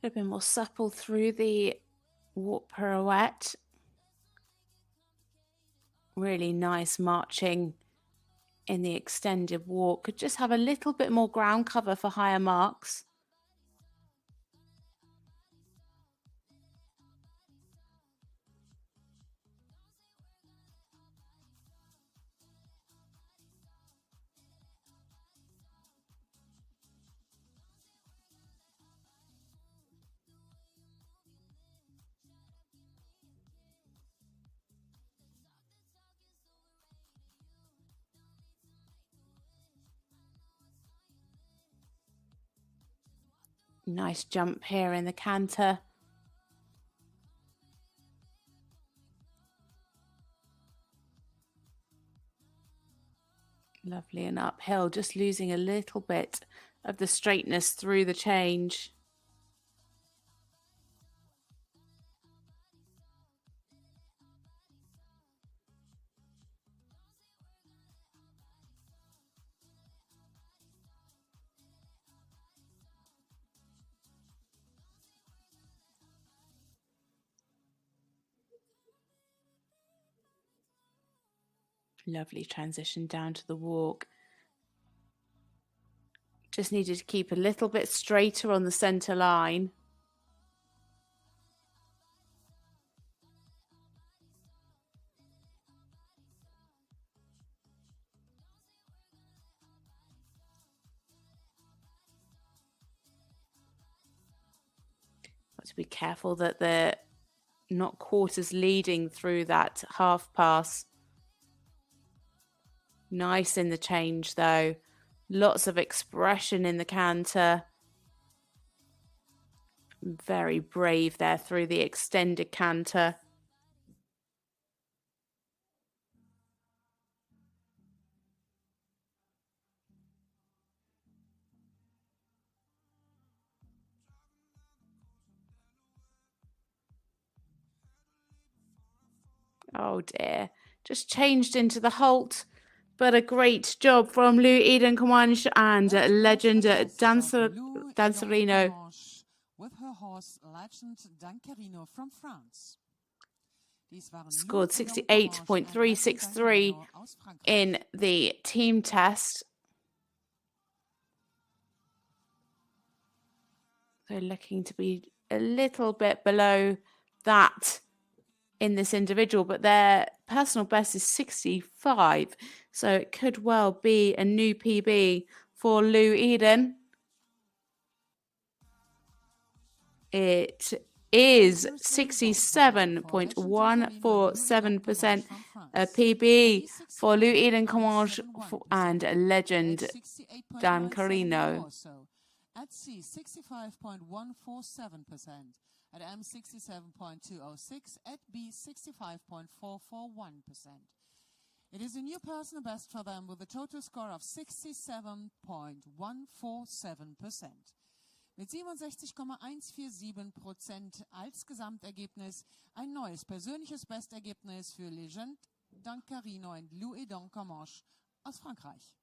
A bit more supple through the walk pirouette. Really nice marching in the extended walk. Could just have a little bit more ground cover for higher marks. Nice jump here in the canter. Lovely and uphill, just losing a little bit of the straightness through the change. Lovely transition down to the walk. Just needed to keep a little bit straighter on the centre line. Got to be careful that they're not quarters leading through that half pass. Nice in the change though. Lots of expression in the canter. Very brave there through the extended canter. Oh dear, just changed into the halt, but a great job from Lou Comanche and legend Dancerino. With her horse Legend Dancerino from France. Scored 68.363 in the team test. They're looking to be a little bit below that in this individual, but their personal best is 65. So it could well be a new PB for Lou Eden. It is 67.147%, a PB for Lou Eden Comanche and legend Dan Carino. At C, 65.147%. At M, 67.206. At B, 65.441%. It is a new personal best for them with a total score of 67.147%. Mit 67,147% als Gesamtergebnis ein neues persönliches Bestergebnis für Legend Dancarino und Lou Eden Comanche aus Frankreich.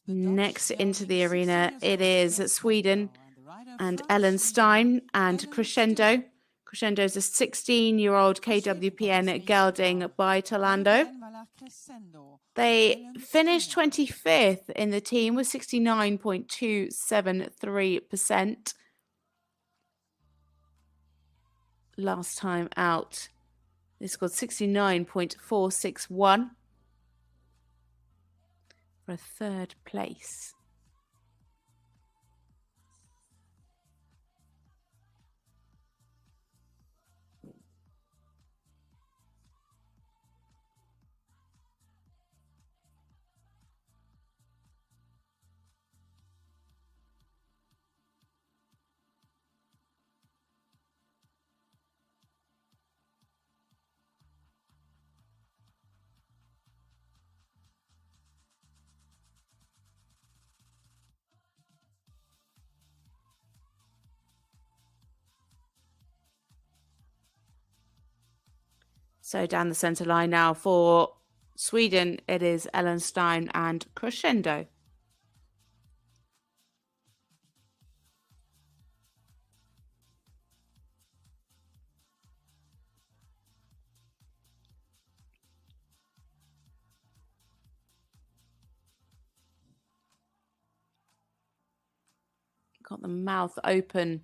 Next into the arena, it is Sweden and Ellen Stein and Crescendo. Crescendo is a 16-year-old KWPN gelding by Tolando. They finished 25th in the team with 69.273%. Last time out, they scored 69.461. For a third place. So down the centre line now for Sweden, it is Ellen Stein and Crescendo. Got the mouth open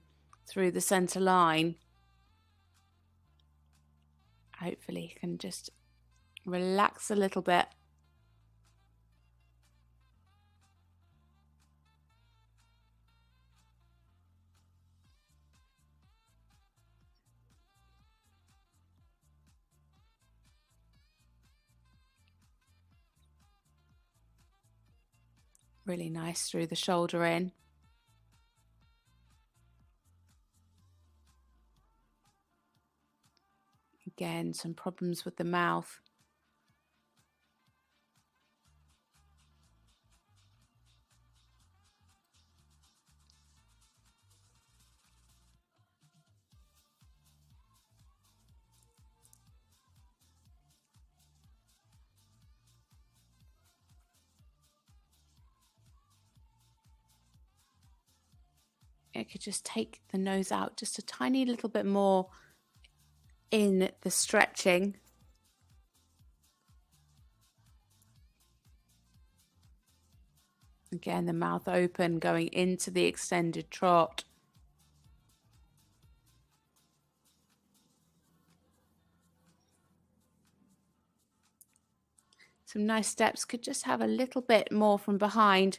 through the centre line. Hopefully he can just relax a little bit. Really nice through the shoulder in. Again, some problems with the mouth. I could just take the nose out just a tiny little bit more in the stretching. Again, the mouth open, going into the extended trot. Some nice steps, could just have a little bit more from behind.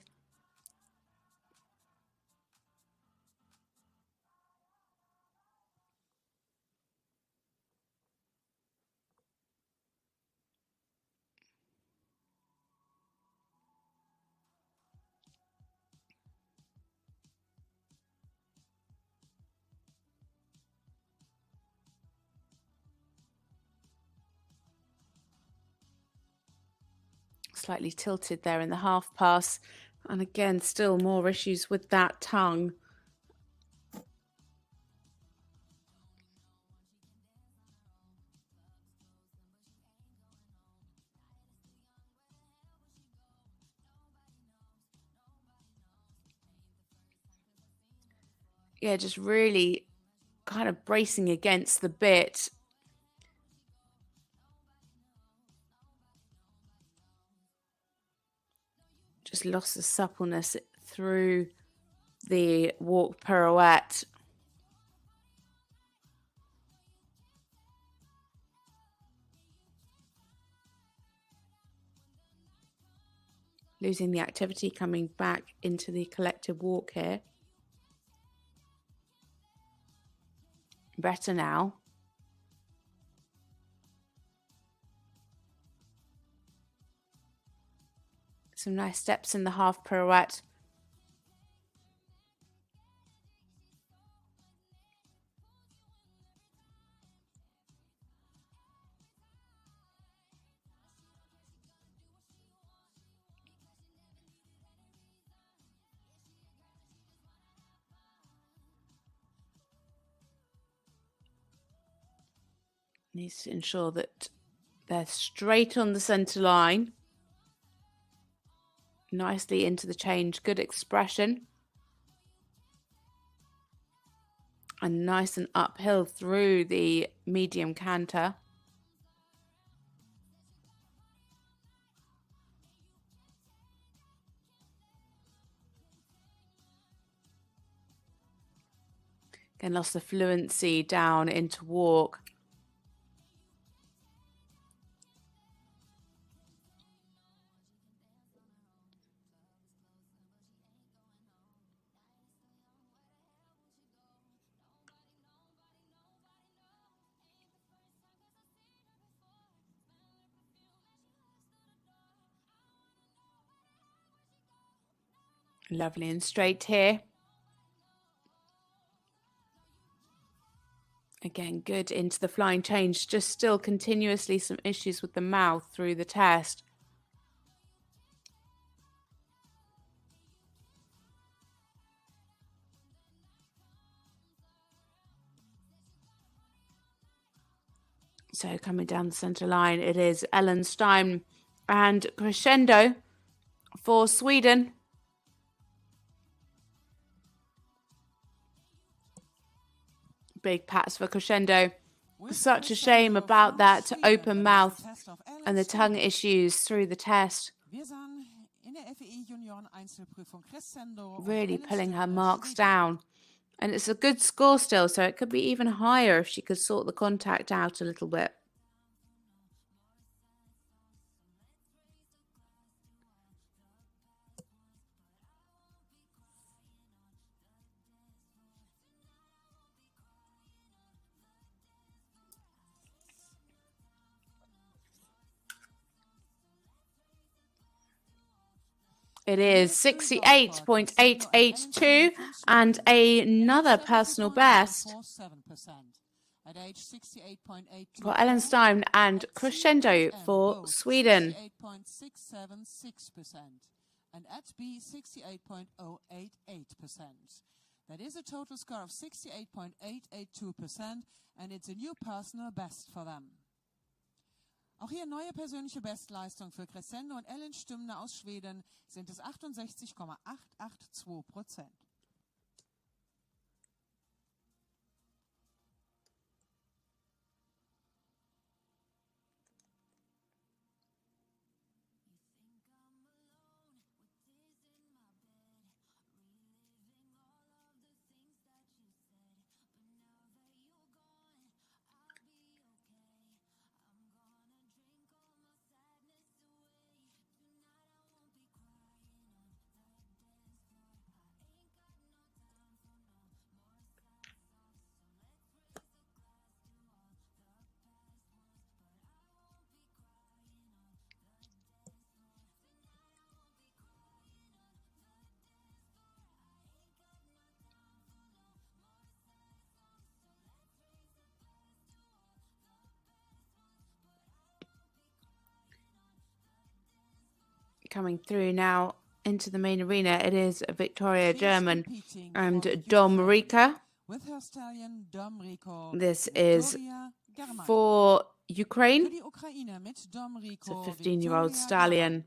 Slightly tilted there in the half pass. And again, still more issues with that tongue. Yeah, just really kind of bracing against the bit. Just lost the suppleness through the walk pirouette. Losing the activity, coming back into the collective walk here. Better now. Some nice steps in the half pirouette. Needs to ensure that they're straight on the centre line. Nicely into the change, good expression. And nice and uphill through the medium canter. Again, lost the fluency down into walk. Lovely and straight here. Again, good into the flying change. Just still continuously some issues with the mouth through the test. So coming down the centre line, it is Ellen Stein and crescendo for Sweden. Big pats for crescendo. Such a shame about that open mouth and the tongue issues through the test. Really pulling her marks down. And it's a good score still, so it could be even higher if she could sort the contact out a little bit. It is 68.882 and another personal best at age 68.82 for Ellen Stein and Crescendo for Sweden. 68.676% and at B 68.088%. That is a total score of 68.882% and it's a new personal best for them. Auch hier neue persönliche Bestleistung für Crescendo und Ellen Stümne aus Schweden sind es 68,882%. Coming through now into the main arena, it is Victoria German and Dom Rika. With her stallion Dom Rico. This is for Ukraine. Für die Ukraine mit Dom Rico, It's a 15-year-old stallion.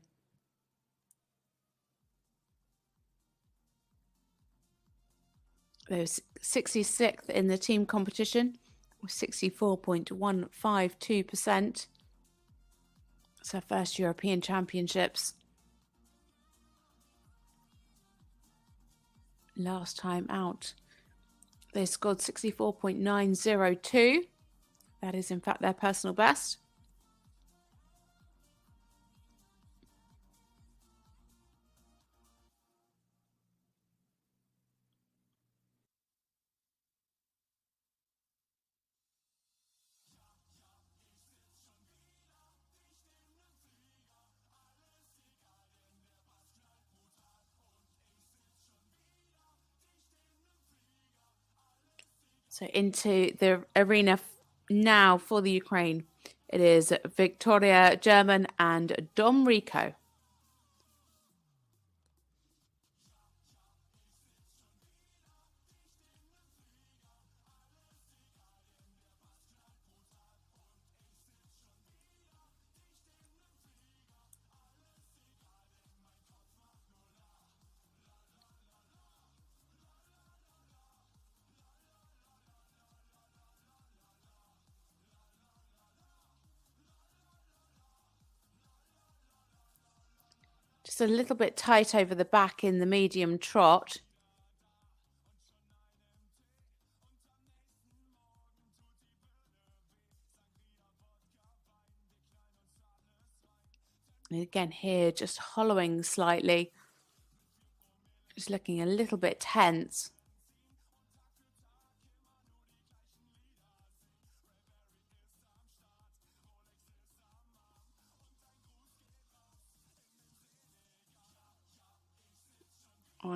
They were 66th in the team competition with 64.152%. It's her first European Championships. Last time out, they scored 64.902. That is, in fact, their personal best. So into the arena now for the Ukraine. It is Victoria German and Dom Rico. Just a little bit tight over the back in the medium trot. And again here, just hollowing slightly. Just looking a little bit tense.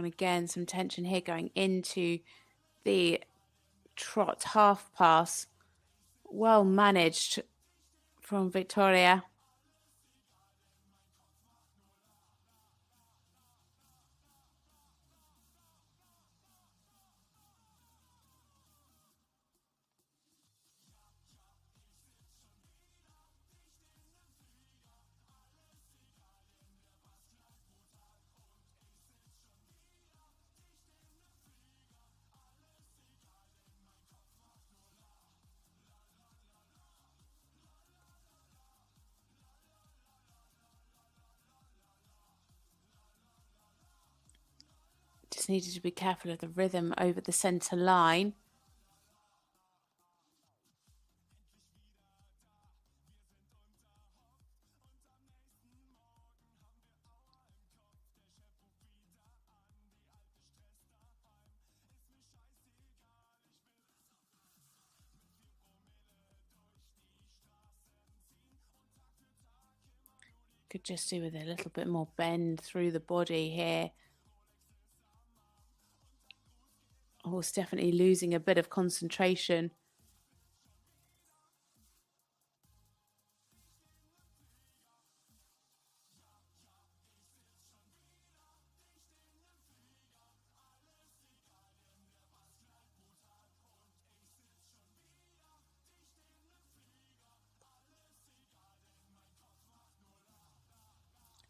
And again, some tension here going into the trot half pass. Well managed from Victoria. Just needed to be careful of the rhythm over the centre line. Could just do with a little bit more bend through the body here. Horse definitely losing a bit of concentration.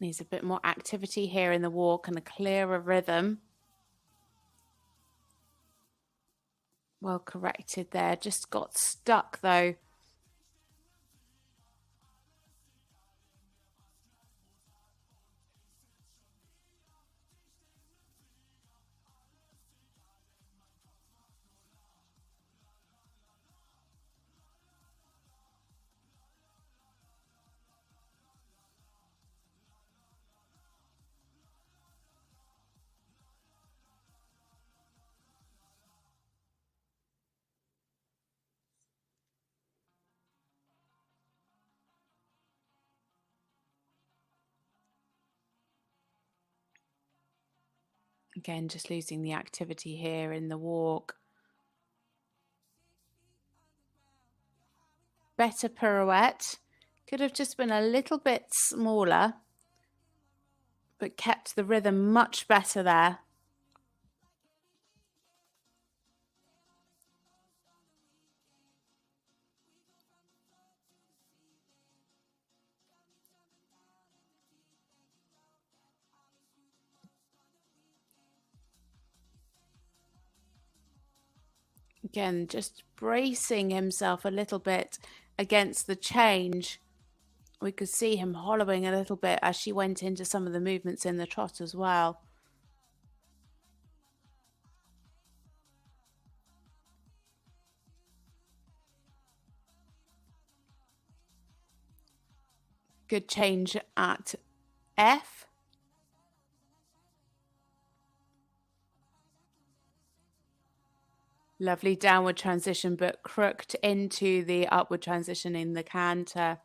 Needs a bit more activity here in the walk and a clearer rhythm. Well corrected there, just got stuck though. Again, just losing the activity here in the walk. Better pirouette. Could have just been a little bit smaller, but kept the rhythm much better there. Again, just bracing himself a little bit against the change. We could see him hollowing a little bit as she went into some of the movements in the trot as well. Good change at F. Lovely downward transition, but crooked into the upward transition in the canter.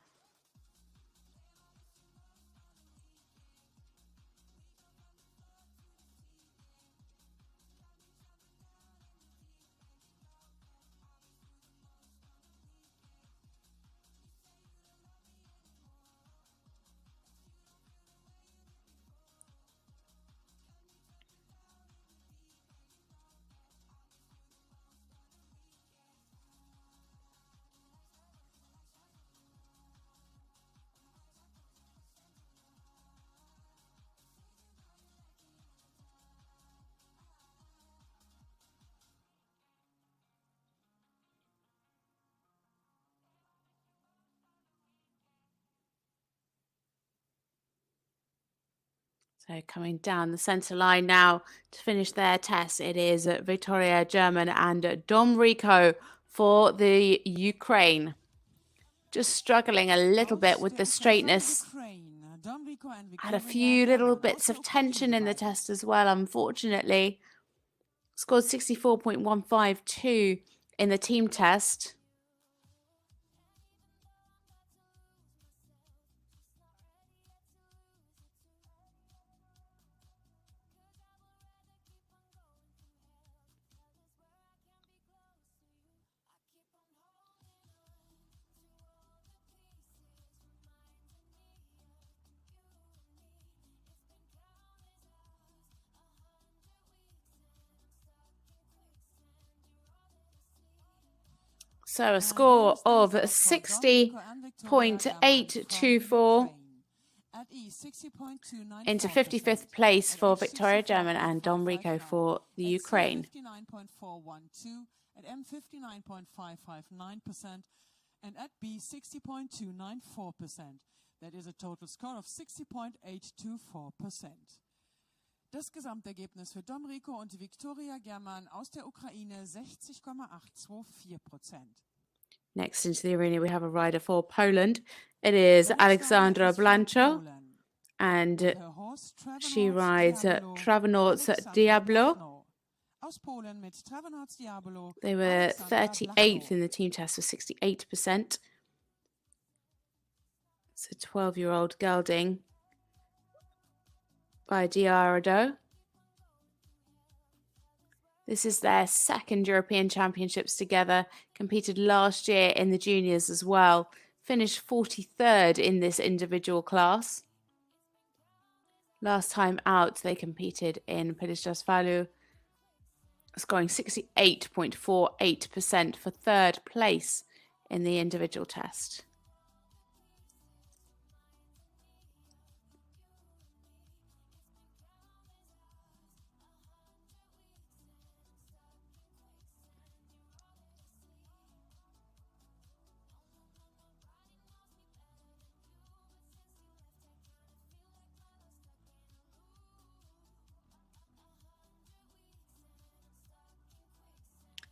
So coming down the centre line now to finish their test, it is Victoria German and Domrico for the Ukraine. Just struggling a little bit with the straightness. Had a few little bits of tension in the test as well, unfortunately. Scored 64.152 in the team test. So a score of 60.824 into 55th place for Victoria German and Domrico for the Ukraine. At M 59.559% and at B 60.294%. That is a total score of 60.824%. Das Gesamtergebnis für Domrico und Victoria German aus der Ukraine 60,824%. Next into the arena we have a rider for Poland. It is Alexandra Blanchino and she rides Travenauts Diablo. They were 38th in the team test with 68%. It's a 12-year-old gelding by Diarado. This is their second European Championships together, competed last year in the juniors as well, finished 43rd in this individual class. Last time out, they competed in Piliș-Răzvalu, scoring 68.48% for third place in the individual test.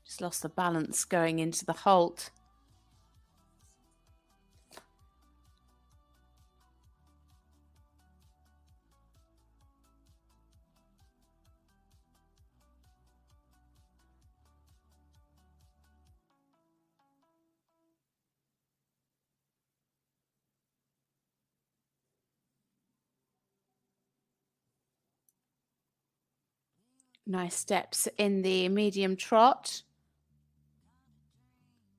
Just lost the balance going into the halt. Nice steps in the medium trot.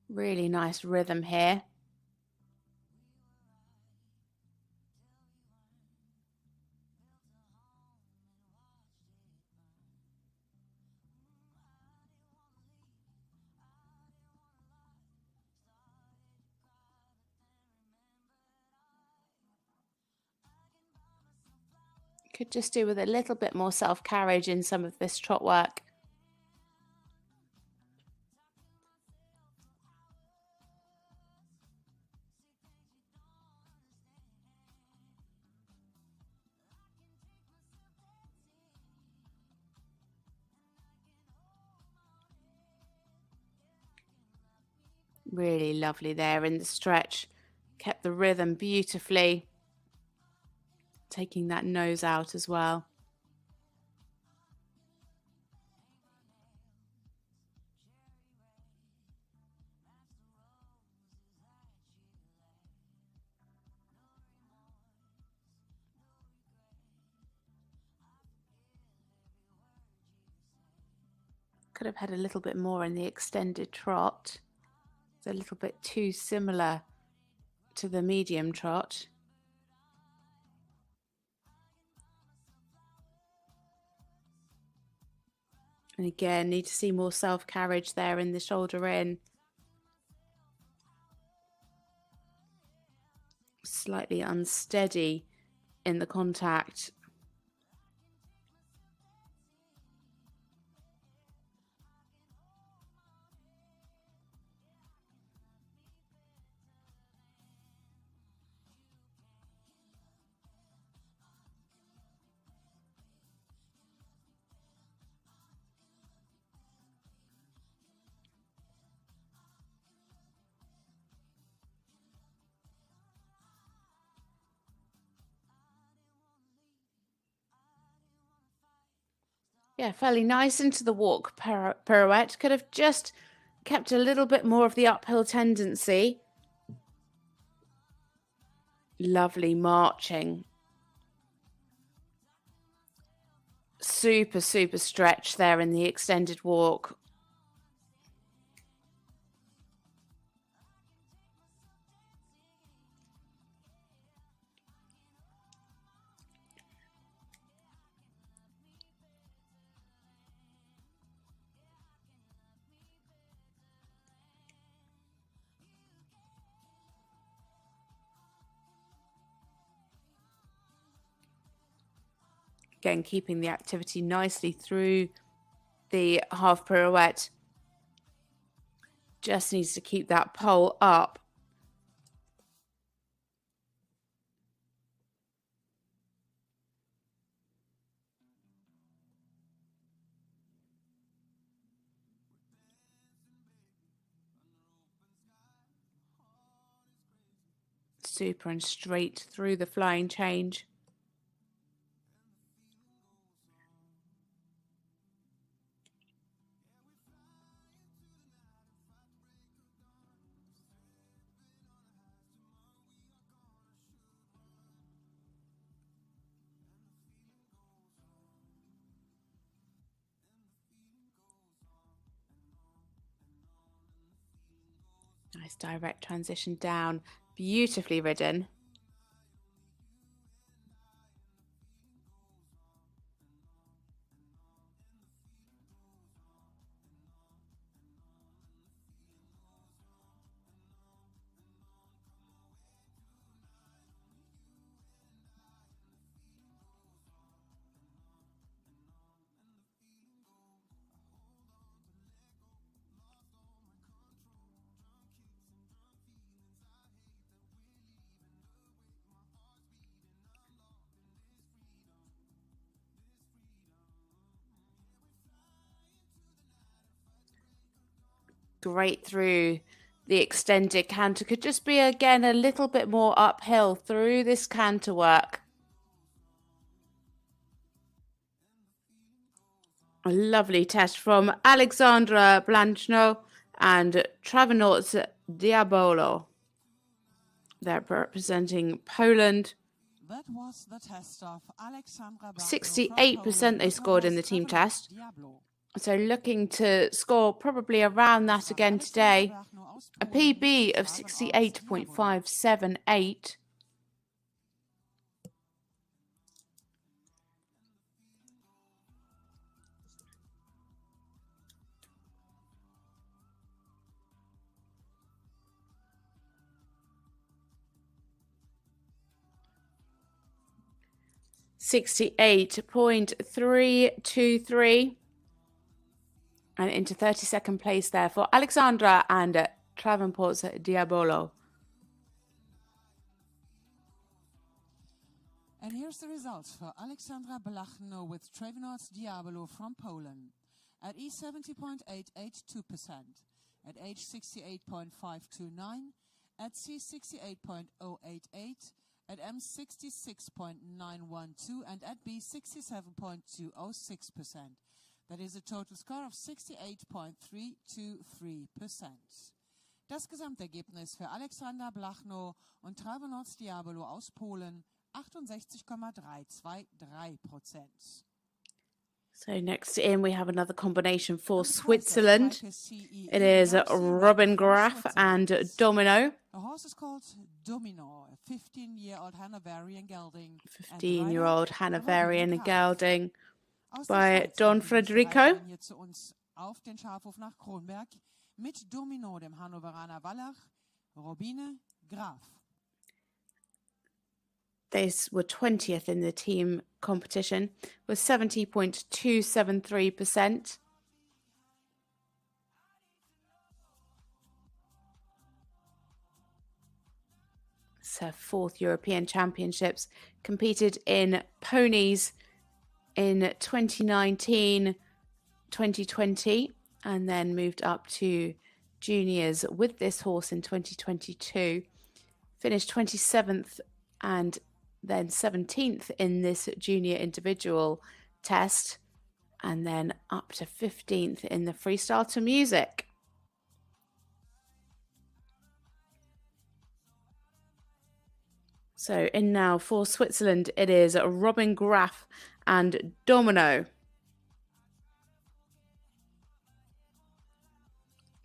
Really nice rhythm here. Could just do with a little bit more self-carriage in some of this trot work. Really lovely there in the stretch. Kept the rhythm beautifully. Taking that nose out as well. Could have had a little bit more in the extended trot. It's a little bit too similar to the medium trot. And again, need to see more self-carriage there in the shoulder in. Slightly unsteady in the contact. Yeah, fairly nice into the walk pirouette. Could have just kept a little bit more of the uphill tendency. Lovely marching. Super, super stretch there in the extended walk. Again, keeping the activity nicely through the half pirouette. Just needs to keep that pole up. Super and straight through the flying change. Nice direct transition down. Beautifully ridden. Great through the extended canter. Could just be, again, a little bit more uphill through this canter work. A lovely test from Alexandra Blanchino and Travanots Diabolo. They're representing Poland. That was the test of Alexandra Blanchino. 68% they scored in the team test. So looking to score probably around that again today. A PB of 68.578. .323 and into 32nd place there for Alexandra and Travanport's Diabolo. And here's the results for Alexandra Blanchino with Travanots Diabolo from Poland. At E70.882%, at H 68.529, at C 68.088, at M 66.912, and at B 67.206%. That is a total score of 68.323%. Das Gesamtergebnis für Alexandra Blanchino und Travanots Diabolo aus Polen 68,323%. So next in we have another combination for Switzerland. It is Robin Graf and Domino. The horse is called Domino, a 15-year-old Hanoverian gelding. 15-year-old Hanoverian gelding by Don Federico. Zu uns auf den Schafhof nach Kronberg mit Domino, dem Hannoveraner Wallach, Robine, Graf. They were 20th in the team competition with 70.273%. It's her 4th European Championships. Competed in ponies in 2019, 2020, and then moved up to juniors with this horse in 2022. Finished 27th and then 17th in this junior individual test, and then up to 15th in the freestyle to music. So in now for Switzerland, it is Robin Graf and Domino.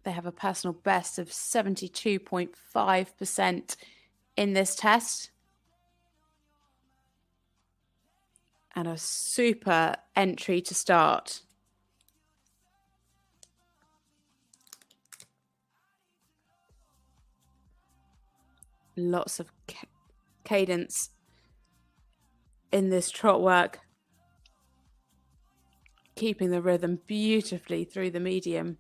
They have a personal best of 72.5% in this test. And a super entry to start. Lots of cadence in this trot work. Keeping the rhythm beautifully through the medium.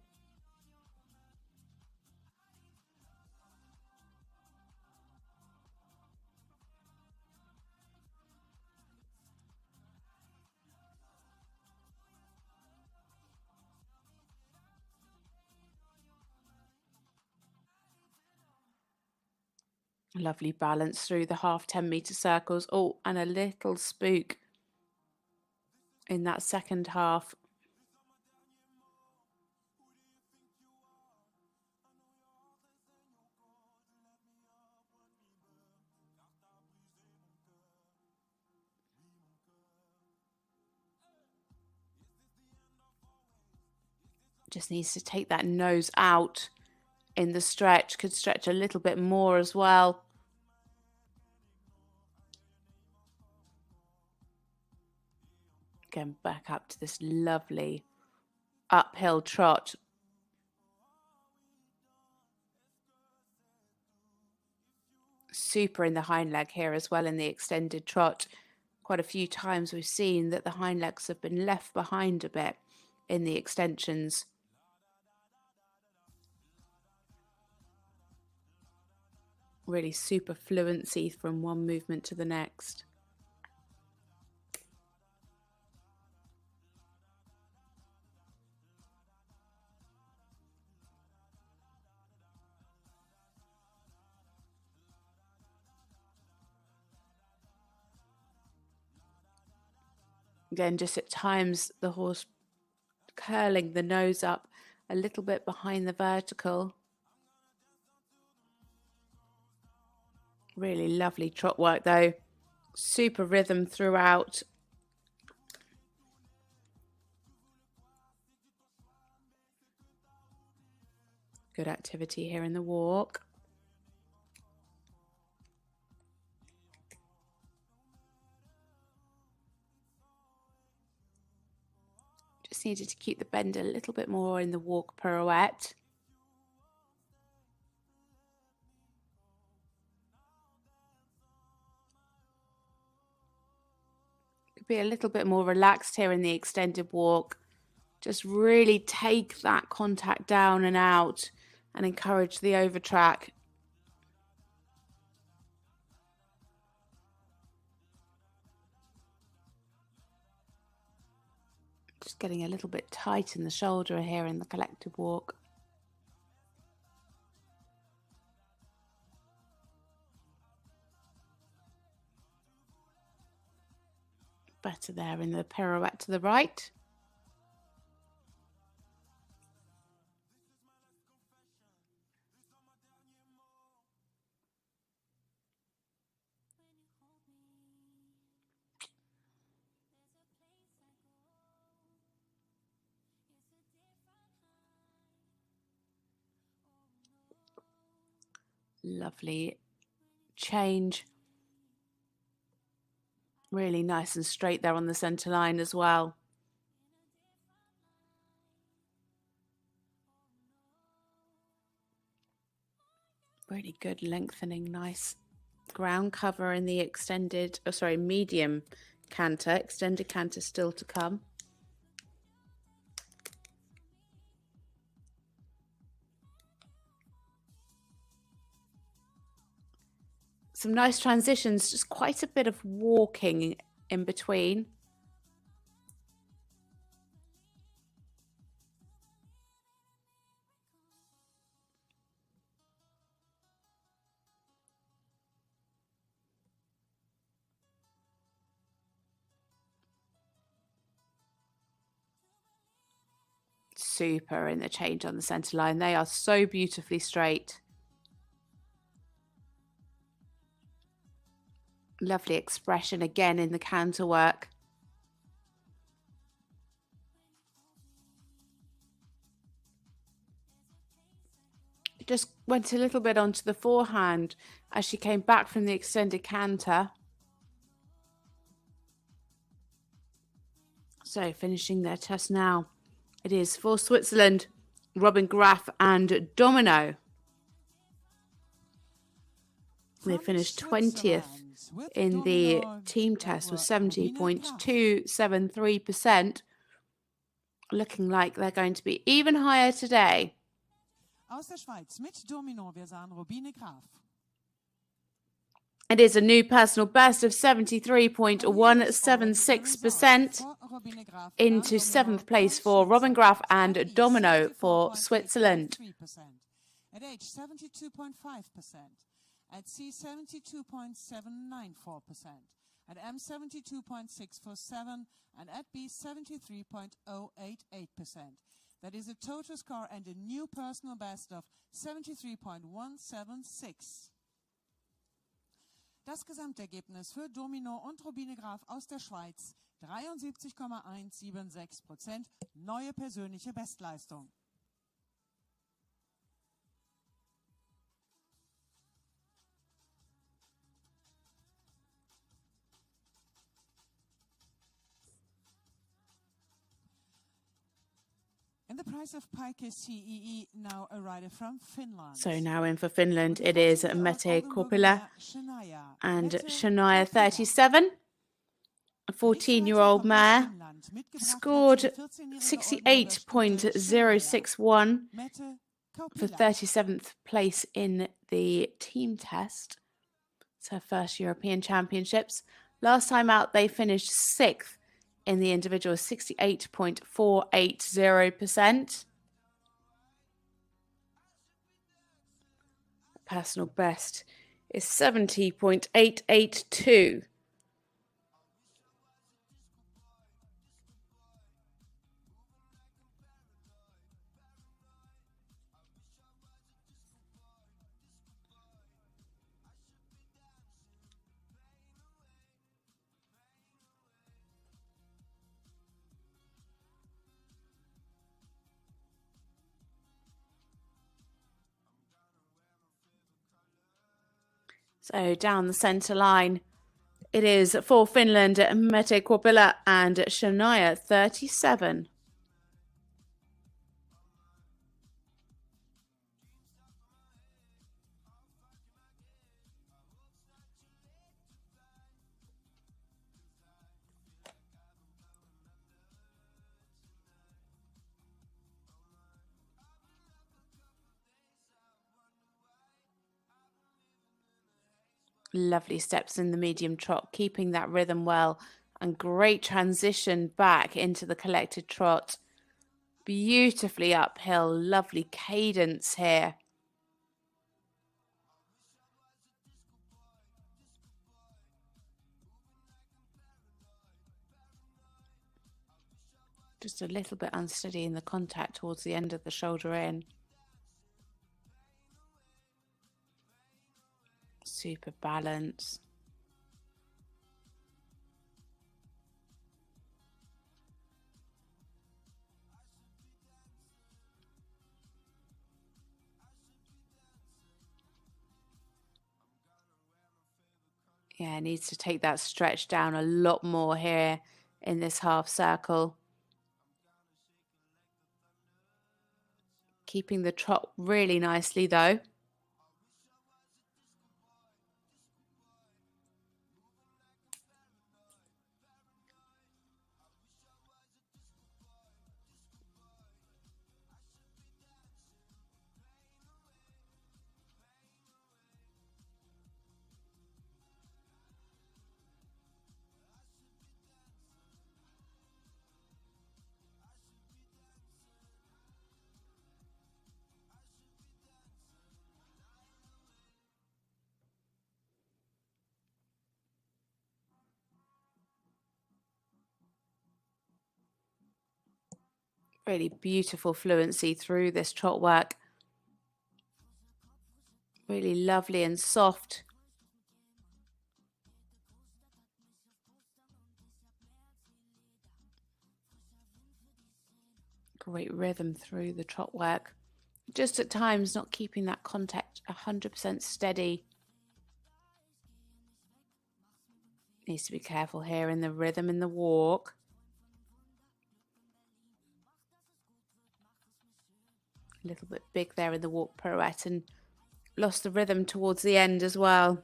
Lovely balance through the half 10-meter circles. Oh, and a little spook in that second half. Just needs to take that nose out in the stretch, could stretch a little bit more as well. Again, back up to this lovely uphill trot. Super in the hind leg here as well in the extended trot. Quite a few times we've seen that the hind legs have been left behind a bit in the extensions. Really super fluency from one movement to the next. Again, just at times the horse curling the nose up a little bit behind the vertical. Really lovely trot work though. Super rhythm throughout. Good activity here in the walk. Just needed to keep the bend a little bit more in the walk pirouette. Could be a little bit more relaxed here in the extended walk. Just really take that contact down and out and encourage the overtrack. Just getting a little bit tight in the shoulder here in the collective walk. Better there in the pirouette to the right. Lovely change. Really nice and straight there on the centre line as well. Really good lengthening, nice ground cover in the extended, medium canter. Extended canter still to come. Some nice transitions, just quite a bit of walking in between. Super in the change on the centre line. They are so beautifully straight. Lovely expression again in the canter work. Just went a little bit onto the forehand as she came back from the extended canter. So finishing their test now. It is for Switzerland, Robin Graf and Domino. They finished 20th in the team test with 70.273%. Looking like they're going to be even higher today. Aus der Schweiz mit Domino, wir sahen Robine Graf. It is a new personal best of 73.176% into 7th place for Robin Graf and Domino for Switzerland. At age 72.5%, at C 72.794%, at M 72.647%, and at B 73.088%. That is a total score and a new personal best of 73.176. Das Gesamtergebnis für Domino und Robine Graf aus der Schweiz 73,176%, neue persönliche Bestleistung. In the prize of Pike CEE, now a rider from Finland. So now in for Finland, it is Meteor Corpilla and Shania 37. A 14-year-old mare, scored 68.061 for 37th place in the team test. It's her first European Championships. Last time out, they finished 6th in the individual, 68.480%. Personal best is 70.882. So down the centre line, it is for Finland, Meteor Corpilla and Shania 37. Lovely steps in the medium trot, keeping that rhythm well, and great transition back into the collected trot. Beautifully uphill, lovely cadence here. Just a little bit unsteady in the contact towards the end of the shoulder in. Super balance. Yeah, needs to take that stretch down a lot more here in this half circle. Keeping the trot really nicely though. Really beautiful fluency through this trot work. Really lovely and soft. Great rhythm through the trot work. Just at times not keeping that contact 100% steady. Needs to be careful here in the rhythm in the walk. A little bit big there in the walk pirouette and lost the rhythm towards the end as well.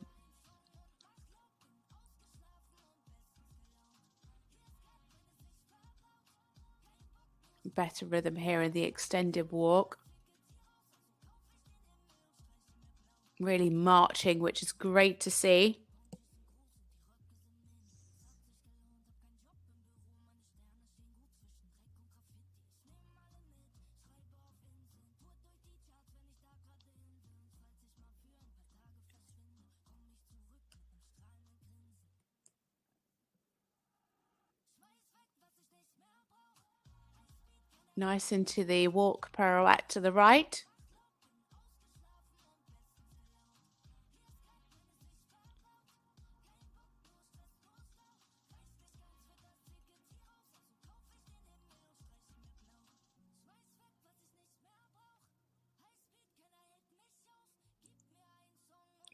Better rhythm here in the extended walk. Really marching, which is great to see. Nice into the walk pirouette to the right.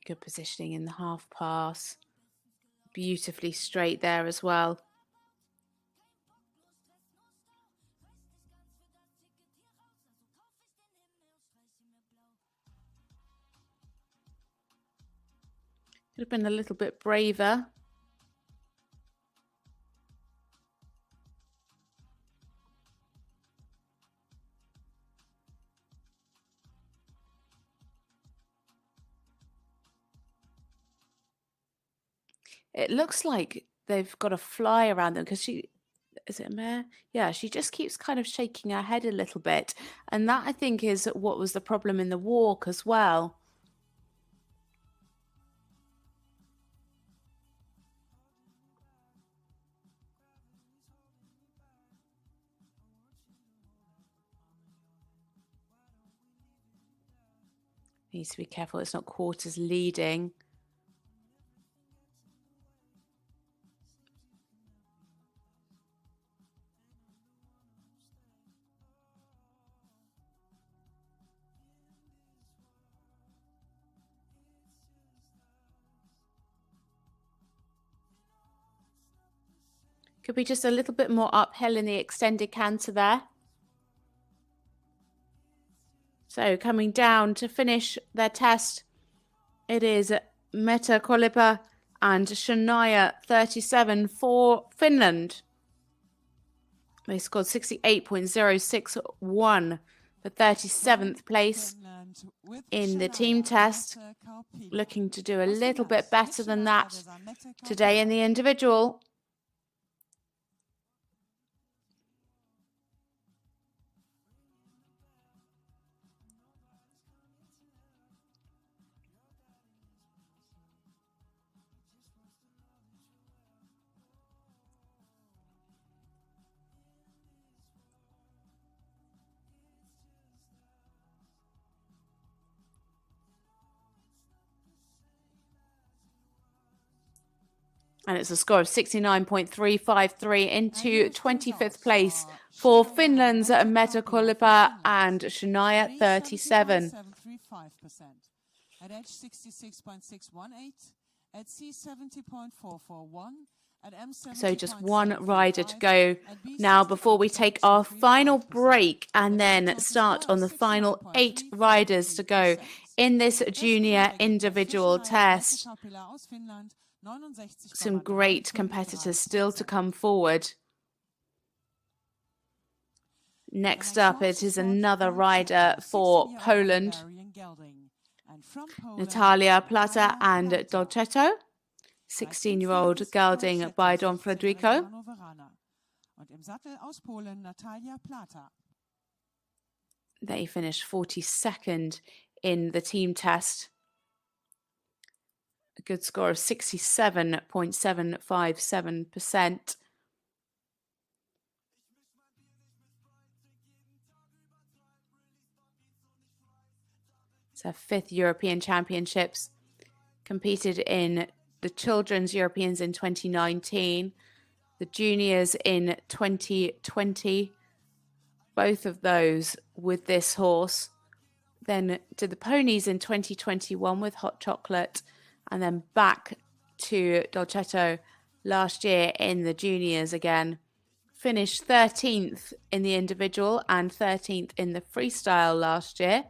Good positioning in the half pass. Beautifully straight there as well. Could have been a little bit braver. It looks like they've got a fly around them because is it a mare? Yeah, she just keeps kind of shaking her head a little bit. And that, I think, is what was the problem in the walk as well. Needs to be careful it's not quarters leading. Could be just a little bit more uphill in the extended canter there. So coming down to finish their test, it is Meteor Corpilla and Shania 37 for Finland. They scored 68.061 for 37th place in the team test. Looking to do a little bit better than that today in the individual. And it's a score of 69.353 into 25th place for Finland's Meteor Corpilla and Shania 37. At edge 66.618, at C 70.441, at M 70. So just one rider to go now before we take our final break and then start on the final 8 riders to go in this junior individual test. Some great competitors still to come forward. Next up, it is another rider for Poland. Natalia Plata and Dolcetto. 16-year-old gelding by Don Federico. They finished 42nd in the team test. A good score of 67.757%. It's her 5th European Championships. Competed in the Children's Europeans in 2019, the Juniors in 2020, both of those with this horse. Then did the ponies in 2021 with Hot Chocolate, and then back to Dolcetto last year in the Juniors again. Finished 13th in the individual and 13th in the freestyle last year.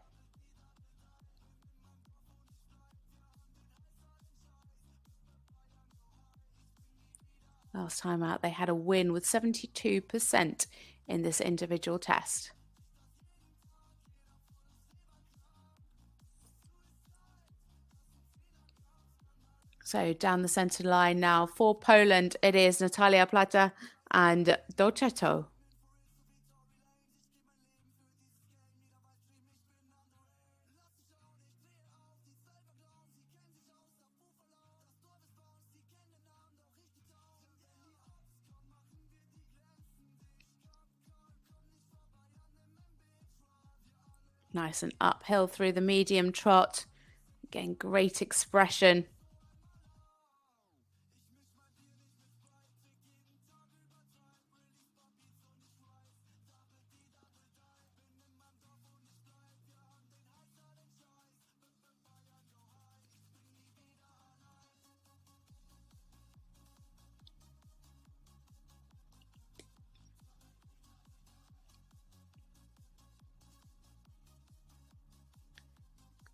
Last time out, they had a win with 72% in this individual test. So down the centre line now for Poland, it is Natalia Plata and Dolcetto. Nice and uphill through the medium trot. Again, great expression.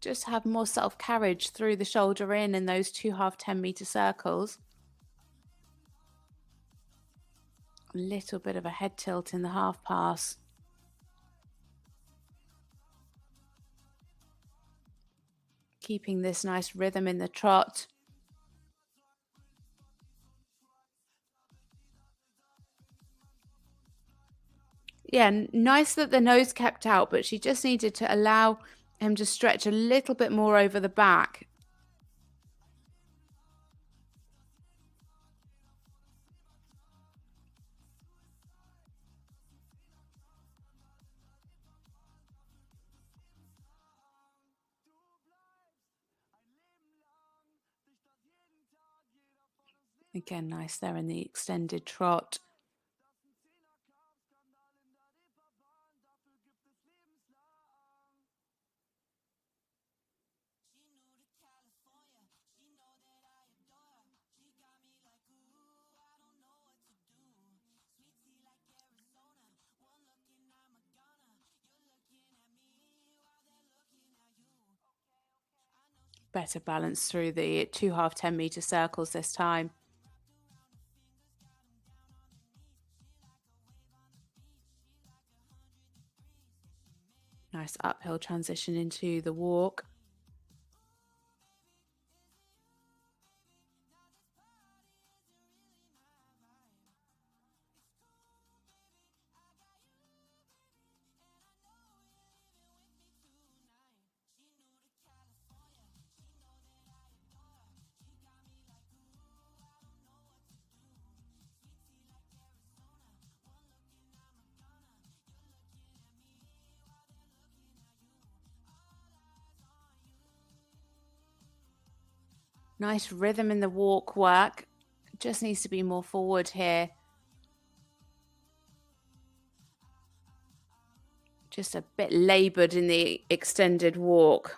just have more self-carriage through the shoulder in those 2 half 10-meter circles. A little bit of a head tilt in the half pass. Keeping this nice rhythm in the trot. Yeah, nice that the nose kept out, but she just needed to allow him to stretch a little bit more over the back. Again, nice there in the extended trot. Better balance through the 2 half 10-meter circles this time. Nice uphill transition into the walk. Nice rhythm in the walk work. Just needs to be more forward here. Just a bit laboured in the extended walk.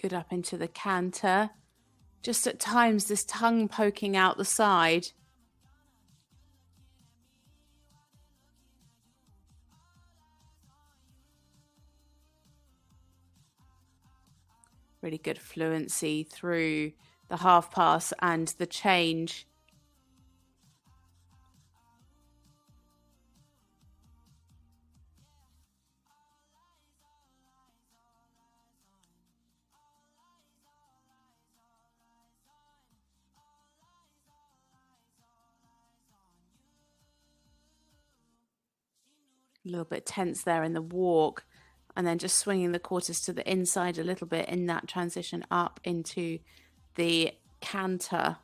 Good up into the canter. Just at times this tongue poking out the side. Really good fluency through the half pass and the change. A little bit tense there in the walk, and then just swinging the quarters to the inside a little bit in that transition up into the canter.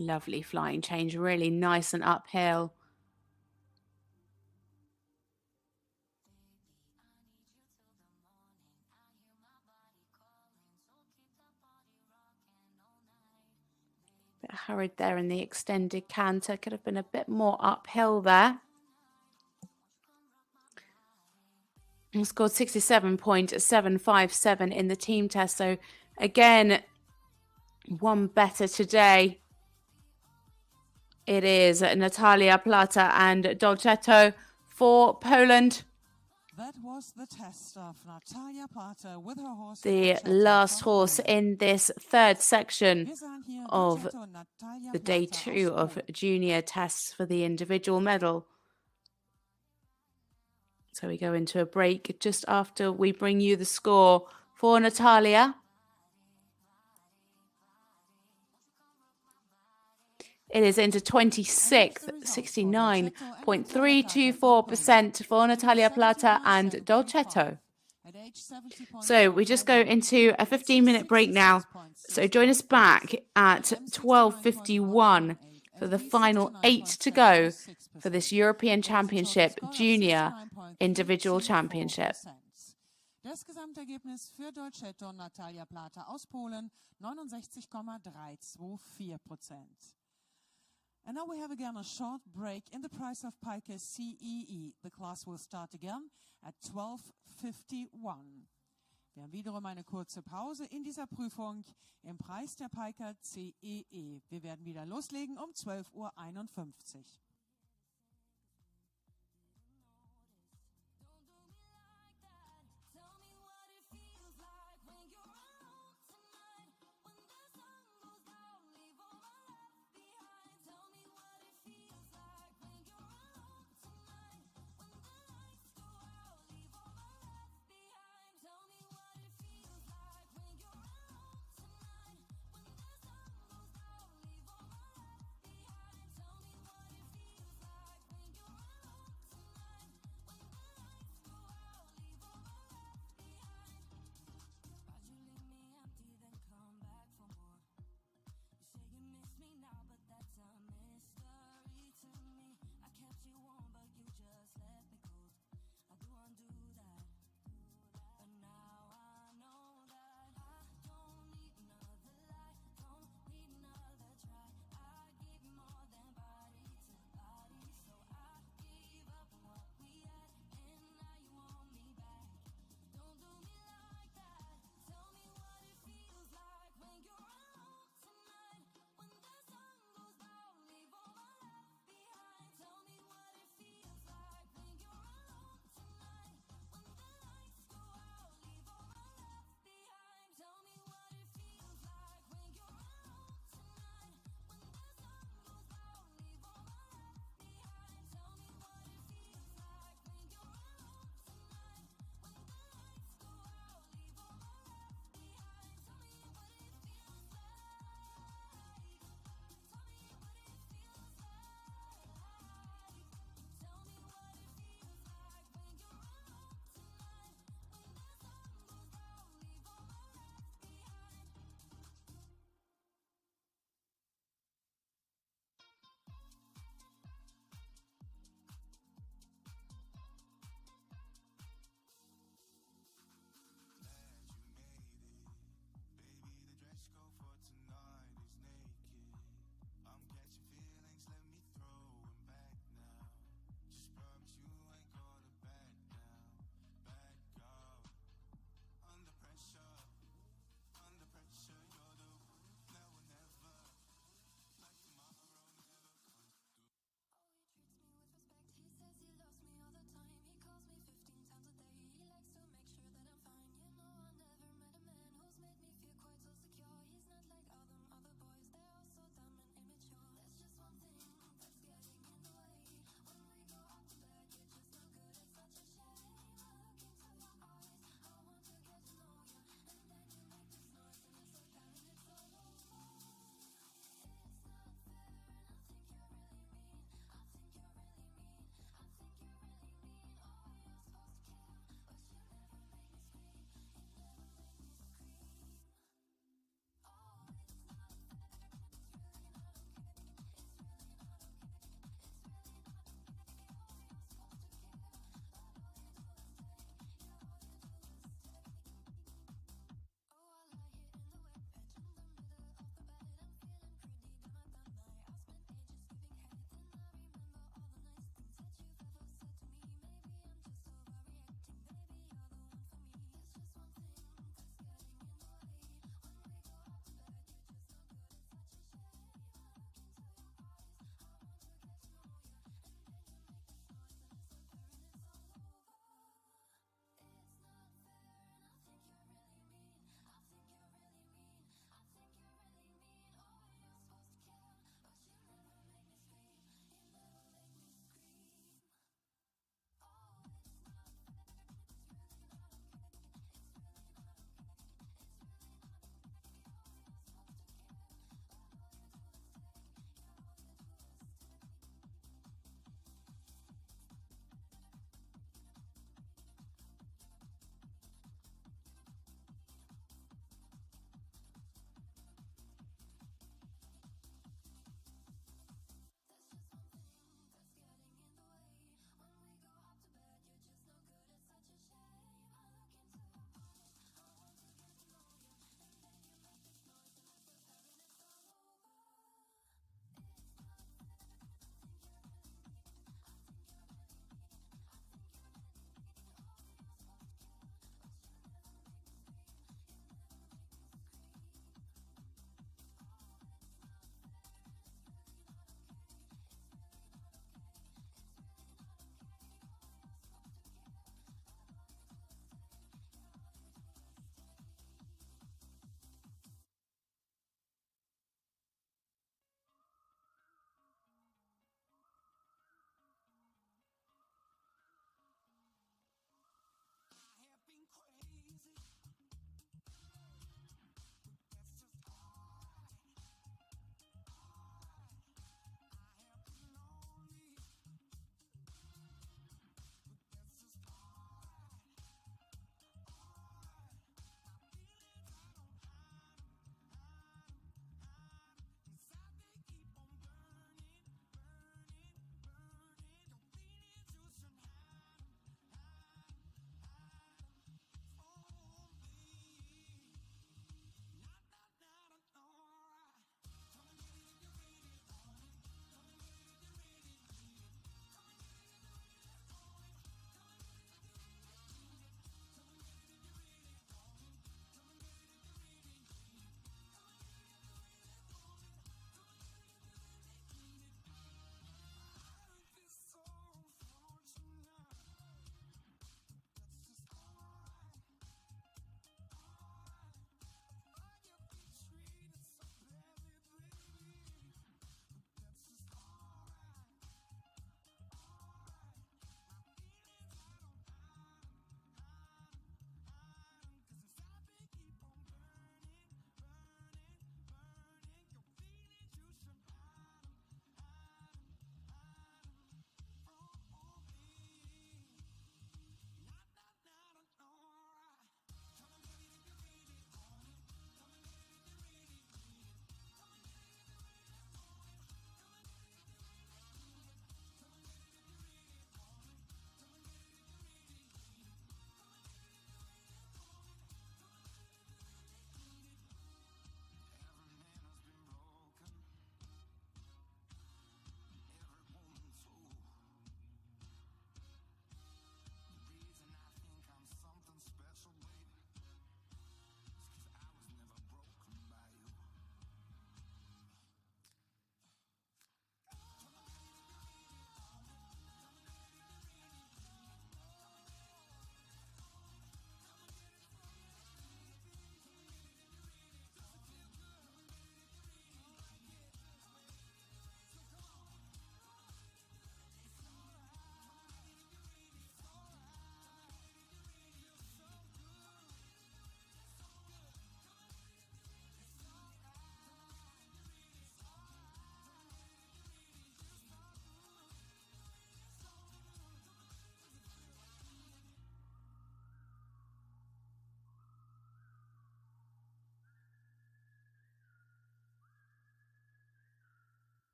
Lovely flying change, really nice and uphill. Bit hurried there in the extended canter, could have been a bit more uphill there. And scored 67.757 in the team test, so again, one better today. It is Natalia Plata and Dolcetto for Poland. That was the test of Natalia Plata with her horse. The last horse in this third section of the day 2 of junior tests for the individual medal. So we go into a break just after we bring you the score for Natalia. It is into 26th, 69.324% for Natalia Plata and Dolcetto. So we just go into a 15-minute break now. So join us back at 12:51 for the final 8 to go for this European Championship Junior Individual Championship. Das Gesamtergebnis für Dolcetto und Natalia Plata aus Polen 69,324%. And now we have again a short break in the price of Piker CEE. The class will start again at 12:51. Wir haben wiederum eine kurze Pause in dieser Prüfung im Preis der Piker CEE. Wir werden wieder loslegen um 12:51 Uhr.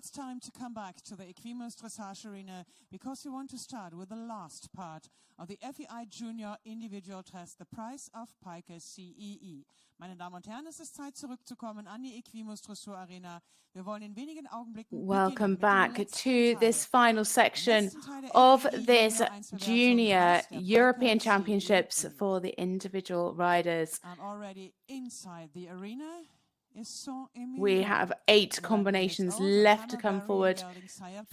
it's time to come back to the Equimos Dressage Arena because we want to start with the last part of the FEI Junior Individual Test, the Prize of Pike CEE. Meine Damen und Herren, es ist Zeit zurückzukommen an die Equimos Dressur Arena. Wir wollen in wenigen Augenblicken Welcome back to this final section of this Junior European Championships for the individual riders. And already inside the arena we have 8 combinations left to come forward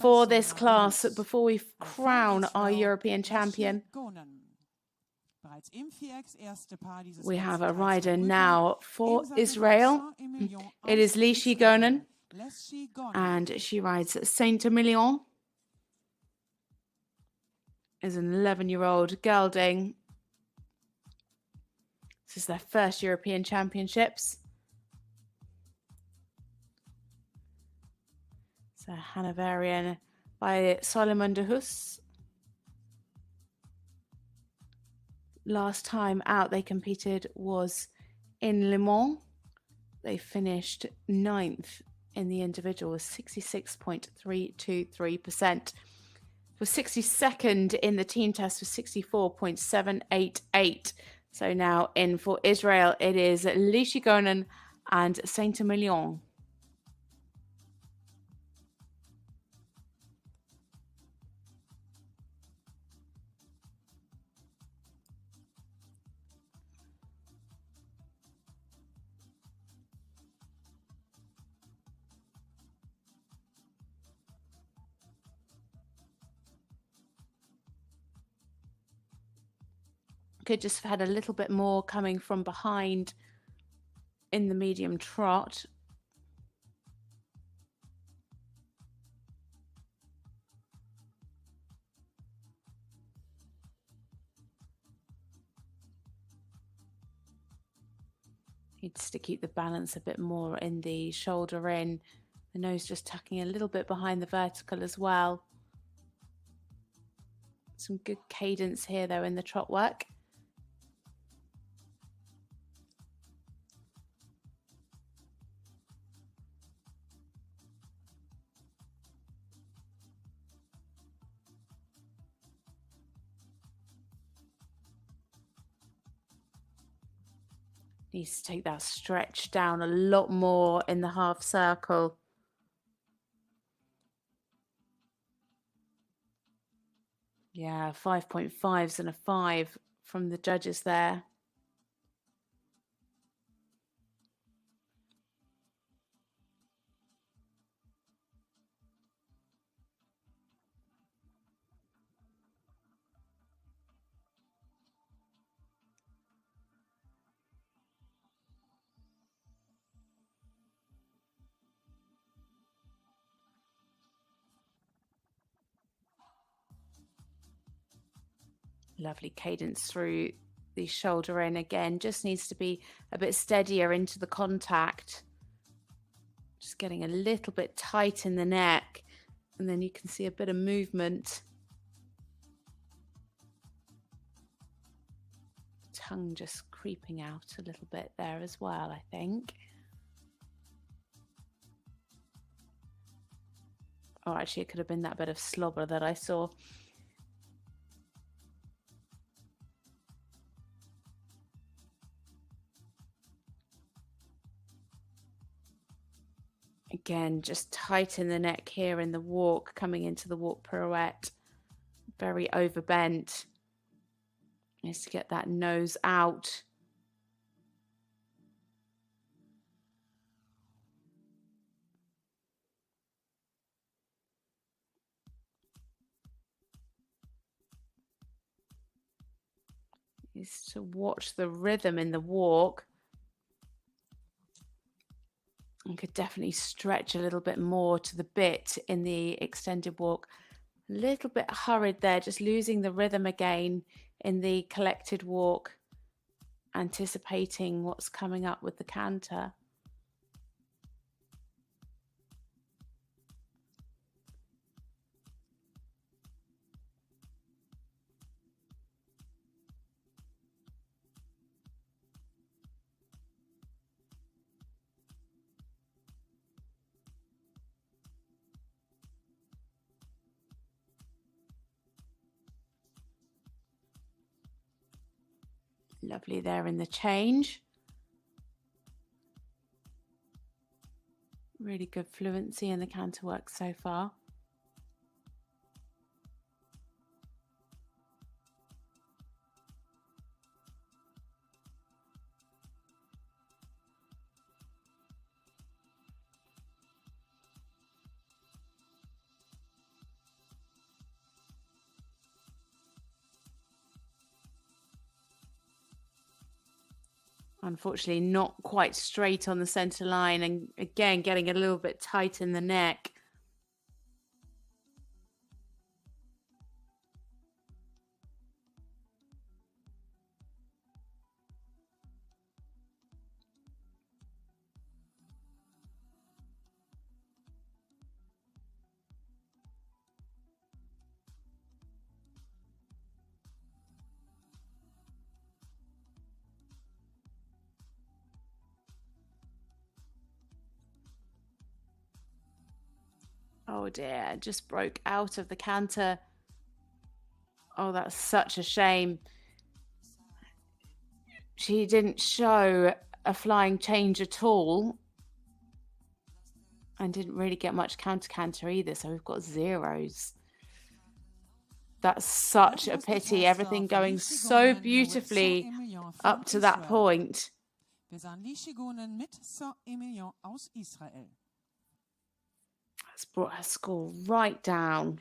for this class before we crown our European champion. We have a rider now for Israel. It is Luchi Gonen, and she rides Saint-Emilion. Is an 11-year-old gelding. This is their first European Championships. It's a Hanoverian by Solomon de Hus. Last time out they competed was in Le Mans. They finished 9th in the individual with 66.323%. Was 62nd in the team test with 64.788. So now in for Israel, it is Luchi Gonen and Saint-Emilion. Could just have had a little bit more coming from behind in the medium trot. Needs to keep the balance a bit more in the shoulder in. The nose just tucking a little bit behind the vertical as well. Some good cadence here though in the trot work. Needs to take that stretch down a lot more in the half circle. Yeah, 5.5s and a 5 from the judges there. Lovely cadence through the shoulder in again. Just needs to be a bit steadier into the contact. Just getting a little bit tight in the neck. And then you can see a bit of movement. Tongue just creeping out a little bit there as well, I think. Oh, actually, it could have been that bit of slobber that I saw. Again, just tighten the neck here in the walk, coming into the walk pirouette. Very overbent. Needs to get that nose out. Needs to watch the rhythm in the walk. And could definitely stretch a little bit more to the bit in the extended walk. A little bit hurried there, just losing the rhythm again in the collected walk, anticipating what's coming up with the canter. Lovely there in the change. Really good fluency in the canter work so far. Unfortunately, not quite straight on the center line, and again, getting a little bit tight in the neck. Oh dear, just broke out of the canter. Oh, that's such a shame. She didn't show a flying change at all. And didn't really get much counter-canter either, so we've got zeros. That's such a pity. Everything going so beautifully up to that point. Luchi Gonen mit Saint-Emilion aus Israel. That's brought her score right down.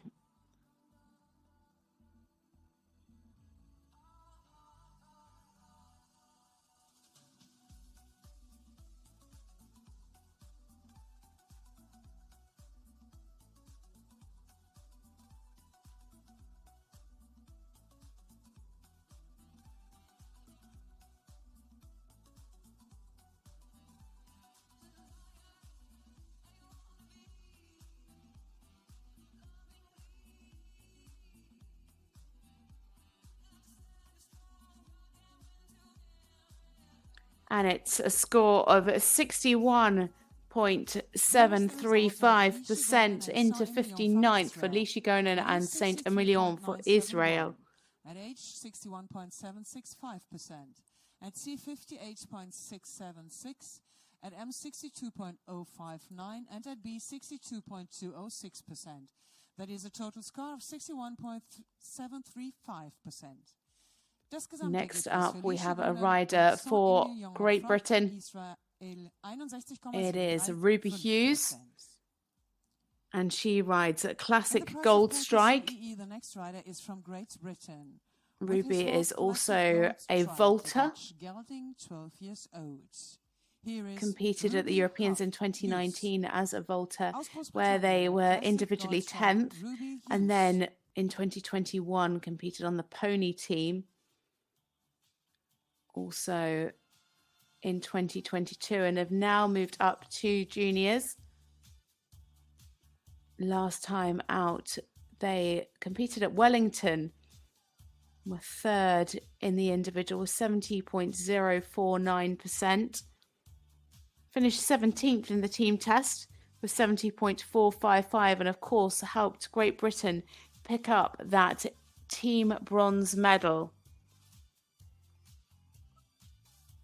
And it's a score of 61.735% into 59th for Luchi Gonen and Saint-Emilion for Israel. At age 61.765%, at C 58.676, at M 62.059, and at B 62.206%. That is a total score of 61.735%. Next up, we have a rider for Great Britain. It is Ruby Hughes, and she rides a classic gold strike. The next rider is from Great Britain. Ruby is also a vaulter. Competed at the Europeans in 2019 as a vaulter, where they were individually 10th, and then in 2021 competed on the pony team. Also in 2022, and have now moved up to juniors. Last time out, they competed at Wellington, were third in the individual, 70.049%. Finished 17th in the team test with 70.455, and of course helped Great Britain pick up that team bronze medal.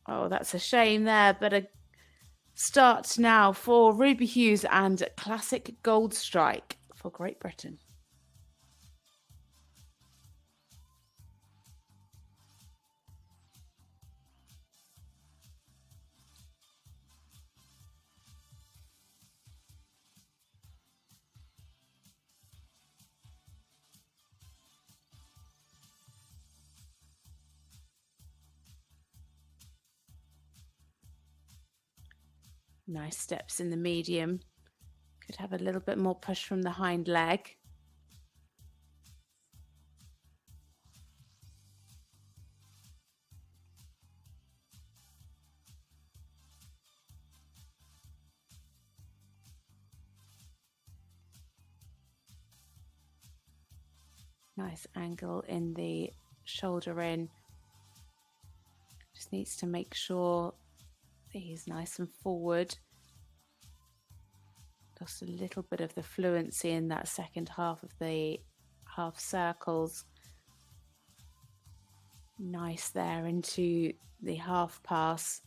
Oh, that's a shame there, but a start now for Ruby Hughes and classic gold strike for Great Britain. Nice steps in the medium. Could have a little bit more push from the hind leg. Nice angle in the shoulder in. Just needs to make sure he's nice and forward. Just a little bit of the fluency in that second half of the half circles. Nice there into the half pass.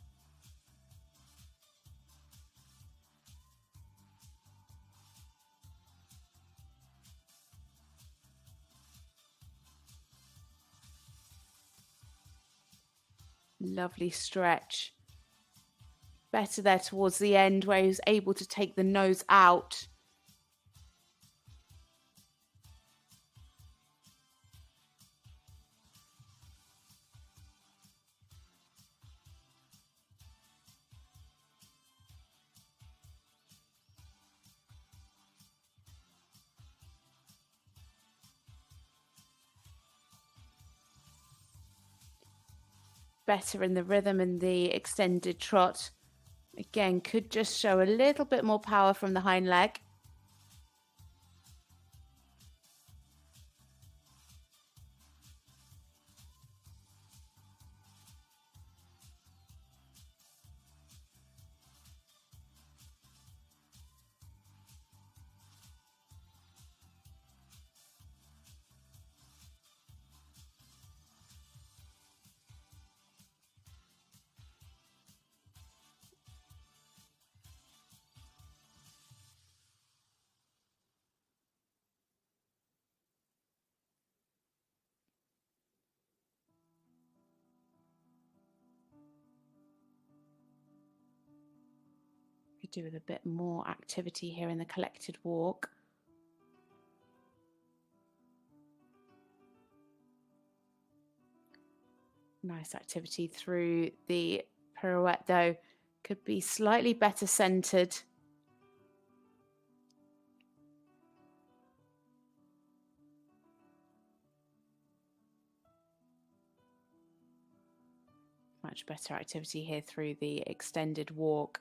Lovely stretch. Better there towards the end where he was able to take the nose out. Better in the rhythm and the extended trot. Again, could just show a little bit more power from the hind leg. Could do with a bit more activity here in the collected walk. Nice activity through the pirouette though. Could be slightly better centered. Much better activity here through the extended walk.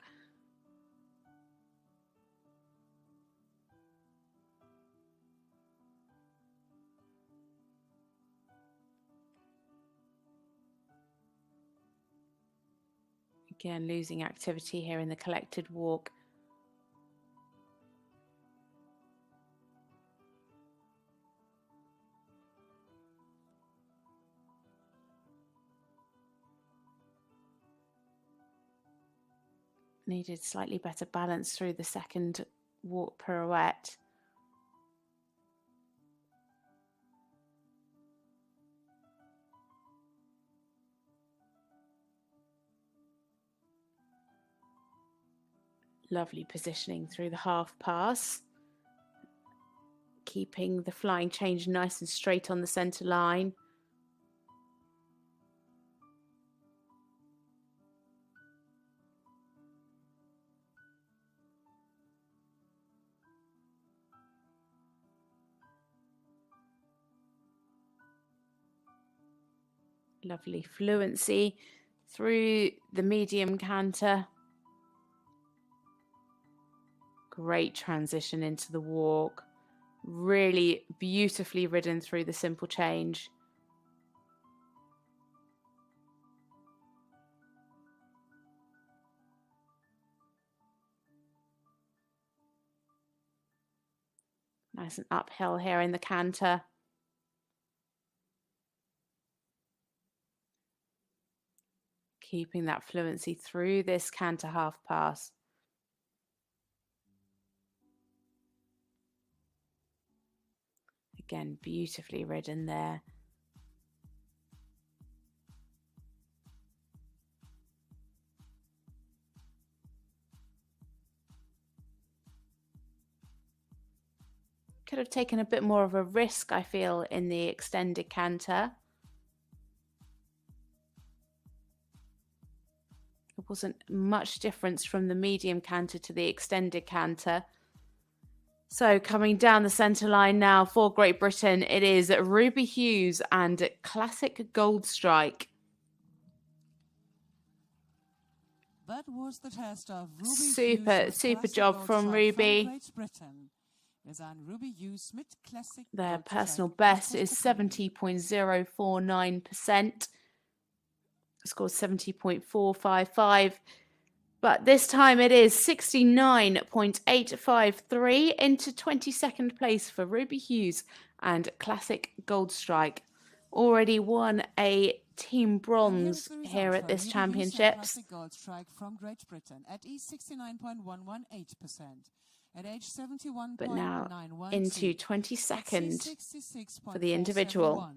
Again, losing activity here in the collected walk. Needed slightly better balance through the second walk pirouette. Lovely positioning through the half pass. Keeping the flying change nice and straight on the centre line. Lovely fluency through the medium canter. Great transition into the walk. Really beautifully ridden through the simple change. Nice and uphill here in the canter. Keeping that fluency through this canter half pass. Again, beautifully ridden there. Could have taken a bit more of a risk, I feel, in the extended canter. There wasn't much difference from the medium canter to the extended canter. So coming down the centre line now for Great Britain, it is Ruby Hughes and Classic Gold Strike. That was the test of Ruby Super job from Ruby. Great Britain. Ruby Hughes mit Classic Their personal best is 70.049%. Scored 70.455. But this time it is 69.853 into 22nd place for Ruby Hughes and Classic Gold Strike. Already won a team bronze And here at this Ruby Hughes and championships. Classic Gold Strike from Great Britain at ease 69.118%. At age 71.913. But now into 22nd for the individual.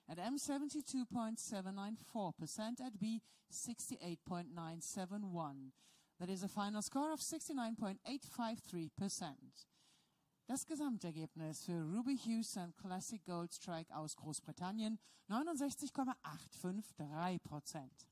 At M 72.794%. At B 68.971. That is a final score of 69.853%. Das Gesamtergebnis für Ruby Hughes und Classic Gold Strike aus Großbritannien 69,853%.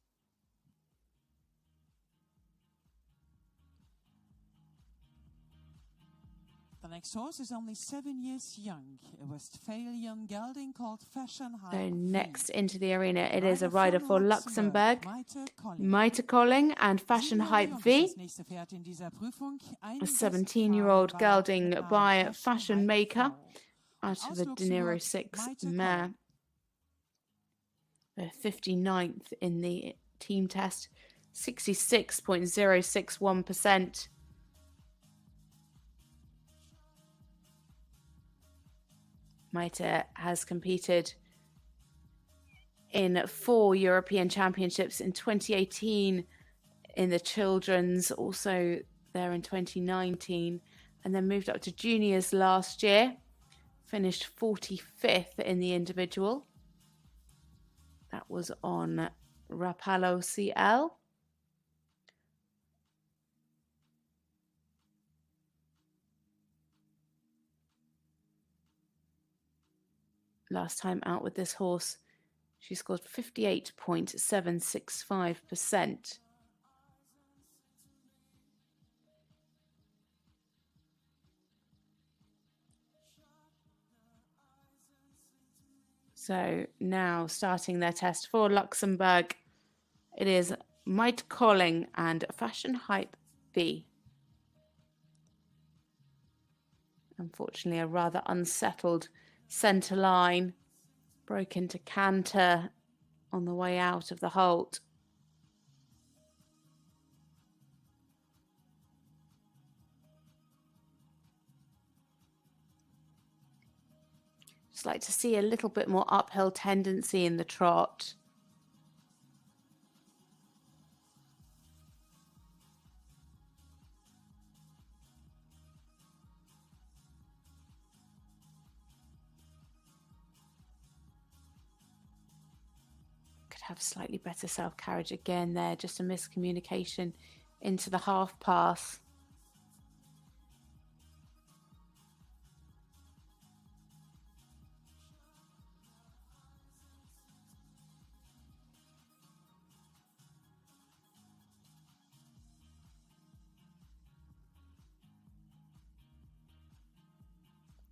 The next horse is only 7 years young. A Westphalian gelding called Fashion Hype. So next into the arena, it is a rider for Luxembourg, Mayter Calling and Fashion Hype V. A 17-year-old gelding by Fashion Maker out of the De Niro 6 mare. The 59th in the team test, 66.061%. Mayter has competed in 4 European Championships in 2018 in the children's, also there in 2019, and then moved up to juniors last year. Finished 45th in the individual. That was on Rapallo CL. Last time out with this horse, she scored 58.765%. So now starting their test for Luxembourg, it is Mayter Calling and Fashion Hype B. Unfortunately, a rather unsettled centre line, broke into canter on the way out of the halt. Just like to see a little bit more uphill tendency in the trot. Have slightly better self-carriage again there, just a miscommunication into the half pass.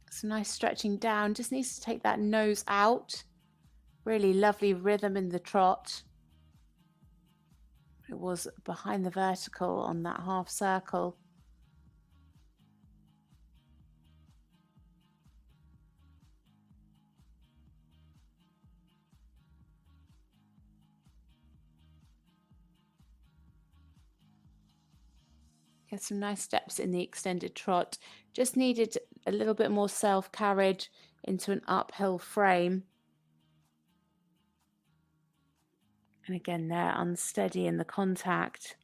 It's nice stretching down, just needs to take that nose out. Really lovely rhythm in the trot. It was behind the vertical on that half circle. Get some nice steps in the extended trot. Just needed a little bit more self-carriage into an uphill frame. And again, they're unsteady in the contact.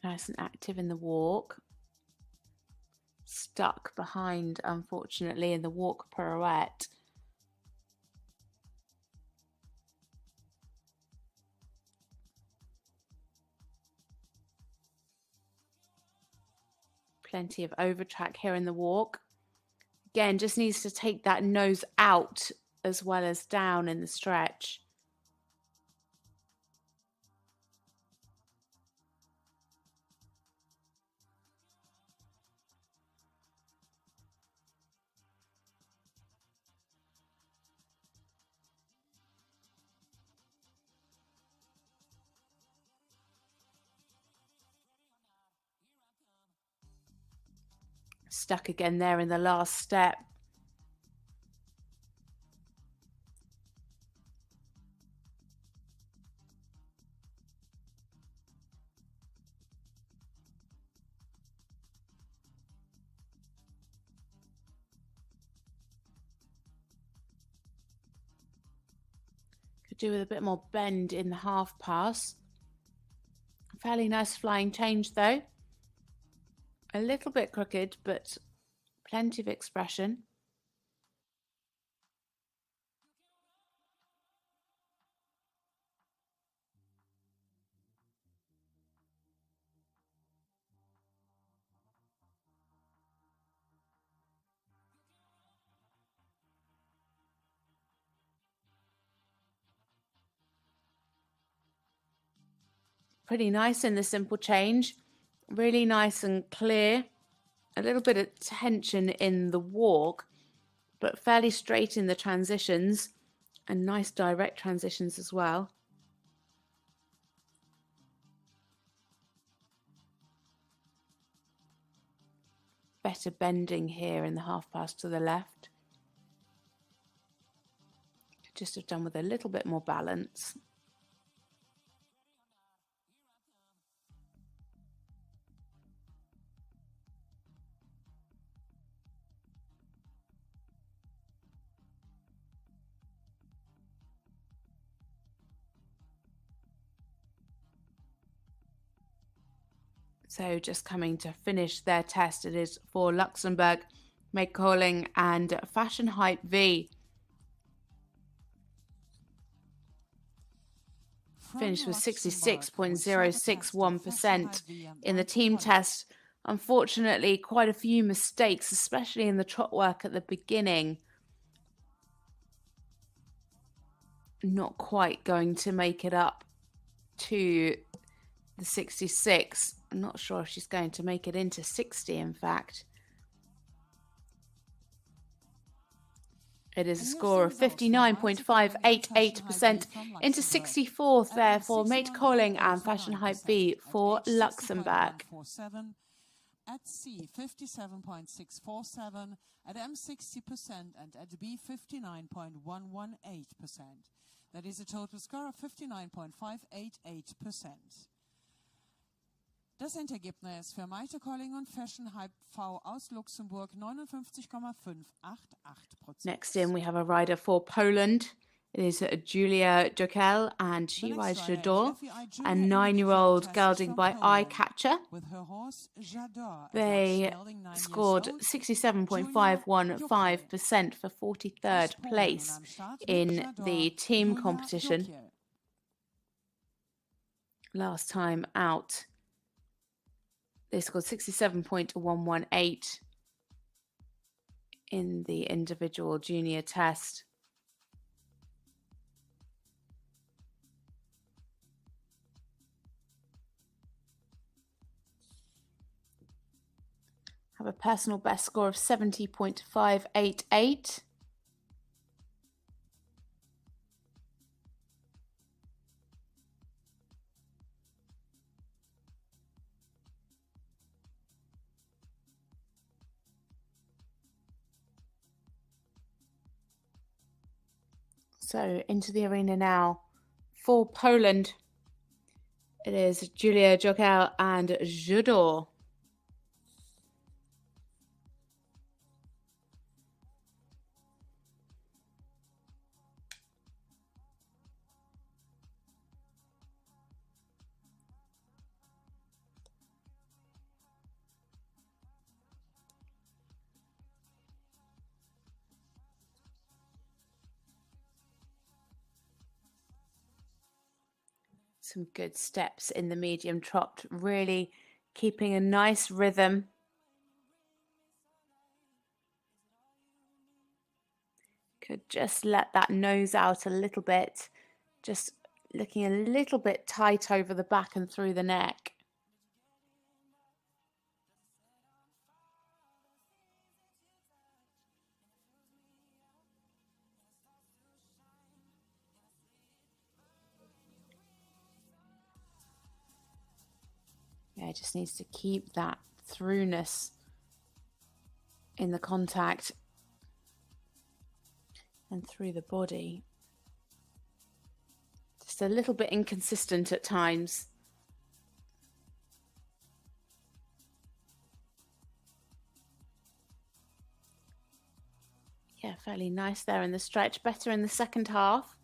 Nice and active in the walk. Stuck behind, unfortunately, in the walk pirouette. Plenty of overtrack here in the walk. Again, just needs to take that nose out as well as down in the stretch. Stuck again there in the last step. Could do with a bit more bend in the half pass. Fairly nice flying change though. A little bit crooked, but plenty of expression. Pretty nice in the simple change. Really nice and clear. A little bit of tension in the walk, but fairly straight in the transitions and nice direct transitions as well. Better bending here in the half pass to the left. Could just have done with a little bit more balance. So just coming to finish their test, it is for Luxembourg, Mayter Calling and Fashion Hype V. Finished with 66.061% in the team test. Unfortunately, quite a few mistakes, especially in the trot work at the beginning. Not quite going to make it up to the 66. I'm not sure if she's going to make it into 60, in fact. It is a score of 59.588% into 64th there for Mayter Calling and Fashion Hype V for Luxembourg. At C, 57.647, at M, 60%, and at B, 59.118%. That is a total score of 59.588%. Das Endergebnis für Mayter Calling und Fashion Hype V aus Luxemburg 59,588%. Next in, we have a rider for Poland. It is Julia Jokel, and she rides J'adore, a 9-year-old gelding by Eyecatcher. They scored 67.515% for 43rd place in the team competition. Last time out, they scored 67.118 in the individual junior test. Have a personal best score of 70.588. So into the arena now for Poland. It is Julia Jokel and J'adore. Some good steps in the medium trot, really keeping a nice rhythm. Could just let that nose out a little bit, just looking a little bit tight over the back and through the neck. Yeah, it just needs to keep that throughness in the contact and through the body. Just a little bit inconsistent at times. Yeah, fairly nice there in the stretch. Better in the second half.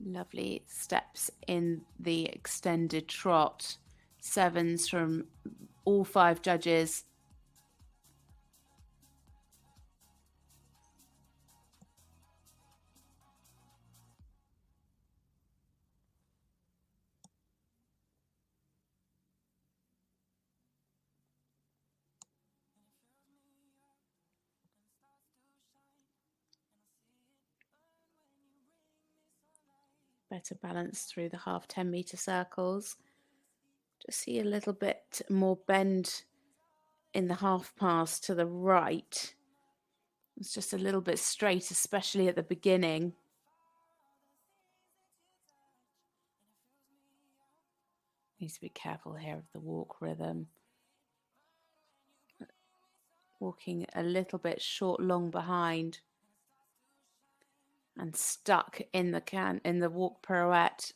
Lovely steps in the extended trot. Sevens from all 5 judges. Better balance through the half 10-meter circles. Just see a little bit more bend in the half pass to the right. It's just a little bit straight, especially at the beginning. Needs to be careful here of the walk rhythm. Walking a little bit short, long behind. And stuck in the walk pirouette.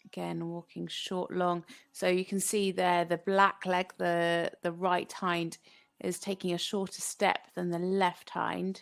Again, walking short, long. So you can see there the black leg, the right hind is taking a shorter step than the left hind.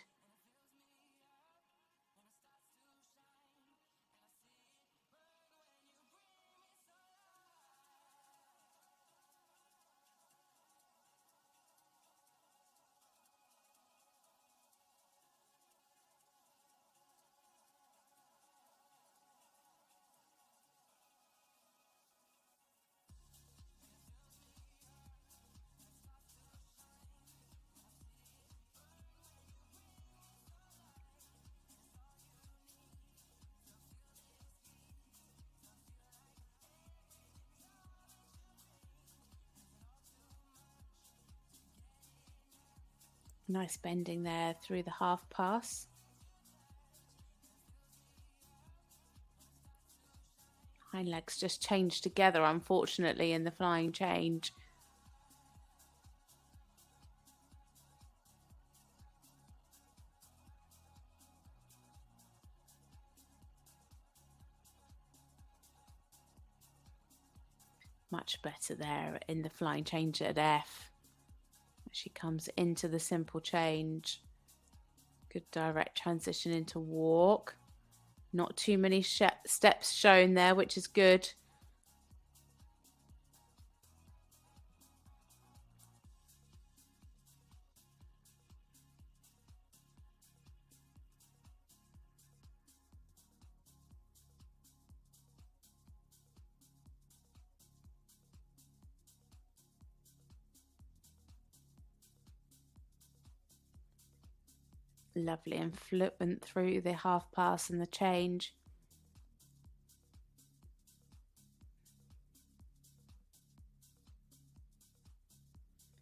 Nice bending there through the half pass. Hind legs just changed together, unfortunately, in the flying change. Much better there in the flying change at F. She comes into the simple change. Good direct transition into walk. Not too many steps shown there, which is good. Lovely and fluent through the half pass and the change.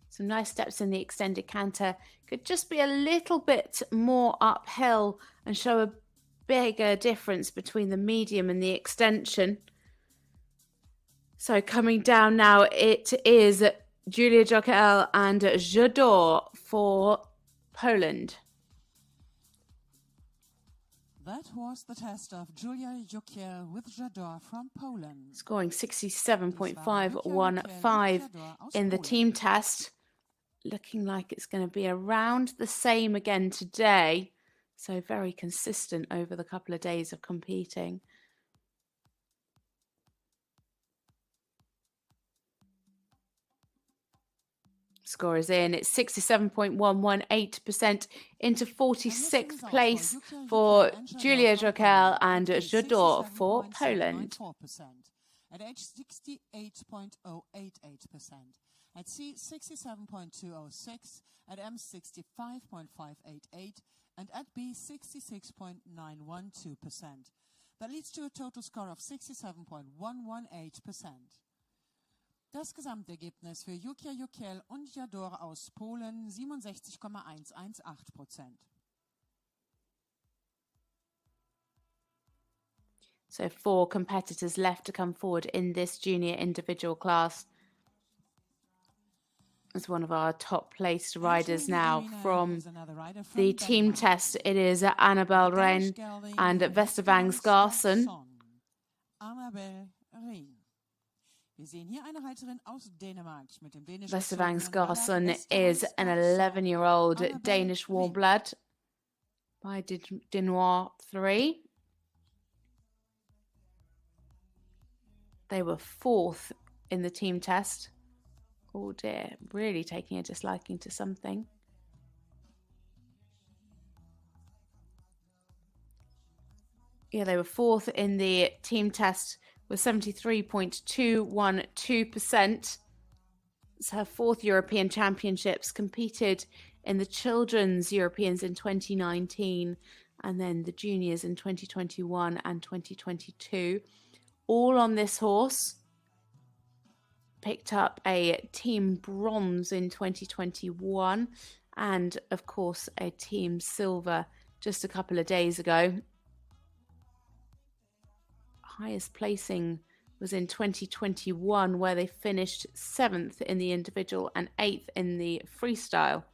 Some nice steps in the extended canter. Could just be a little bit more uphill and show a bigger difference between the medium and the extension. So coming down now, it is Julia Jokel and Jadot for Poland. That was the test of Julia Jokiel with Jadot from Poland. Scoring 67.515 in the team test. Looking like it's going to be around the same again today. So very consistent over the couple of days of competing. Score is in. It's 67.118% into 46th place for Julia Jokel and Jadot for Poland. At age 68.088%. at C 67.206, at M 65.588, and at B 66.912%. That leads to a total score of 67.118%. Das Gesamtergebnis für Yukia Jukiel und Jador aus Polen 67,118%. So 4 competitors left to come forward in this junior individual class. As one of our top placed riders now from the team test, it is Annabelle Raine and Vestervangs Garson. Annabelle Raine. Wir sehen hier eine Reiterin aus Dänemark mit dem dänischen Vestervangs Garson is an 11-year-old Danish warm blood by Dinois 3. They were 4th in the team test. Oh dear, really taking a disliking to something. Yeah, they were 4th in the team test with 73.212%. It's her 4th European Championships, competed in the Children's Europeans in 2019 and then the Juniors in 2021 and 2022. All on this horse. Picked up a team bronze in 2021 and, of course, a team silver just a couple of days ago. Highest placing was in 2021, where they finished 7th in the individual and 8th in the freestyle.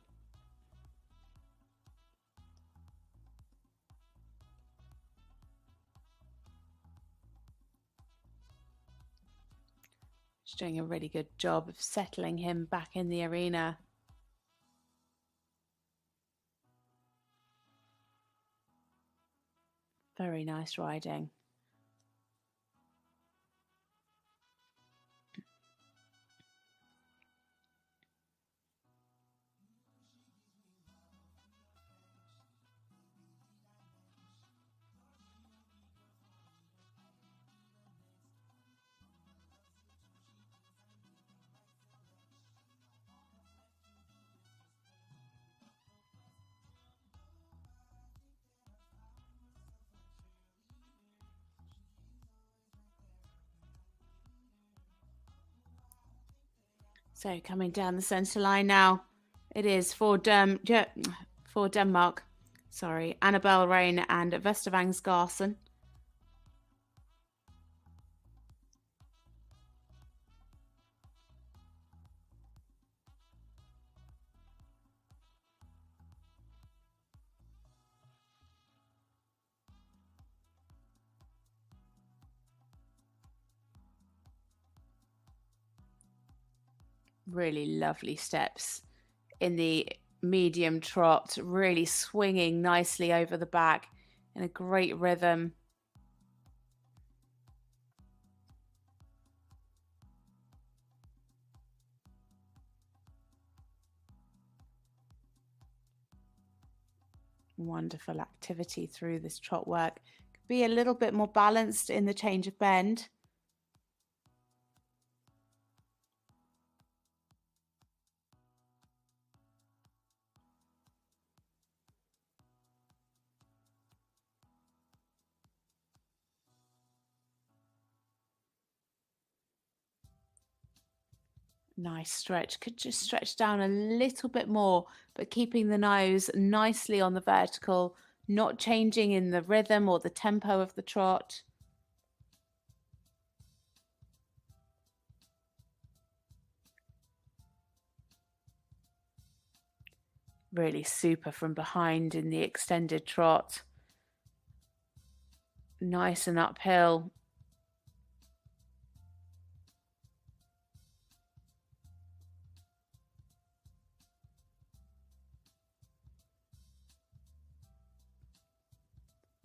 She's doing a really good job of settling him back in the arena. Very nice riding. So coming down the centre line now, it is for Denmark. Sorry, Annabelle Raine and Vestervangs Garson. Really lovely steps in the medium trot, really swinging nicely over the back in a great rhythm. Wonderful activity through this trot work. Could be a little bit more balanced in the change of bend. Nice stretch. Could just stretch down a little bit more, but keeping the nose nicely on the vertical, not changing in the rhythm or the tempo of the trot. Really super from behind in the extended trot. Nice and uphill.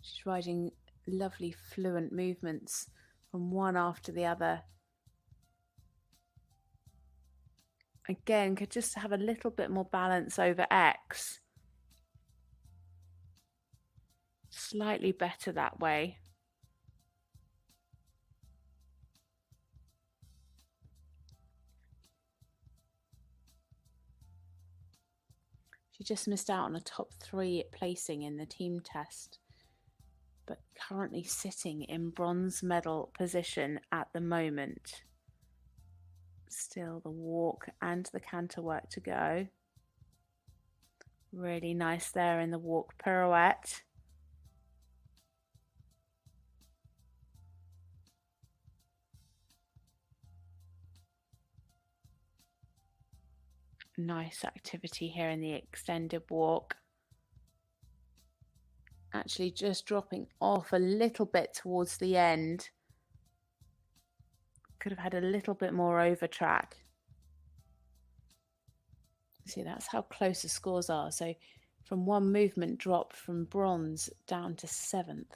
She's riding lovely fluent movements from one after the other. Again, could just have a little bit more balance over X. Slightly better that way. She just missed out on a top 3 placing in the team test, but currently sitting in bronze medal position at the moment. Still the walk and the canter work to go. Really nice there in the walk pirouette. Nice activity here in the extended walk. Actually just dropping off a little bit towards the end. Could have had a little bit more over track. See, that's how close the scores are. So from one movement dropped from bronze down to 7th.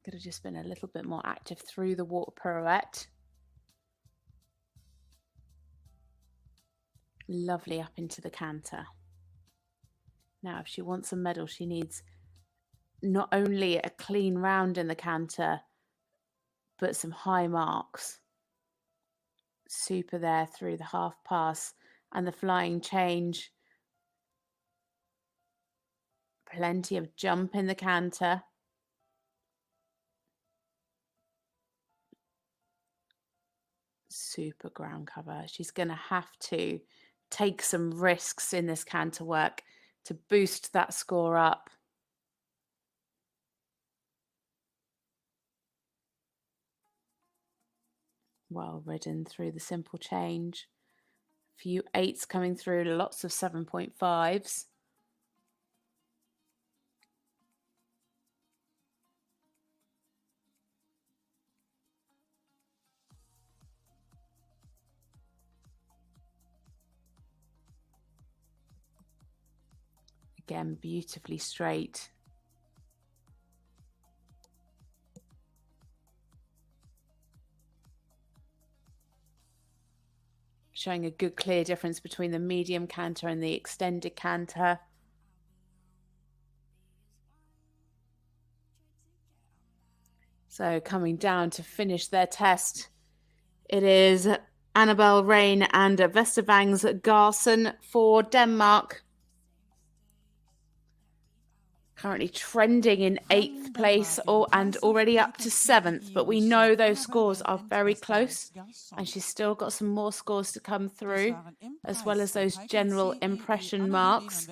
Could have just been a little bit more active through the walk pirouette. Lovely up into the canter. Now, if she wants a medal, she needs not only a clean round in the canter, but some high marks. Super there through the half pass and the flying change. Plenty of jump in the canter. Super ground cover. She's going to have to take some risks in this canter work to boost that score up. Well ridden through the simple change. A few 8s coming through, lots of 7.5s. Again, beautifully straight. Showing a good clear difference between the medium canter and the extended canter. So coming down to finish their test, it is Annabelle Raine and Vestervangs Garson for Denmark. Currently trending in 8th place and already up to 7th, but we know those scores are very close and she's still got some more scores to come through, as well as those general impression marks.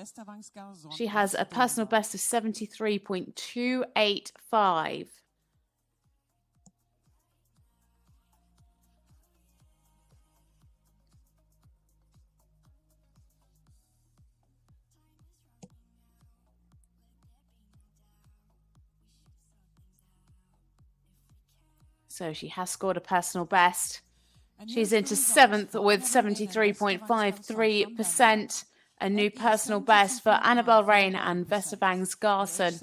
She has a personal best of 73.285. So she has scored a personal best. She's into 7th with 73.53%. A new personal best for Annabelle Raine and Vestervangs Garson.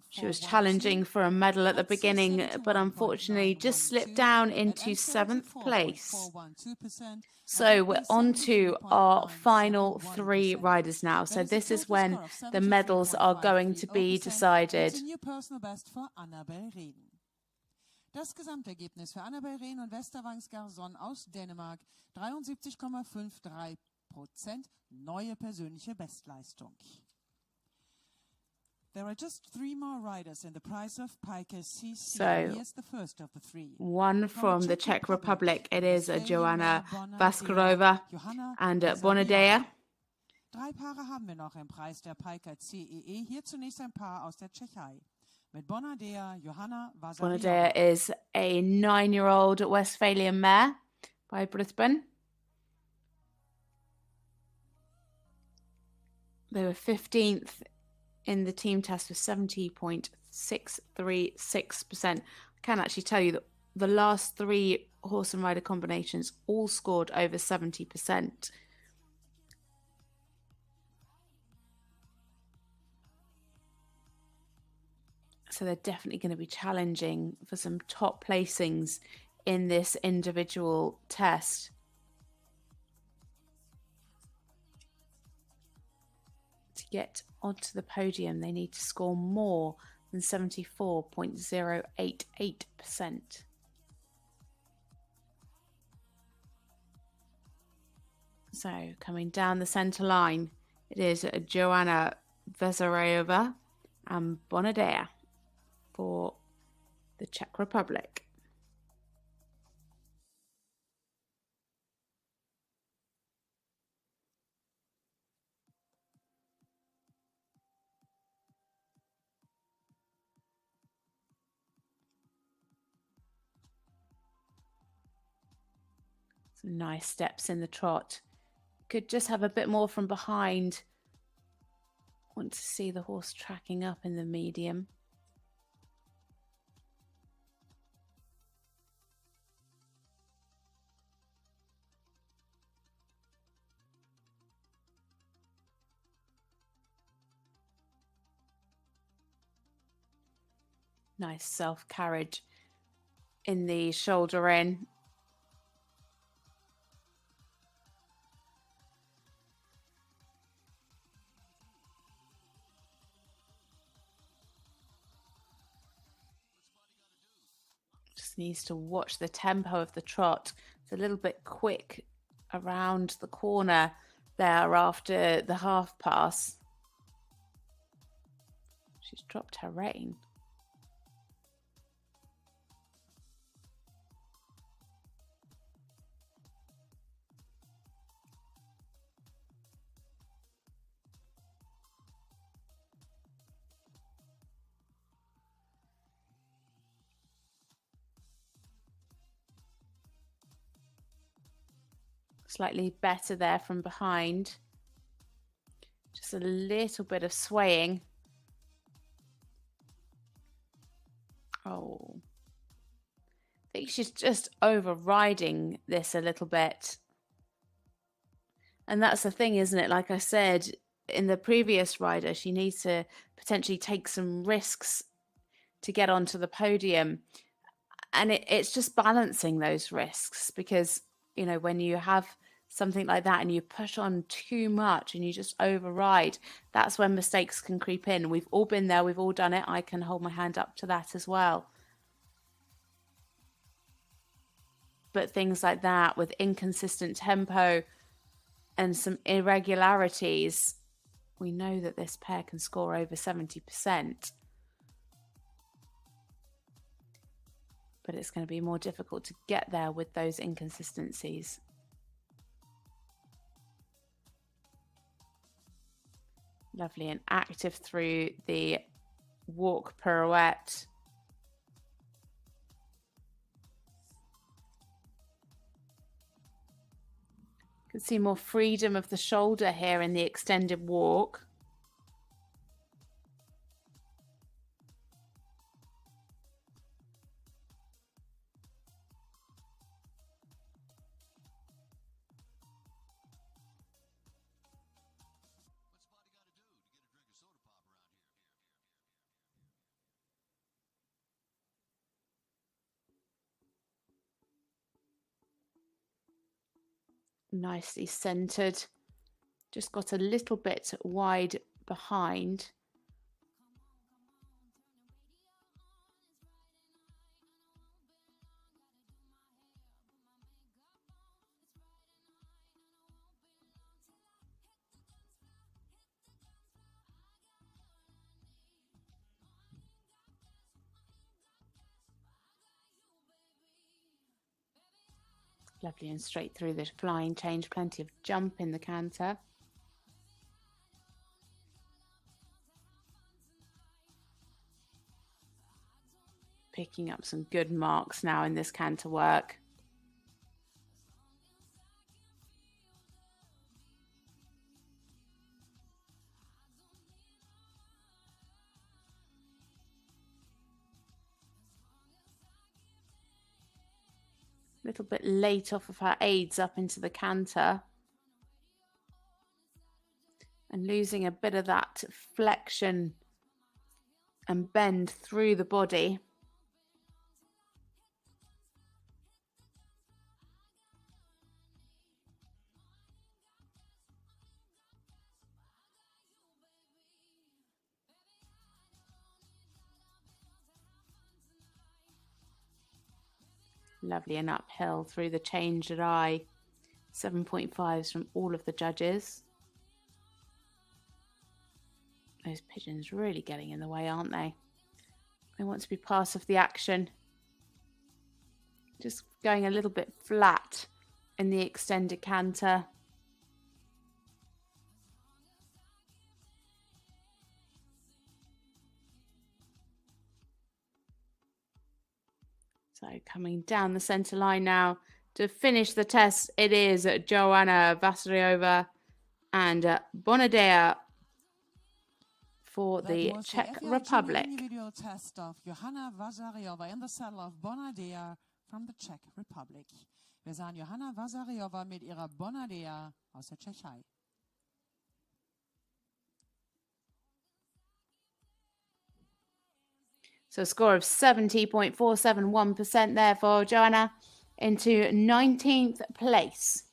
She was challenging for a medal at the beginning, but unfortunately just slipped down into 7th place. So we're on to our final 3 riders now. So this is when the medals are going to be decided. Das Gesamtergebnis für Annabelle Raine und Vestervangs Garson aus Dänemark 73,53%, neue persönliche Bestleistung. There are just 3 more riders in the prize of Piker CC. So, here's the first of the 3. One from the Czech Republic, it is Joanna Vascarova and Bonadea. 3 Paare haben wir noch im Preis der Piker CEE. Hier zunächst ein Paar aus der Tschechei. Bonadea is a 9-year-old Westphalian mare by Brisbane. They were 15th in the team test with 70.636%. I can actually tell you that the last 3 horse and rider combinations all scored over 70%. So they're definitely going to be challenging for some top placings in this individual test. To get onto the podium, they need to score more and 74.088%. So coming down the centre line, it is Joanna Vascarova and Boner for the Czech Republic. Some nice steps in the trot. Could just have a bit more from behind. Want to see the horse tracking up in the medium. Nice self-carriage in the shoulder in. Just needs to watch the tempo of the trot. It's a little bit quick around the corner there after the half pass. She's dropped her rein. Slightly better there from behind. Just a little bit of swaying. Oh. I think she's just overriding this a little bit. And that's the thing, isn't it? Like I said, in the previous rider, she needs to potentially take some risks to get onto the podium. And it's just balancing those risks because, you know, when you have something like that and you push on too much and you just override, that's when mistakes can creep in. We've all been there. We've all done it. I can hold my hand up to that as well. But things like that with inconsistent tempo and some irregularities, we know that this pair can score over 70%. But it's going to be more difficult to get there with those inconsistencies. Lovely and active through the walk pirouette. You can see more freedom of the shoulder here in the extended walk. Nicely centered, just got a little bit wide behind. Lovely and straight through the flying change, plenty of jump in the canter. Picking up some good marks now in this canter work. Little bit late off of her aids up into the canter and losing a bit of that flexion and bend through the body. Lovely and uphill through the changed eye. 7.5s from all of the judges. Those pigeons really getting in the way, aren't they? They want to be part of the action. Just going a little bit flat in the extended canter. So coming down the centre line now to finish the test, it is Joanna Vascarova and Bonadea for the Czech Republic. Individual test of Joanna Vascarova in the saddle of Bonadea from the Czech Republic. Wir sahen Joanna Vascarova mit ihrer Bonadea aus der Tschechei. So a score of 70.471% there for Joanna into 19th place.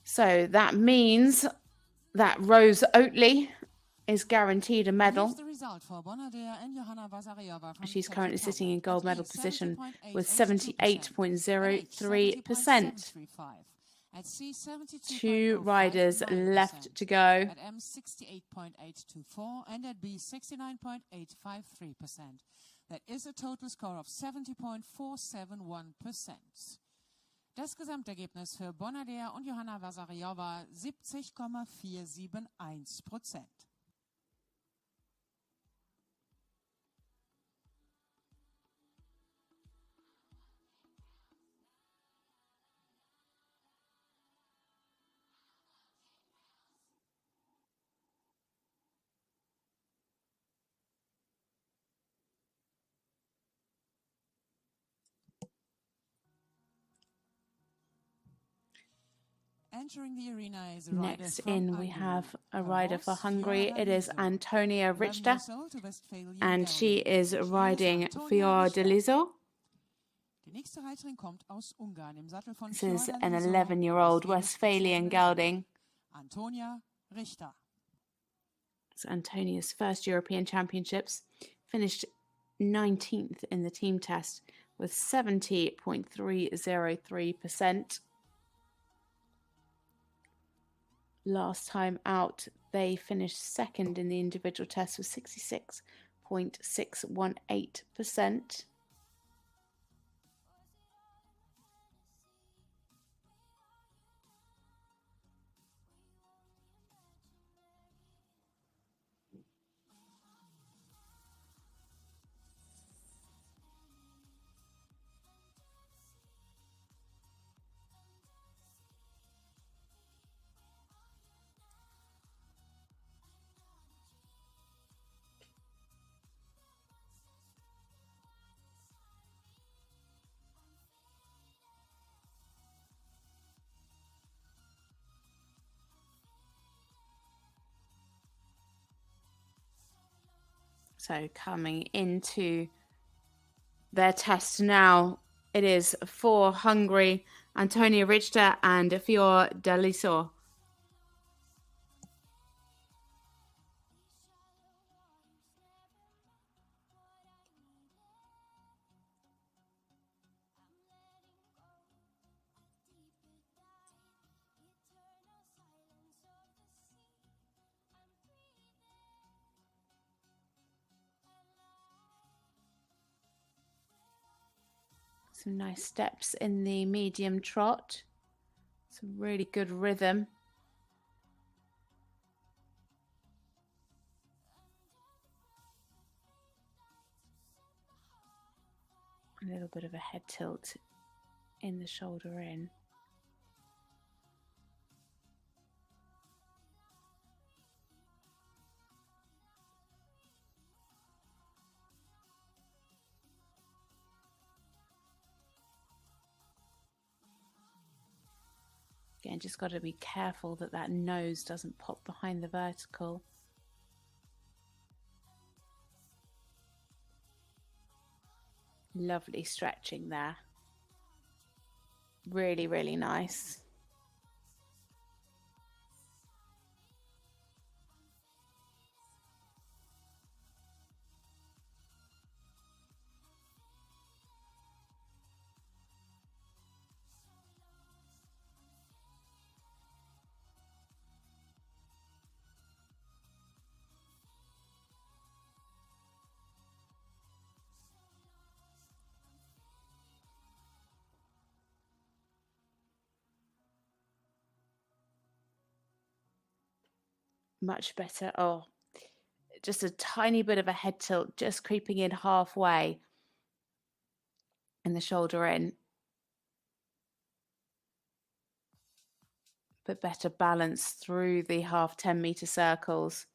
So that means that Rose Oatley is guaranteed a medal. She's currently sitting in gold medal position with 78.03%. 2 riders left to go. At M 68.824 and at B 69.853%. That is a total score of 70.471%. Das Gesamtergebnis für Bonadea und Joanna Vascarova 70,471%. Entering the arena is a rider Next from in, we Hungary. have a Her rider horse, for Hungary. It is Fiora Antonia Richter, D'Eliso to Westphalian and she Gelding. is riding Antonia Fiora Richter. D'Eliso. Die nächste Reiterin kommt aus Ungarn im Sattel von This is Fiora an D'Eliso, 11-year-old des Westphalian gelding. Antonia Richter. It's Antonia's first European Championships. Finished 19th in the team test with 70.303%. Last time out, they finished second in the individual test with 66.618%. So coming into their test now, it is for Hungary, Antonia Richter and Fiora D'Eliso. Some nice steps in the medium trot. Some really good rhythm. A little bit of a head tilt in the shoulder in. Again, just got to be careful that that nose doesn't pop behind the vertical. Lovely stretching there. Really, really nice. Much better. Oh, just a tiny bit of a head tilt, just creeping in halfway. And the shoulder in. But better balance through the half 10-meter circles.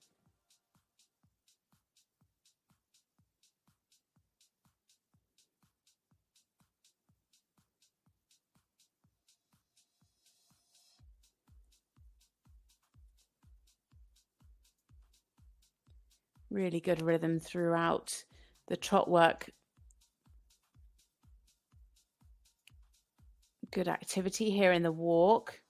Really good rhythm throughout the trot work. Good activity here in the walk.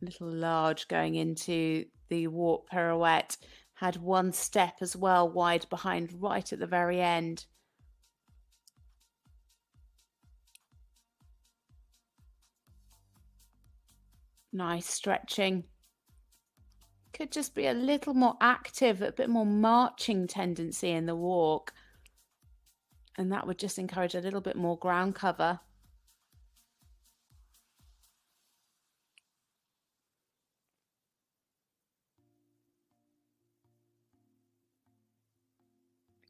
Little large going into the walk pirouette. Had one step as well, wide behind right at the very end. Nice stretching. Could just be a little more active, a bit more marching tendency in the walk. And that would just encourage a little bit more ground cover.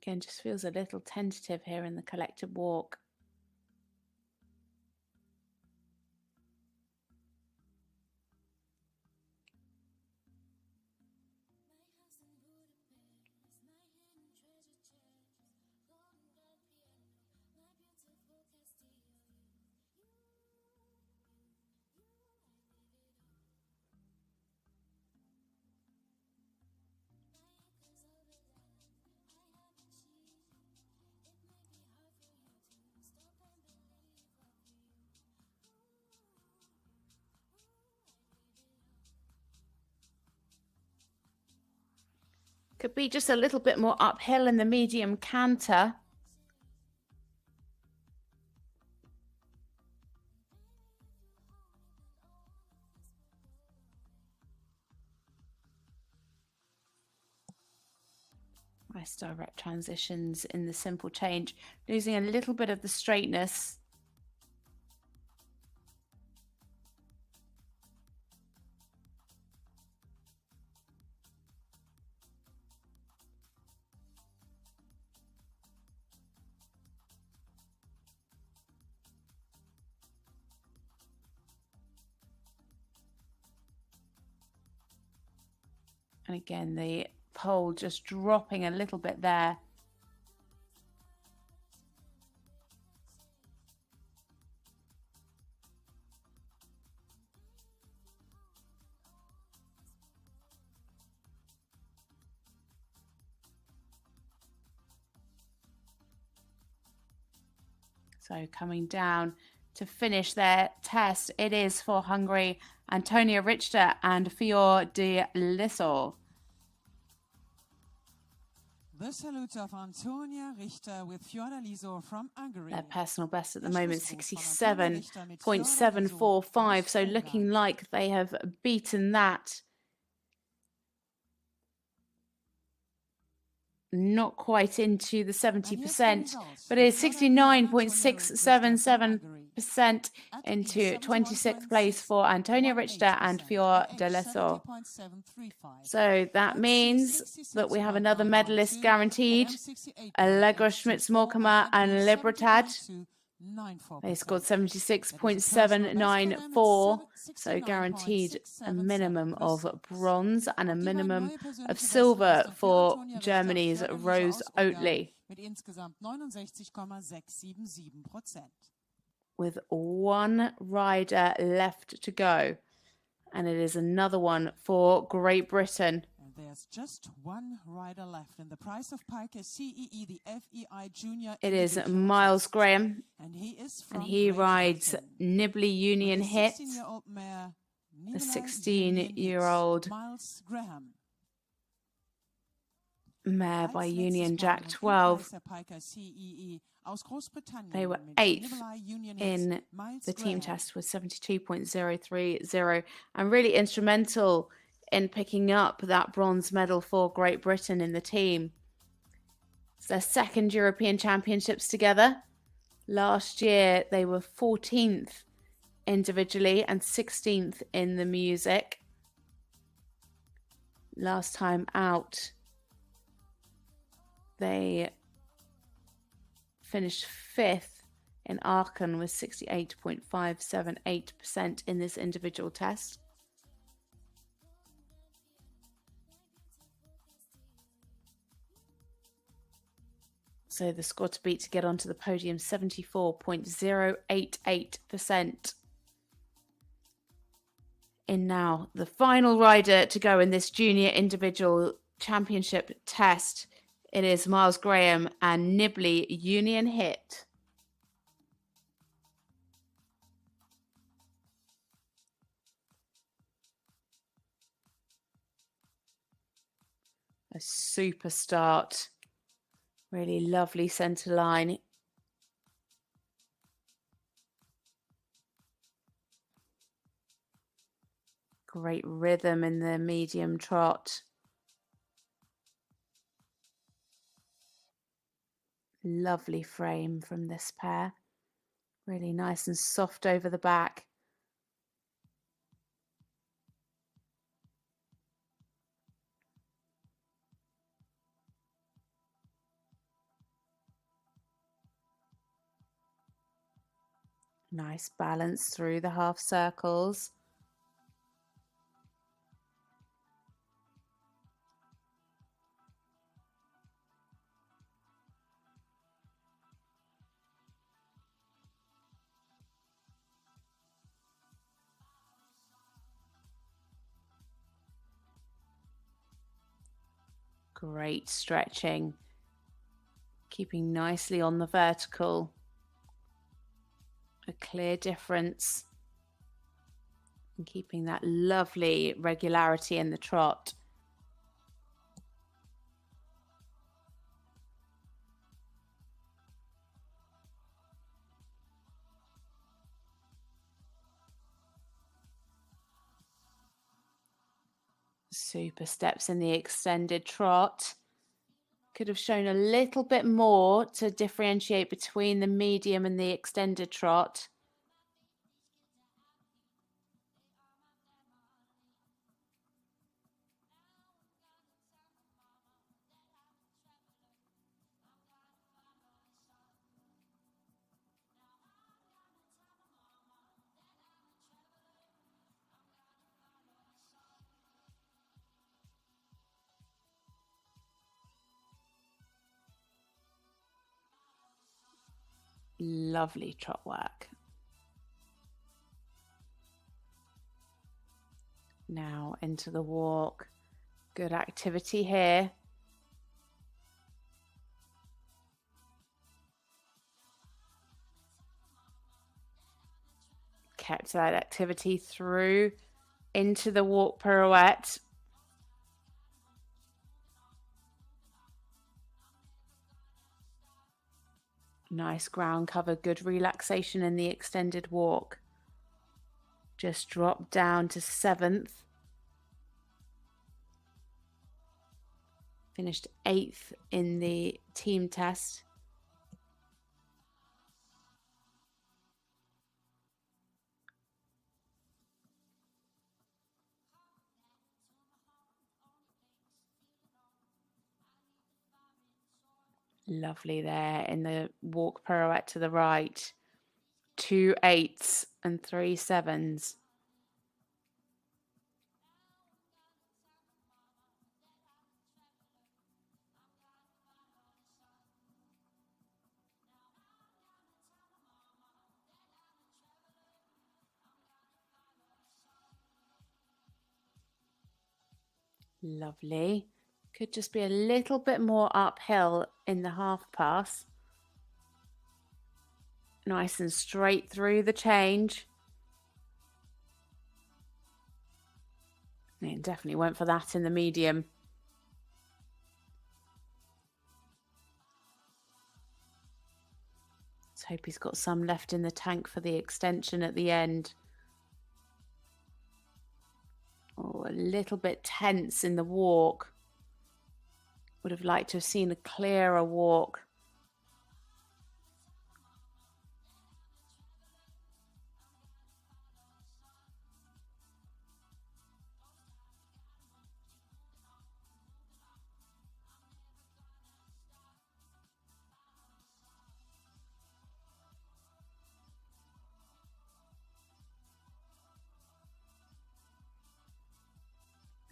Again, just feels a little tentative here in the collective walk. Could be just a little bit more uphill in the medium canter. Nice direct transitions in the simple change, losing a little bit of the straightness. And again, the pole just dropping a little bit there. So coming down to finish their test, it is for Hungary, Antonia Richter and Fior de Lissor. The salute of Antonia Richter with Fior de Lissor from Hungary. Their personal best at the moment, 67.745. So looking like they have beaten that. Not quite into the 70%, but it is 69.677% into 26th place for Antonia Richter and Fior de Lissor. So that means that we have another medalist guaranteed, Allegra Schmitz and Libertad. They scored 76.794, so guaranteed a minimum of bronze and a minimum of silver for Germany's Rose Oatley. With one rider left to go, and it is another one for Great Britain. There's just one rider left in the prize of Piker CEE, the FEI Junior. It is Miles Graham, and he rides Nibley Union Hit, the 16-year-old Miles Graham. mare by Union Jack 12. They were 8th in the team test with 72.030 and really instrumental in picking up that bronze medal for Great Britain in the team. It's their second European Championships together. Last year, they were 14th individually and 16th in the music. Last time out, they finished 5th in Aachen with 68.578% in this individual test. So the score to beat to get onto the podium, 74.088%. In now, the final rider to go in this junior individual championship test. It is Miles Graham and Nibley Union Hit. A super start. Really lovely centre line. Great rhythm in the medium trot. Lovely frame from this pair. Really nice and soft over the back. Nice balance through the half circles. Great stretching, keeping nicely on the vertical. A clear difference and keeping that lovely regularity in the trot. Super steps in the extended trot. Could have shown a little bit more to differentiate between the medium and the extended trot. Lovely trot work. Now into the walk. Good activity here. Kept that activity through into the walk pirouette. Nice ground cover, good relaxation in the extended walk. Just dropped down to 7th. Finished 8th in the team test. Lovely there in the walk pirouette to the right. 2 8s and 3 7s. Lovely. Could just be a little bit more uphill in the half pass. Nice and straight through the change. It definitely went for that in the medium. Let's hope he's got some left in the tank for the extension at the end. Oh, a little bit tense in the walk. Would have liked to have seen a clearer walk.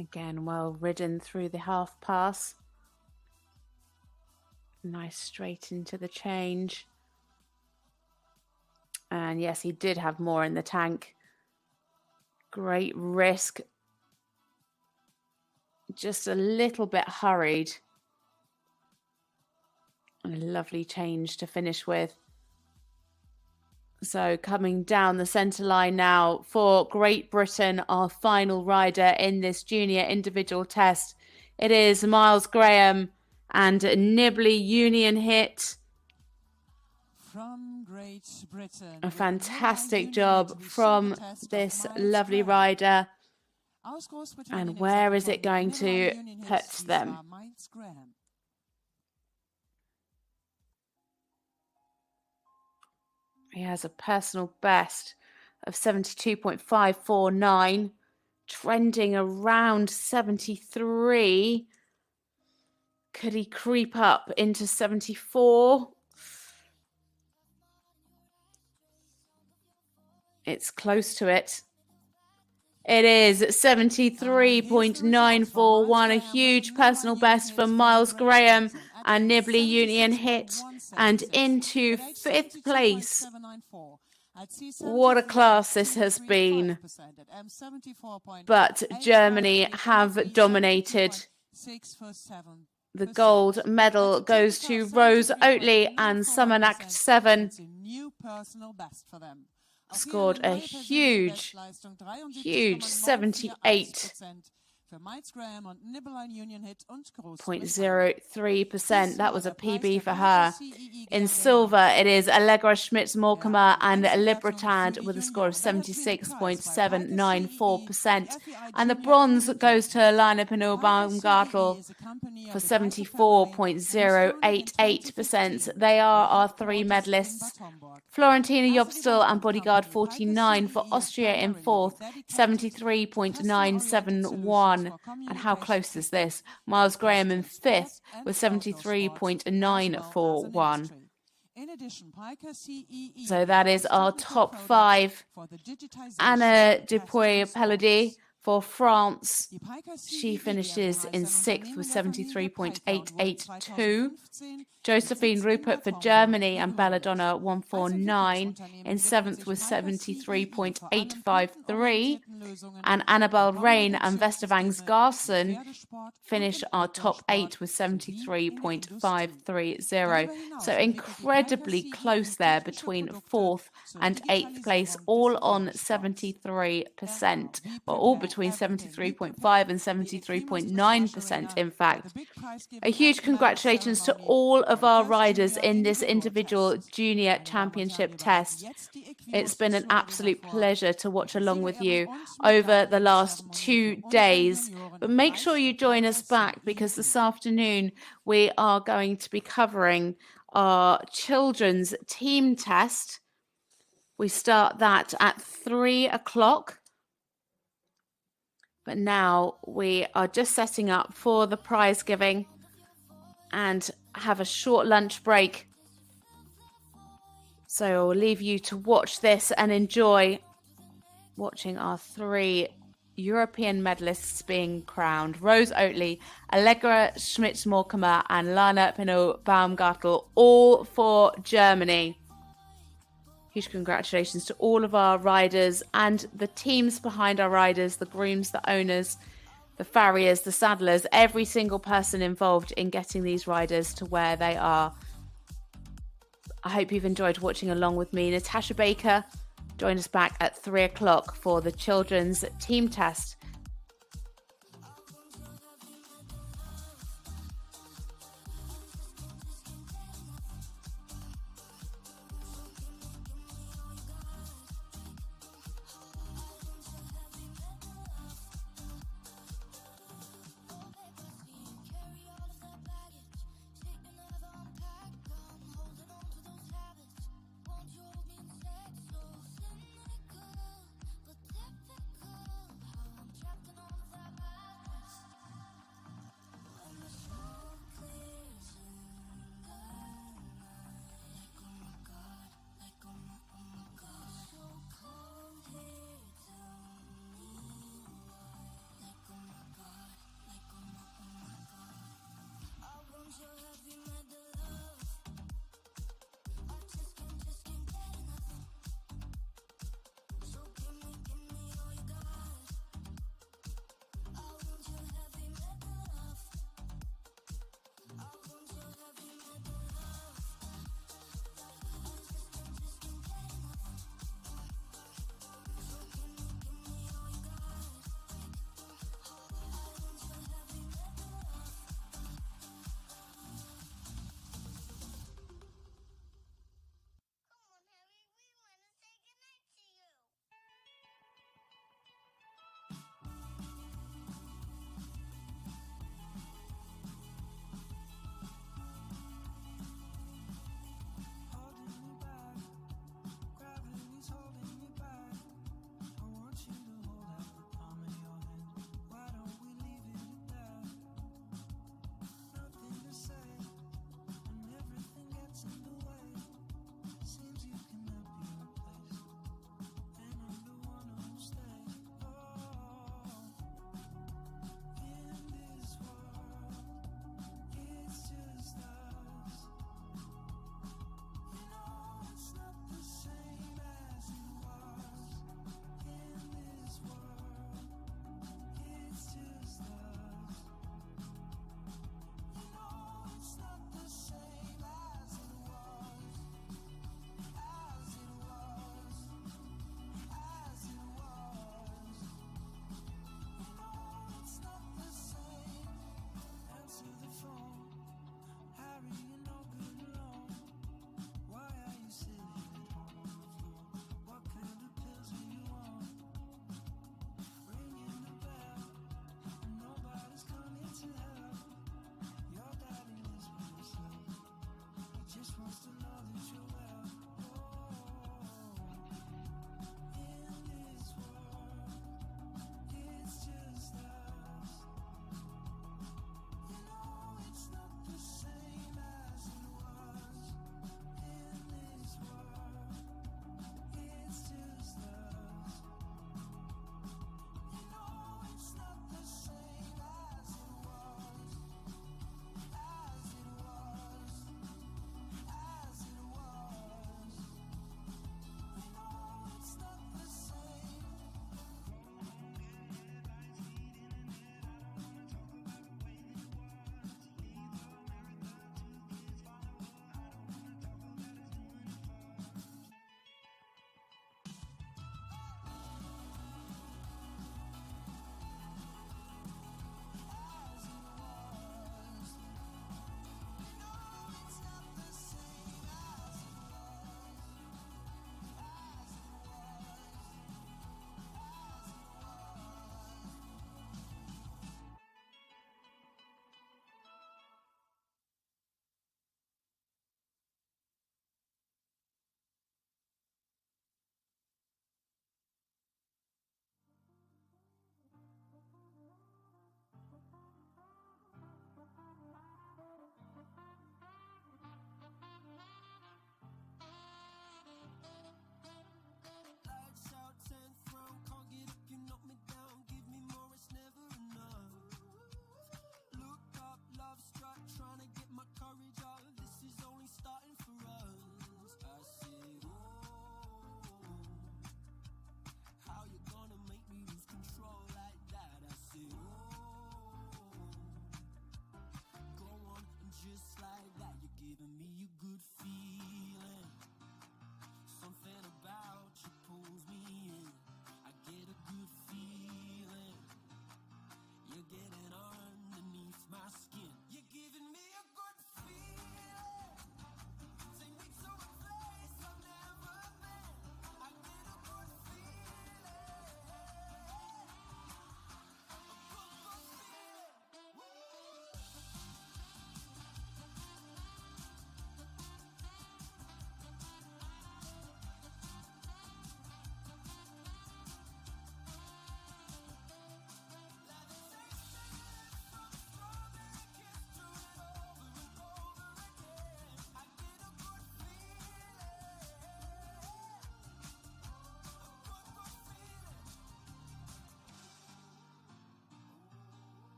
Again, well ridden through the half pass. Nice straight into the change. And yes, he did have more in the tank. Great risk. Just a little bit hurried. And a lovely change to finish with. So coming down the centre line now for Great Britain, our final rider in this junior individual test. It is Miles Graham and Nibley Union Hit. From Great Britain. A fantastic job from this lovely rider. And where is it going to put them? He has a personal best of 72.549, trending around 73. Could he creep up into 74? It's close to it. It is 73.941, a huge personal best for Miles Graham and Nibley Union Hit, and into 5th place. What a class this has been. But Germany have dominated. The gold medal goes to Rose Oatley and Summernack 7. Scored a huge 78.03%. That was a PB for her. In silver, it is Allegra Schmitz Morkamer and Libertad with a score of 76.794%. And the bronze goes to Lina Pinot-Baumgartel for 74.088%. They are our three medalists. Florentina Jobstil and Bodyguard 49 for Austria in 4th, 73.971. And how close is this? Miles Graham in 5th with 73.941. So that is our top 5. Anna Dupé-Pélody for France. She finishes in 6th with 73.882. Josephine Rupert for Germany and Belladonna 149 in 7th with 73.853. And Annabelle Raine and Westervangs Garson finish our top 8 with 73.530. So incredibly close there between 4th and 8th place, all on 73%, or all between 73.5 and 73.9% in fact. A huge congratulations to all of our riders in this individual junior championship test. It's been an absolute pleasure to watch along with you over the last 2 days. But make sure you join us back, because this afternoon we are going to be covering our children's team test. We start that at 3 o'clock. But now we are just setting up for the prize giving and have a short lunch break. So I'll leave you to watch this and enjoy watching our 3 European medalists being crowned. Rose Oatley, Allegra Schmitz Morkamer and Lina Pinot-Baumgartel, all for Germany. Huge congratulations to all of our riders and the teams behind our riders, the grooms, the owners, the farriers, the saddlers, every single person involved in getting these riders to where they are. I hope you've enjoyed watching along with me. Natasha Baker, join us back at 3 o'clock for the children's team test.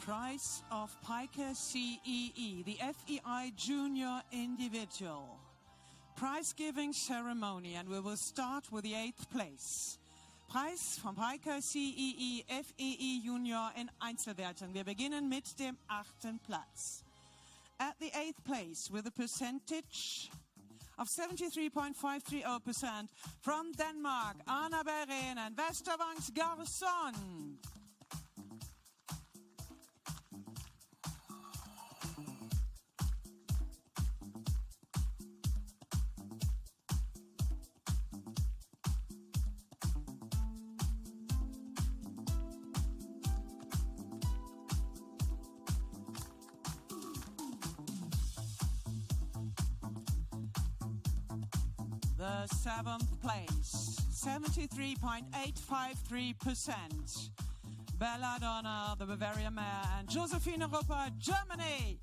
Prize of Piker CEE, the FEI Junior Individual. Prize giving ceremony, and we will start with the 8th place. Preis vom Piker CEE FEI Junior in Einzelwertung. Wir beginnen mit dem 8. Platz. At the 8th place with a percentage of 73.530% from Denmark, Annabelle Raine and Westervangs Garçon. The 7th place, 73.853%. Belladonna, the Bavarian Mare, and Josephine Rupper, Germany.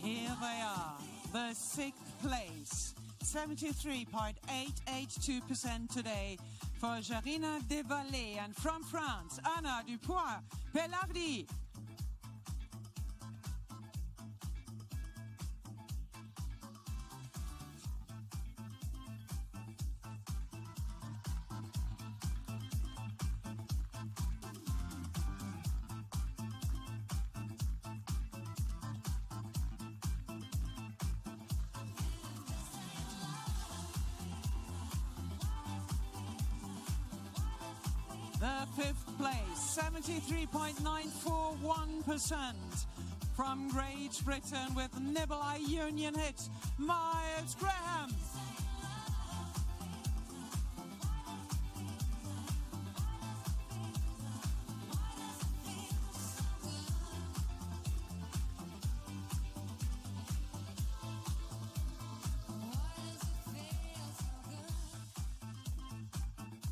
Here they are, the 6th place, 73.882% today for Jarina Desvalais, and from France, Anna Dupé-Pélody. The 5th place, 73.941% from Great Britain with Nibble Eye Union hit, Miles Graham.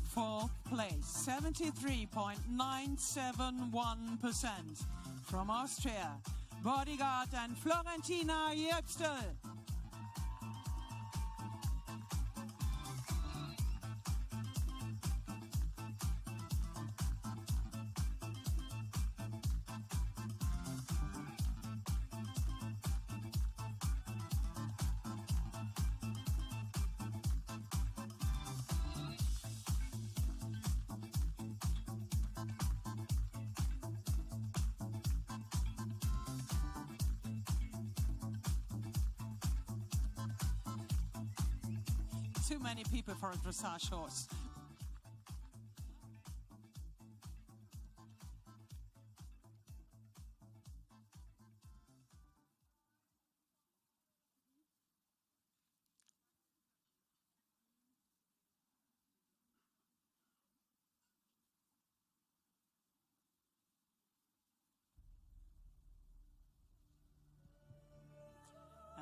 Fourth place, 73.971% from Austria, Bodyguard and Florentina Jöpstel. Too many people for a dressage horse.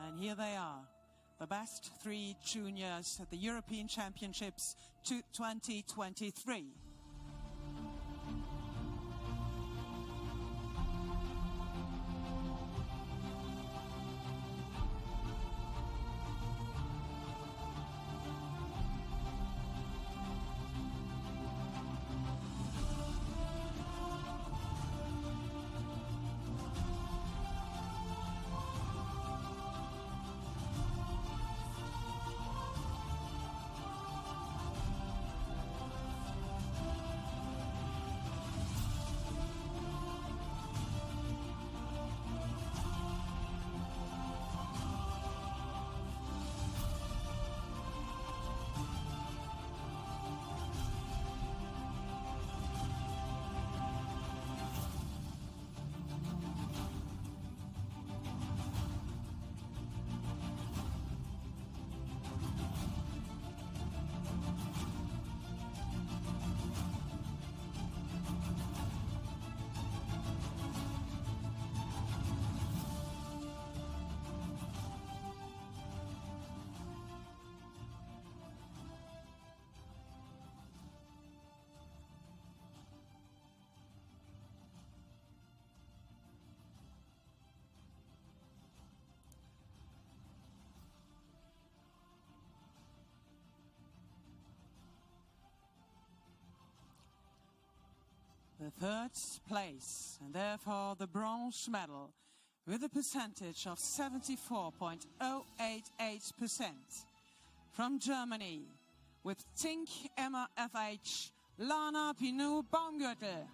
And here they are, the best 3 juniors at the European Championships 2023. the third place, and therefore the bronze medal, with a percentage of 74.088%. From Germany, with Tink Emma FH, Lana Pinu Baumgürtel.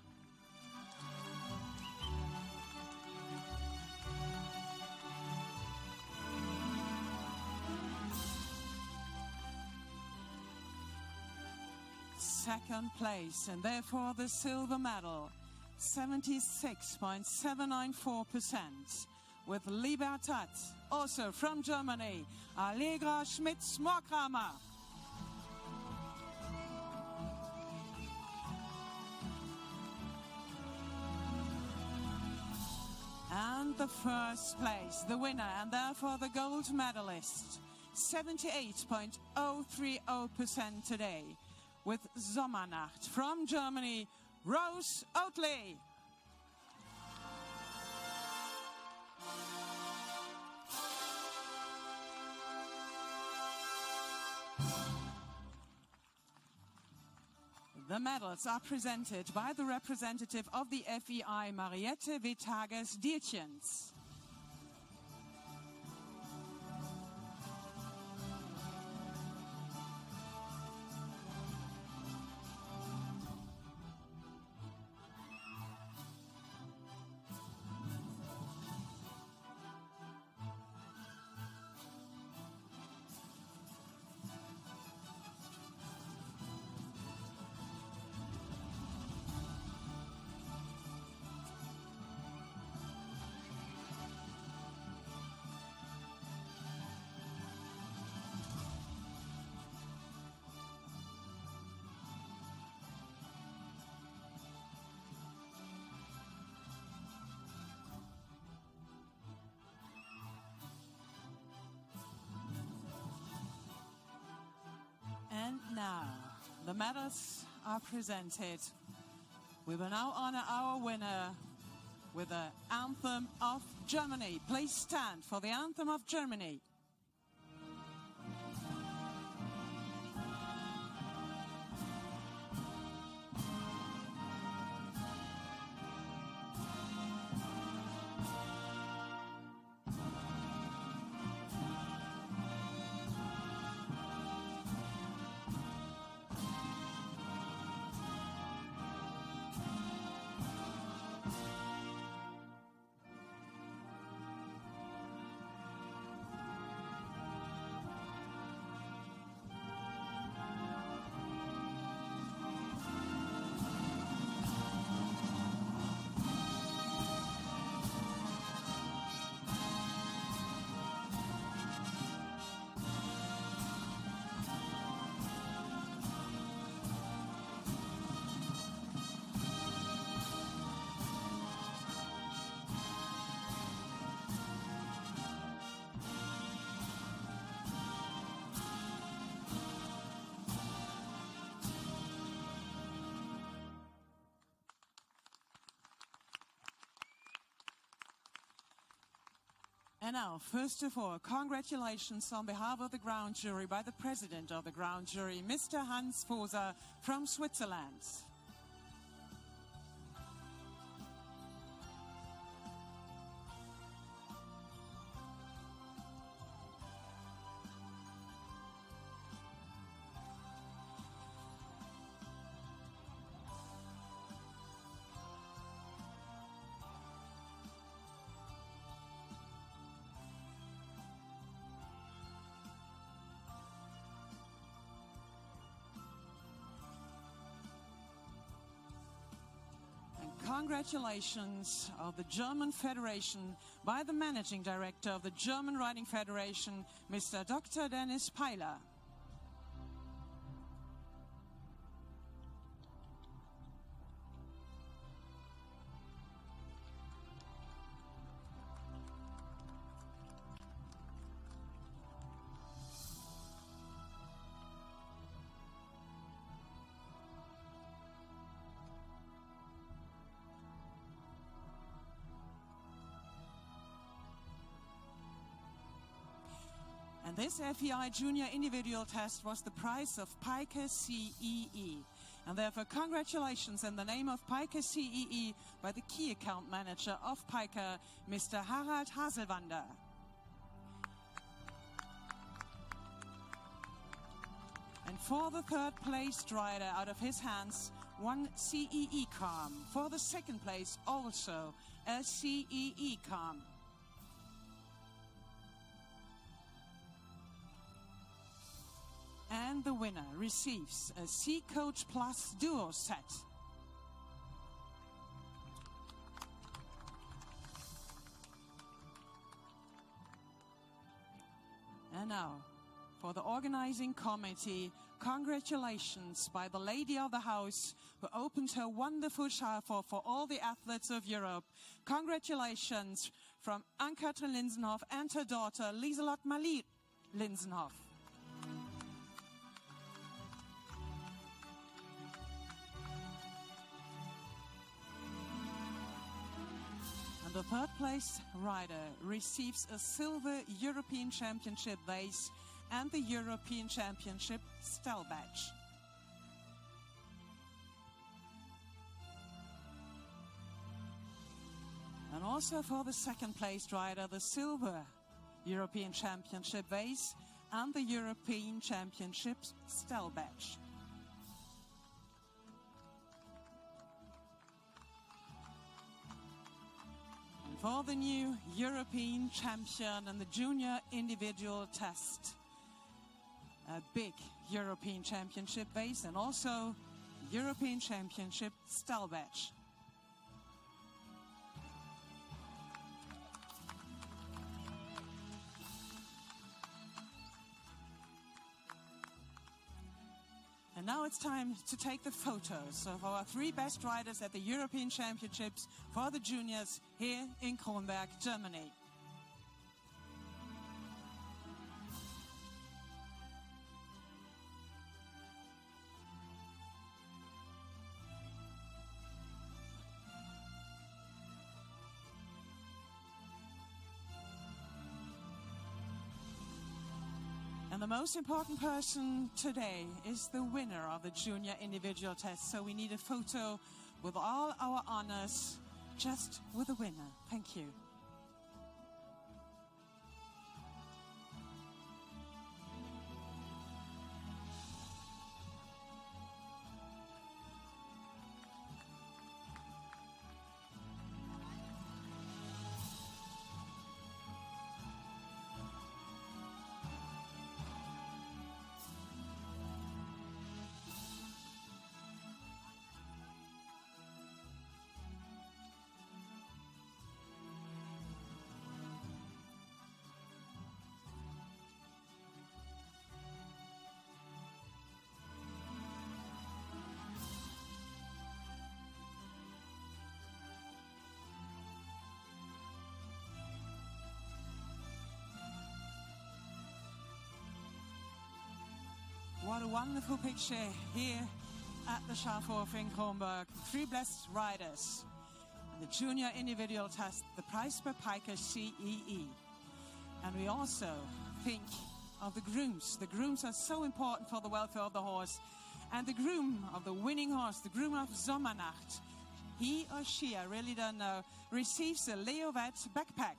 Second place, and therefore the silver medal, 76.794%, with Libertad, also from Germany, Allegra Schmitz Morkramer. And the first place, the winner, and therefore the gold medalist, 78.030% today, with Sommernacht from Germany, Rose Oatley. The medals are presented by the representative of the FEI, Mariette Vetages-Diertjens. And now, the medals are presented. We will now honor our winner with the Anthem of Germany. Please stand for the Anthem of Germany. And now, first of all, congratulations on behalf of the ground jury by the president of the ground jury, Mr. Hans Foser from Switzerland. Congratulations of the German Federation by the Managing Director of the German Riding Federation, Mr. Dr. Dennis Peiler. And this FEI Junior Individual Test was the prize of Piker CEE. And therefore, congratulations in the name of Piker CEE by the key account manager of Piker, Mr. Harald Haselwander. And for the third placed rider, out of his hands, one CEE calm. For the second place, also a CEE calm. And the winner receives a C Coach Plus Duo set. And now, for the organizing committee, congratulations by the lady of the house who opened her wonderful Schaffer for all the athletes of Europe. Congratulations from Ann-Kathrin Linsenhoff and her daughter, Lieselotte Malie Linsenhoff. And the third place rider receives a silver European Championship vase and the European Championship Stell badge. And also for the second placed rider, the silver European Championship vase and the European Championship Stell badge. And for the new European champion in the junior individual test, a big European Championship vase and also European Championship Stell badge. And now it's time to take the photos of our three best riders at the European Championships for the juniors here in Kronberg, Germany. And the most important person today is the winner of the junior individual test. So we need a photo with all our honors, just with the winner. Thank you. What a wonderful picture here at the Schafhof in Kronberg. Three blessed riders. In the junior individual test, the prize per Piker CEE. And we also think of the grooms. The grooms are so important for the welfare of the horse. And the groom of the winning horse, the groom of Sommernacht, he or she, I really don't know, receives a Leovet backpack.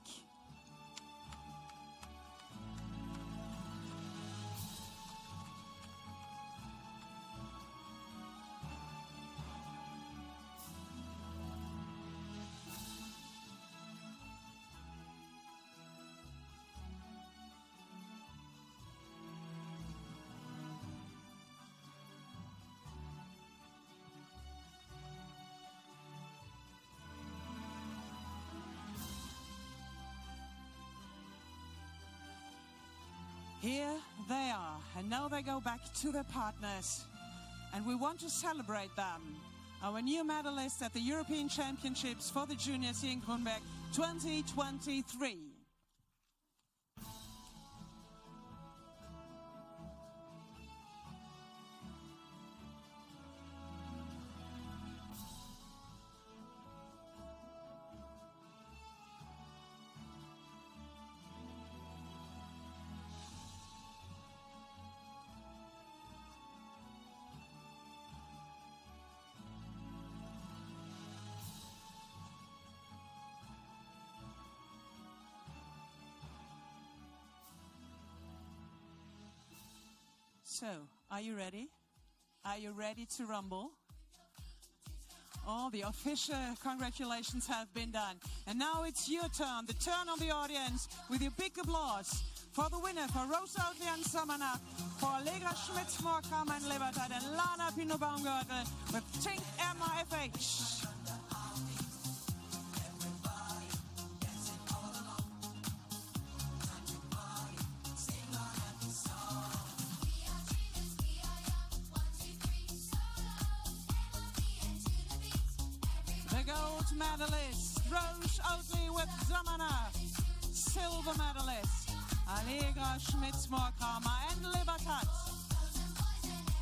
Here they are, and now they go back to their partners, and we want to celebrate them. Our new medalists at the European Championships for the juniors here in Kronberg 2023. So, are you ready? Are you ready to rumble? All the official congratulations have been done. And now it's your turn, the turn of the audience, with your big applause for the winner, for Rose Oatley and Samana, for Allegra Schmitz, Morkam and Libertad, and Lana Pino Baumgürtel with Tink Emma FH. Gold medalist, Rose Oatley with Zamana. Silver medalist, Allegra Schmitz, Morkama and Libertad.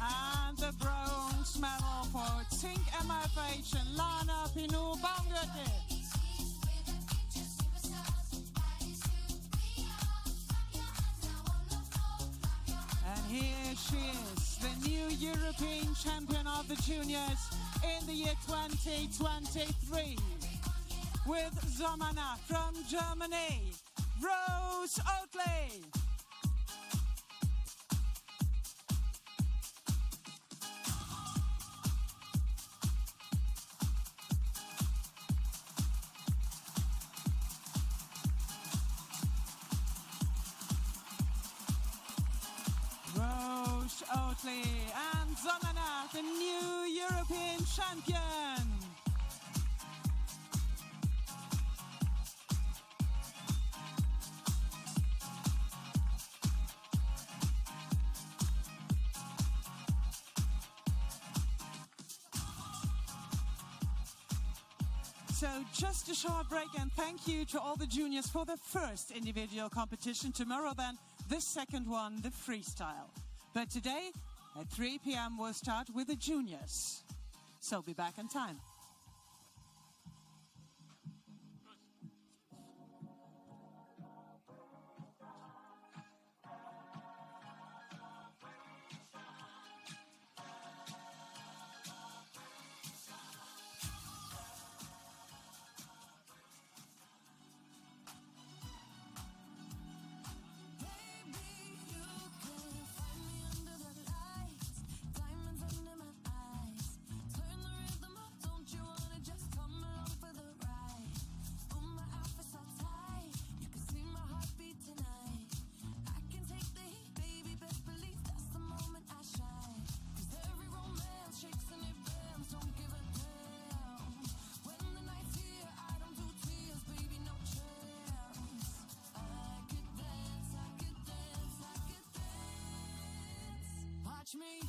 And the bronze medal for Tink MFH and Lana Pino Baumgürtel. And here she is, the new European champion of the juniors in the year 2023, with Zamana from Germany, Rose Oatley. Rose Oatley and Zamana, the new European champion. So just a short break, and thank you to all the juniors for the first individual competition. Tomorrow then, the second one, the freestyle. But today, at 3 p.m. we'll start with the juniors. So be back in time. Me